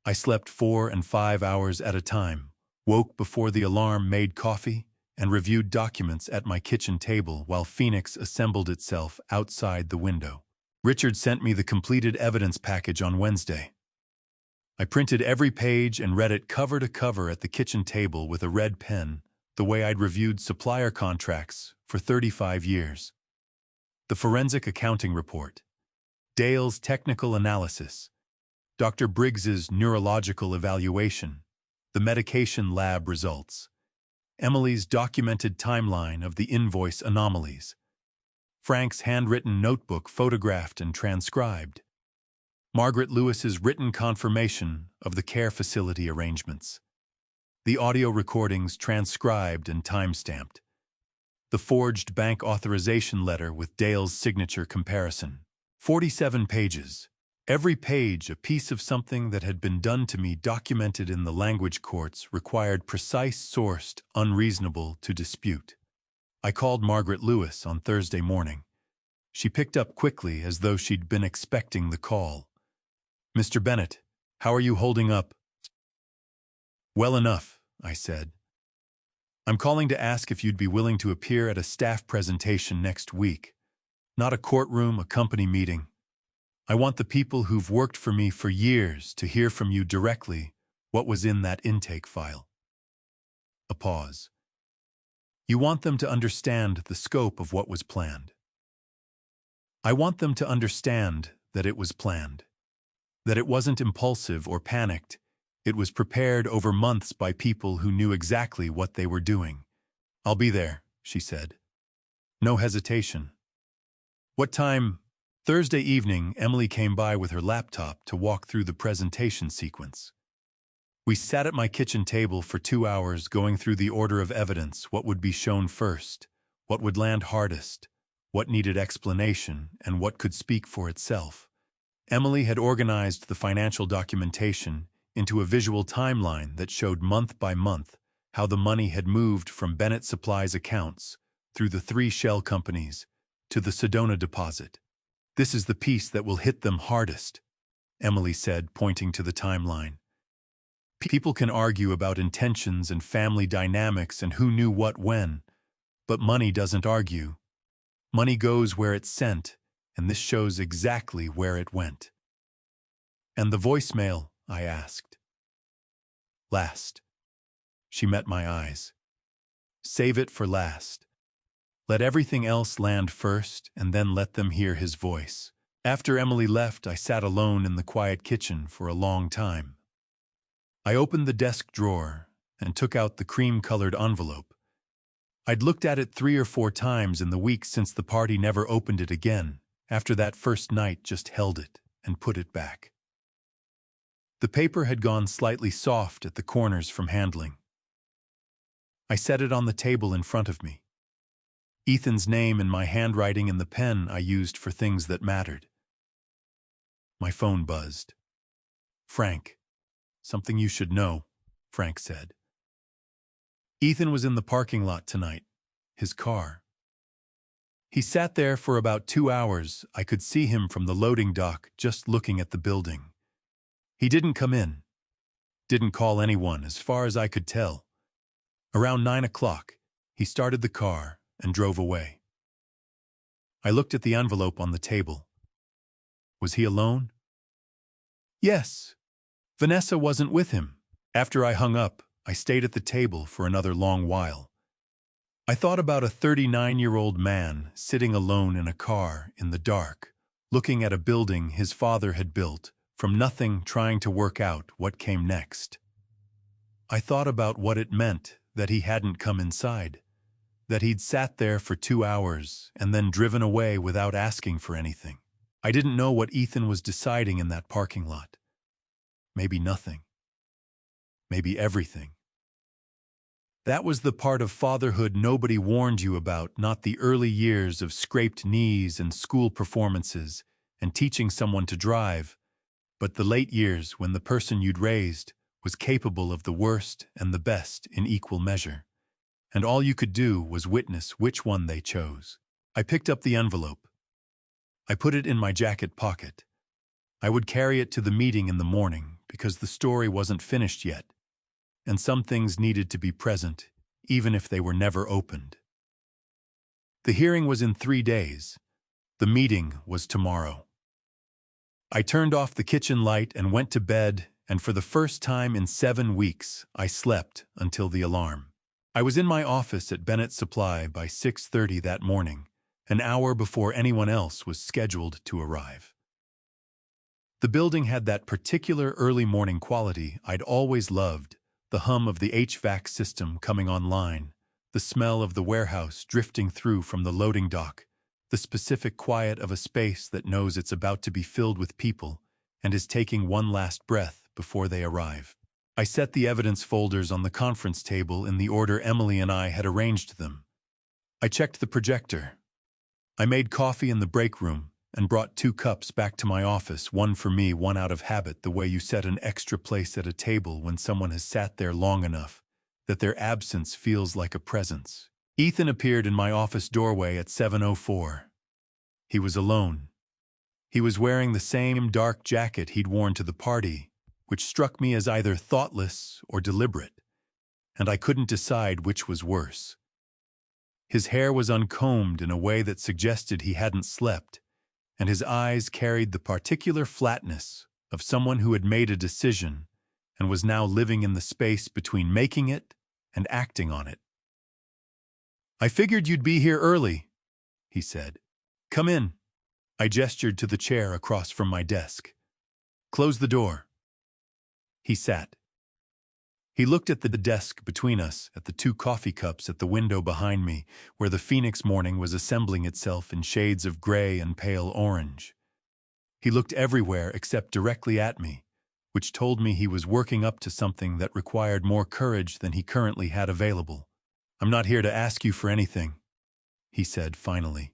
I slept 4 and 5 hours at a time, woke before the alarm, made coffee, and reviewed documents at my kitchen table while Phoenix assembled itself outside the window. Richard sent me the completed evidence package on Wednesday. I printed every page and read it cover to cover at the kitchen table with a red pen, the way I'd reviewed supplier contracts for 35 years. The forensic accounting report, Dale's technical analysis, Dr. Briggs's neurological evaluation, the medication lab results, Emily's documented timeline of the invoice anomalies, Frank's handwritten notebook photographed and transcribed. Margaret Lewis's written confirmation of the care facility arrangements. The audio recordings transcribed and time-stamped. The forged bank authorization letter with Dale's signature comparison. 47 pages. Every page a piece of something that had been done to me documented in the language courts required precise sourced, unreasonable to dispute. I called Margaret Lewis on Thursday morning. She picked up quickly as though she'd been expecting the call. "Mr. Bennett, how are you holding up?" "Well enough," I said. "I'm calling to ask if you'd be willing to appear at a staff presentation next week. Not a courtroom, a company meeting. I want the people who've worked for me for years to hear from you directly what was in that intake file." A pause. "You want them to understand the scope of what was planned." "I want them to understand that it was planned. That it wasn't impulsive or panicked. It was prepared over months by people who knew exactly what they were doing." "I'll be there," she said. No hesitation. "What time?" Thursday evening, Emily came by with her laptop to walk through the presentation sequence. We sat at my kitchen table for 2 hours going through the order of evidence, what would be shown first, what would land hardest, what needed explanation, and what could speak for itself. Emily had organized the financial documentation into a visual timeline that showed month by month how the money had moved from Bennett Supply's accounts through the 3 shell companies to the Sedona deposit. "This is the piece that will hit them hardest," Emily said, pointing to the timeline. "People can argue about intentions and family dynamics and who knew what when, but money doesn't argue. Money goes where it's sent, and this shows exactly where it went." "And the voicemail?" I asked. "Last." She met my eyes. "Save it for last. Let everything else land first, and then let them hear his voice." After Emily left, I sat alone in the quiet kitchen for a long time. I opened the desk drawer and took out the cream-colored envelope. I'd looked at it 3 or 4 times in the weeks since the party, never opened it again. After that first night, just held it and put it back. The paper had gone slightly soft at the corners from handling. I set it on the table in front of me. Ethan's name in my handwriting in the pen I used for things that mattered. My phone buzzed. "Frank, something you should know," Frank said. Ethan was in the parking lot tonight, his car. He sat there for about 2 hours. I could see him from the loading dock just looking at the building. He didn't come in. Didn't call anyone, as far as I could tell. Around 9 o'clock, he started the car and drove away. I looked at the envelope on the table. Was he alone? Yes. Vanessa wasn't with him. After I hung up, I stayed at the table for another long while. I thought about a 39-year-old man sitting alone in a car in the dark, looking at a building his father had built from nothing, trying to work out what came next. I thought about what it meant that he hadn't come inside, that he'd sat there for 2 hours and then driven away without asking for anything. I didn't know what Ethan was deciding in that parking lot. Maybe nothing. Maybe everything. That was the part of fatherhood nobody warned you about, not the early years of scraped knees and school performances and teaching someone to drive, but the late years when the person you'd raised was capable of the worst and the best in equal measure, and all you could do was witness which one they chose. I picked up the envelope. I put it in my jacket pocket. I would carry it to the meeting in the morning because the story wasn't finished yet, and some things needed to be present, even if they were never opened. The hearing was in 3 days. The meeting was tomorrow. I turned off the kitchen light and went to bed, and for the first time in 7 weeks, I slept until the alarm. I was in my office at Bennett Supply by 6:30 that morning, an hour before anyone else was scheduled to arrive. The building had that particular early morning quality I'd always loved, the hum of the HVAC system coming online, the smell of the warehouse drifting through from the loading dock, the specific quiet of a space that knows it's about to be filled with people, and is taking one last breath before they arrive. I set the evidence folders on the conference table in the order Emily and I had arranged them. I checked the projector. I made coffee in the break room and brought 2 cups back to my office, one for me, one out of habit, the way you set an extra place at a table when someone has sat there long enough that their absence feels like a presence. Ethan appeared in my office doorway at 7:04. He was alone. He was wearing the same dark jacket he'd worn to the party, which struck me as either thoughtless or deliberate, and I couldn't decide which was worse. His hair was uncombed in a way that suggested he hadn't slept, and his eyes carried the particular flatness of someone who had made a decision and was now living in the space between making it and acting on it. "I figured you'd be here early," he said. "Come in." I gestured to the chair across from my desk. "Close the door." He sat. He looked at the desk between us, at the 2 coffee cups at the window behind me, where the phoenix morning was assembling itself in shades of gray and pale orange. He looked everywhere except directly at me, which told me he was working up to something that required more courage than he currently had available. "I'm not here to ask you for anything," he said finally.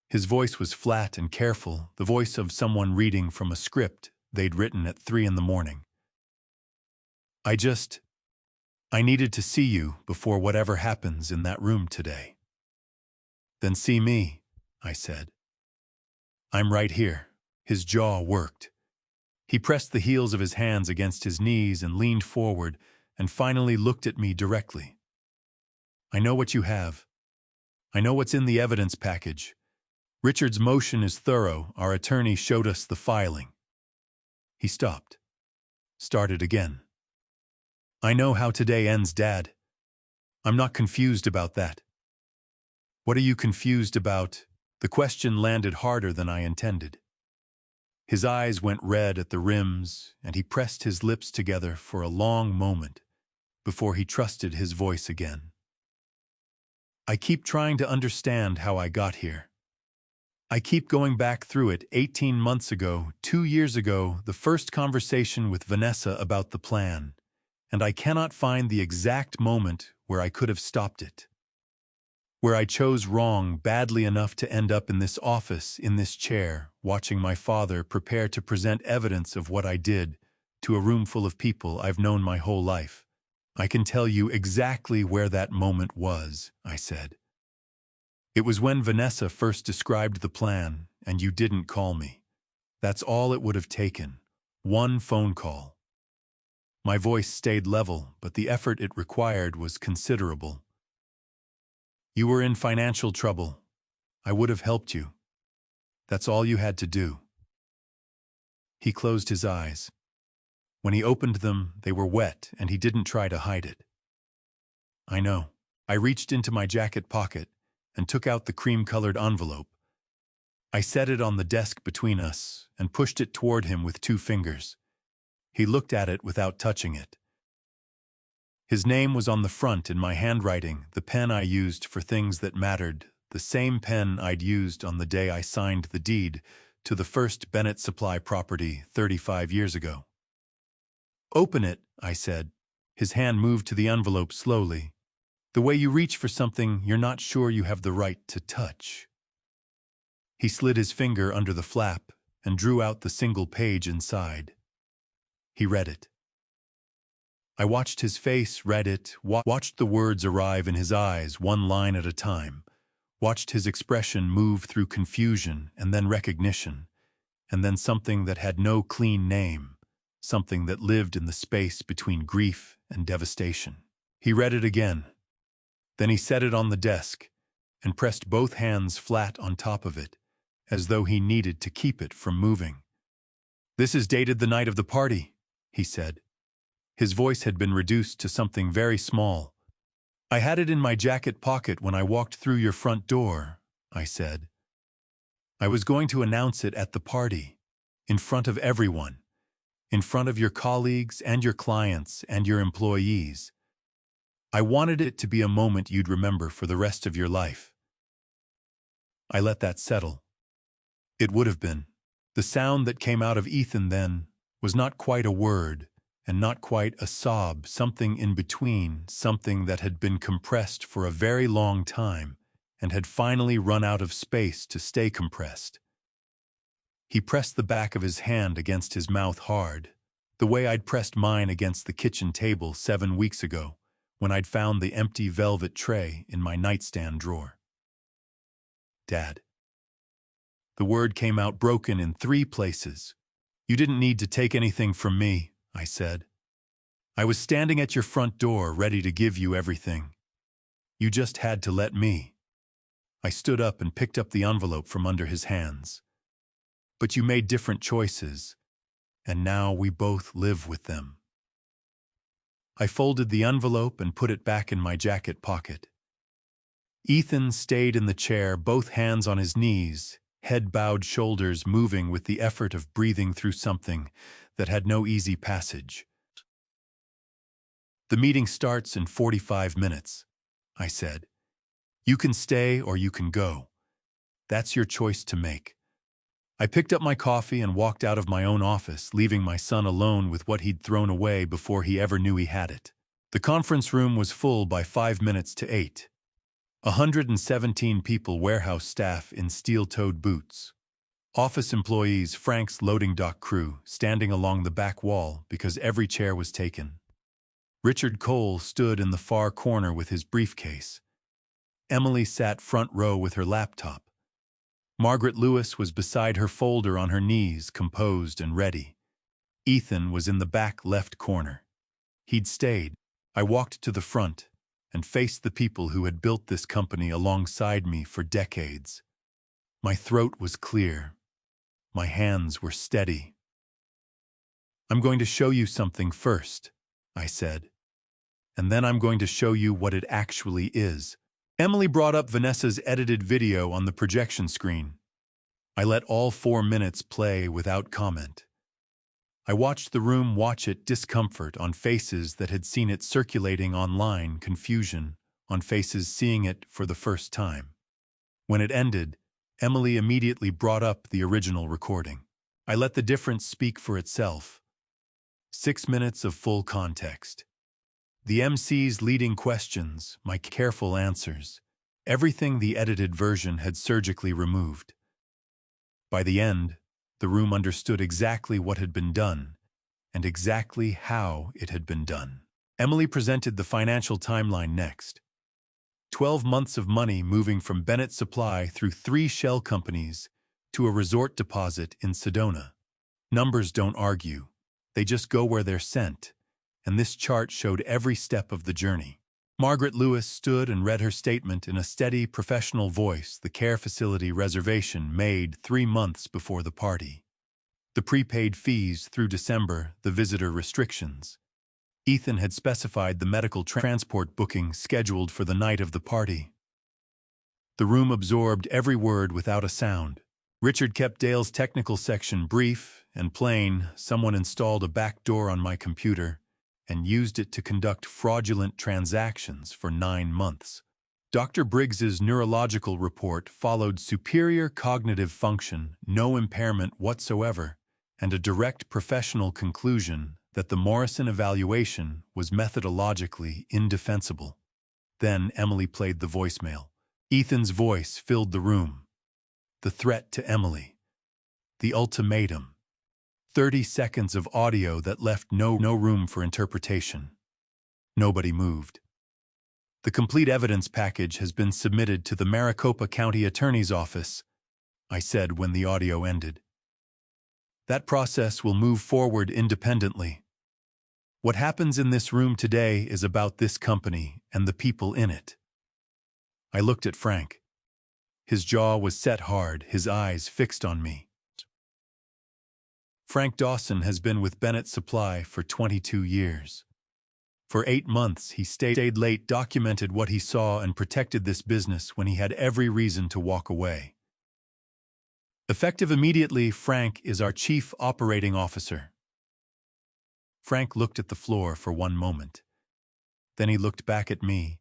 His voice was flat and careful, the voice of someone reading from a script they'd written at 3 in the morning. I needed to see you before whatever happens in that room today." "Then see me," I said. "I'm right here." His jaw worked. He pressed the heels of his hands against his knees and leaned forward and finally looked at me directly. "I know what you have. I know what's in the evidence package. Richard's motion is thorough. Our attorney showed us the filing." He stopped. Started again. "I know how today ends, Dad. I'm not confused about that." "What are you confused about?" The question landed harder than I intended. His eyes went red at the rims, and he pressed his lips together for a long moment before he trusted his voice again. "I keep trying to understand how I got here. I keep going back through it, 18 months ago, 2 years ago, the first conversation with Vanessa about the plan, and I cannot find the exact moment where I could have stopped it. Where I chose wrong badly enough to end up in this office, in this chair, watching my father prepare to present evidence of what I did to a room full of people I've known my whole life. I can tell you exactly where that moment was," I said. "It was when Vanessa first described the plan, and you didn't call me. That's all it would have taken. One phone call." My voice stayed level, but the effort it required was considerable. "You were in financial trouble. I would have helped you. That's all you had to do." He closed his eyes. When he opened them, they were wet, and he didn't try to hide it. "I know." I reached into my jacket pocket and took out the cream-colored envelope. I set it on the desk between us and pushed it toward him with 2 fingers. He looked at it without touching it. His name was on the front in my handwriting, the pen I used for things that mattered, the same pen I'd used on the day I signed the deed to the first Bennett Supply property 35 years ago. "Open it," I said. His hand moved to the envelope slowly, the way you reach for something you're not sure you have the right to touch. He slid his finger under the flap and drew out the single page inside. He read it. I watched his face, read it, watched the words arrive in his eyes, one line at a time, watched his expression move through confusion and then recognition, and then something that had no clean name, something that lived in the space between grief and devastation. He read it again. Then he set it on the desk and pressed both hands flat on top of it, as though he needed to keep it from moving. "This is dated the night of the party," he said. His voice had been reduced to something very small. "I had it in my jacket pocket when I walked through your front door," I said. "I was going to announce it at the party, in front of everyone, in front of your colleagues and your clients and your employees. I wanted it to be a moment you'd remember for the rest of your life." I let that settle. It would have been. The sound that came out of Ethan then was not quite a word, and not quite a sob, something in between, something that had been compressed for a very long time and had finally run out of space to stay compressed. He pressed the back of his hand against his mouth hard, the way I'd pressed mine against the kitchen table 7 weeks ago, when I'd found the empty velvet tray in my nightstand drawer. Dad. The word came out broken in 3 places. You didn't need to take anything from me, I said. I was standing at your front door ready to give you everything. You just had to let me. I stood up and picked up the envelope from under his hands. But you made different choices, and now we both live with them. I folded the envelope and put it back in my jacket pocket. Ethan stayed in the chair, both hands on his knees, head bowed, shoulders moving with the effort of breathing through something that had no easy passage. The meeting starts in 45 minutes, I said. You can stay or you can go. That's your choice to make. I picked up my coffee and walked out of my own office, leaving my son alone with what he'd thrown away before he ever knew he had it. The conference room was full by 5 minutes to 8. 117 people, warehouse staff in steel-toed boots. Office employees, Frank's loading dock crew, standing along the back wall because every chair was taken. Richard Cole stood in the far corner with his briefcase. Emily sat front row with her laptop. Margaret Lewis was beside her folder on her knees, composed and ready. Ethan was in the back left corner. He'd stayed. I walked to the front and faced the people who had built this company alongside me for decades. My throat was clear. My hands were steady. I'm going to show you something first, I said. And then I'm going to show you what it actually is. Emily brought up Vanessa's edited video on the projection screen. I let all 4 minutes play without comment. I watched the room watch it, discomfort on faces that had seen it circulating online, confusion on faces seeing it for the first time. When it ended, Emily immediately brought up the original recording. I let the difference speak for itself. 6 minutes of full context. The MC's leading questions, my careful answers, everything the edited version had surgically removed. By the end, the room understood exactly what had been done and exactly how it had been done. Emily presented the financial timeline next. 12 months of money moving from Bennett Supply through 3 shell companies to a resort deposit in Sedona. Numbers don't argue. They just go where they're sent. And this chart showed every step of the journey. Margaret Lewis stood and read her statement in a steady, professional voice, the care facility reservation made 3 months before the party. The prepaid fees through December, the visitor restrictions. Ethan had specified the medical transport booking scheduled for the night of the party. The room absorbed every word without a sound. Richard kept Dale's technical section brief and plain. Someone installed a back door on my computer and used it to conduct fraudulent transactions for 9 months. Dr. Briggs's neurological report followed superior cognitive function, no impairment whatsoever, and a direct professional conclusion that the Morrison evaluation was methodologically indefensible. Then Emily played the voicemail. Ethan's voice filled the room. The threat to Emily. The ultimatum. 30 seconds of audio that left no room for interpretation. Nobody moved. The complete evidence package has been submitted to the Maricopa County Attorney's Office, I said when the audio ended. That process will move forward independently. What happens in this room today is about this company and the people in it. I looked at Frank. His jaw was set hard, his eyes fixed on me. Frank Dawson has been with Bennett Supply for 22 years. For 8 months, he stayed late, documented what he saw, and protected this business when he had every reason to walk away. Effective immediately, Frank is our Chief Operating Officer. Frank looked at the floor for 1 moment. Then he looked back at me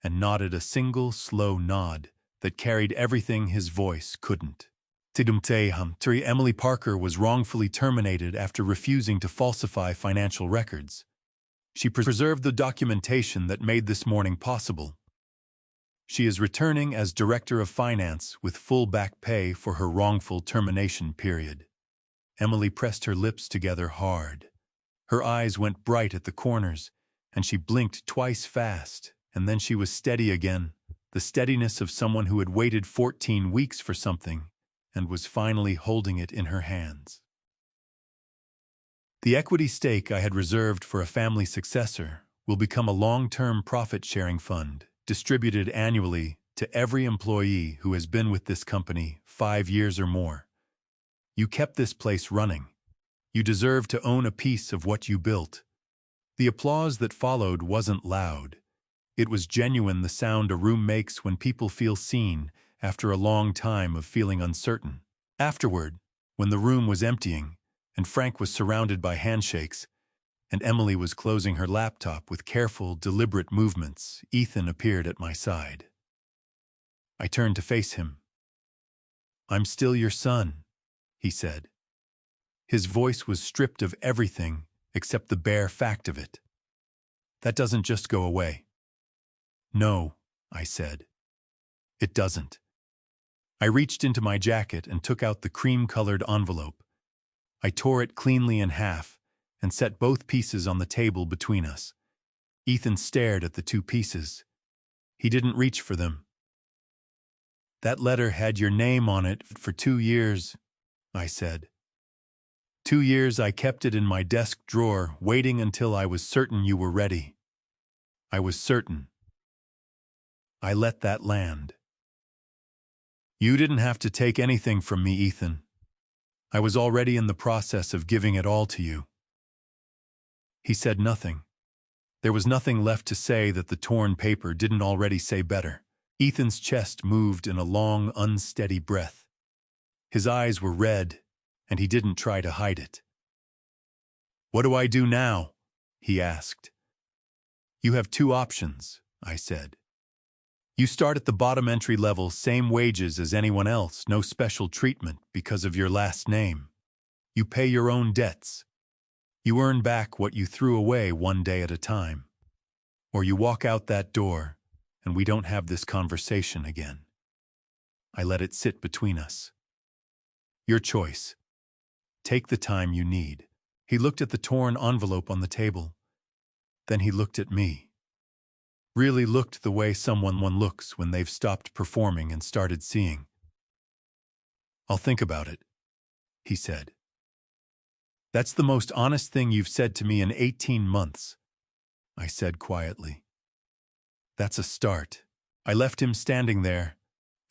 and nodded a single, slow nod that carried everything his voice couldn't. Emily Parker was wrongfully terminated after refusing to falsify financial records. She preserved the documentation that made this morning possible. She is returning as Director of Finance with full back pay for her wrongful termination period. Emily pressed her lips together hard. Her eyes went bright at the corners, and she blinked twice fast, and then she was steady again, the steadiness of someone who had waited 14 weeks for something and was finally holding it in her hands. The equity stake I had reserved for a family successor will become a long-term profit-sharing fund distributed annually to every employee who has been with this company 5 years or more. You kept this place running. You deserve to own a piece of what you built. The applause that followed wasn't loud. It was genuine, the sound a room makes when people feel seen after a long time of feeling uncertain. Afterward, when the room was emptying, and Frank was surrounded by handshakes, and Emily was closing her laptop with careful, deliberate movements, Ethan appeared at my side. I turned to face him. "I'm still your son," he said. His voice was stripped of everything except the bare fact of it. "That doesn't just go away." "No," I said. "It doesn't." I reached into my jacket and took out the cream-colored envelope. I tore it cleanly in half and set both pieces on the table between us. Ethan stared at the two pieces. He didn't reach for them. "That letter had your name on it for 2 years," I said. 2 years I kept it in my desk drawer, waiting until I was certain you were ready. I was certain. I let that land. You didn't have to take anything from me, Ethan. I was already in the process of giving it all to you. He said nothing. There was nothing left to say that the torn paper didn't already say better. Ethan's chest moved in a long, unsteady breath. His eyes were red, and he didn't try to hide it. "What do I do now?" he asked. "You have 2 options," I said. "You start at the bottom entry level, same wages as anyone else, no special treatment because of your last name. You pay your own debts. You earn back what you threw away one day at a time. Or you walk out that door, and we don't have this conversation again." I let it sit between us. "Your choice. Take the time you need." He looked at the torn envelope on the table. Then he looked at me. Really looked the way someone looks when they've stopped performing and started seeing. "I'll think about it," he said. "That's the most honest thing you've said to me in 18 months, I said quietly. "That's a start." I left him standing there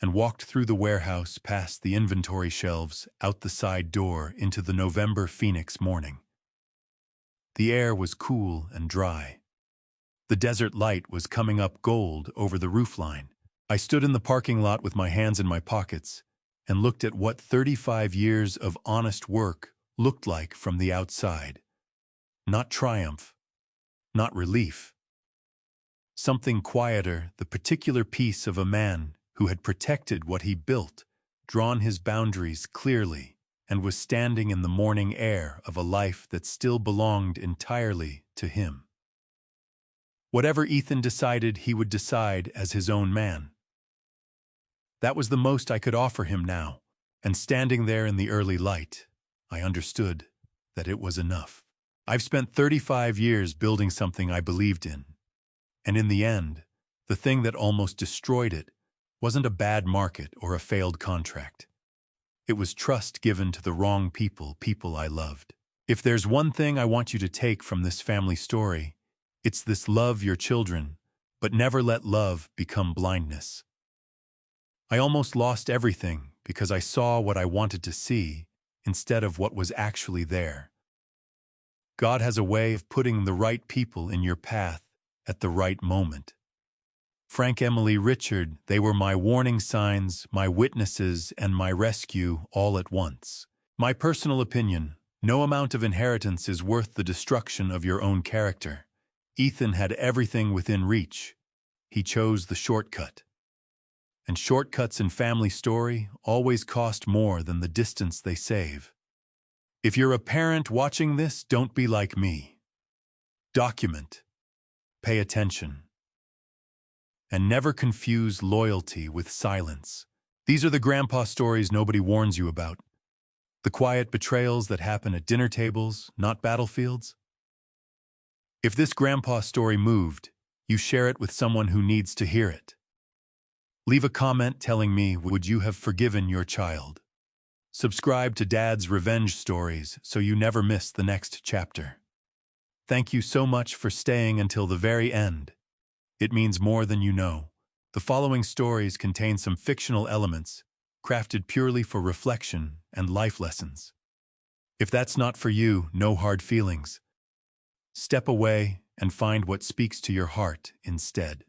and walked through the warehouse past the inventory shelves, out the side door into the November Phoenix morning. The air was cool and dry. The desert light was coming up gold over the roofline. I stood in the parking lot with my hands in my pockets and looked at what 35 years of honest work looked like from the outside. Not triumph, not relief. Something quieter, the particular piece of a man who had protected what he built, drawn his boundaries clearly, and was standing in the morning air of a life that still belonged entirely to him. Whatever Ethan decided, he would decide as his own man. That was the most I could offer him now, and standing there in the early light, I understood that it was enough. I've spent 35 years building something I believed in, and in the end, the thing that almost destroyed it wasn't a bad market or a failed contract. It was trust given to the wrong people I loved. If there's one thing I want you to take from this family story, it's this: love your children, but never let love become blindness. I almost lost everything because I saw what I wanted to see instead of what was actually there. God has a way of putting the right people in your path at the right moment. Frank, Emily, Richard, they were my warning signs, my witnesses, and my rescue all at once. My personal opinion: no amount of inheritance is worth the destruction of your own character. Ethan had everything within reach. He chose the shortcut. And shortcuts in family story always cost more than the distance they save. If you're a parent watching this, don't be like me. Document, pay attention, and never confuse loyalty with silence. These are the grandpa stories nobody warns you about. The quiet betrayals that happen at dinner tables, not battlefields. If this grandpa story moved, you share it with someone who needs to hear it. Leave a comment telling me, would you have forgiven your child? Subscribe to Dad's Revenge Stories so you never miss the next chapter. Thank you so much for staying until the very end. It means more than you know. The following stories contain some fictional elements, crafted purely for reflection and life lessons. If that's not for you, no hard feelings. Step away and find what speaks to your heart instead.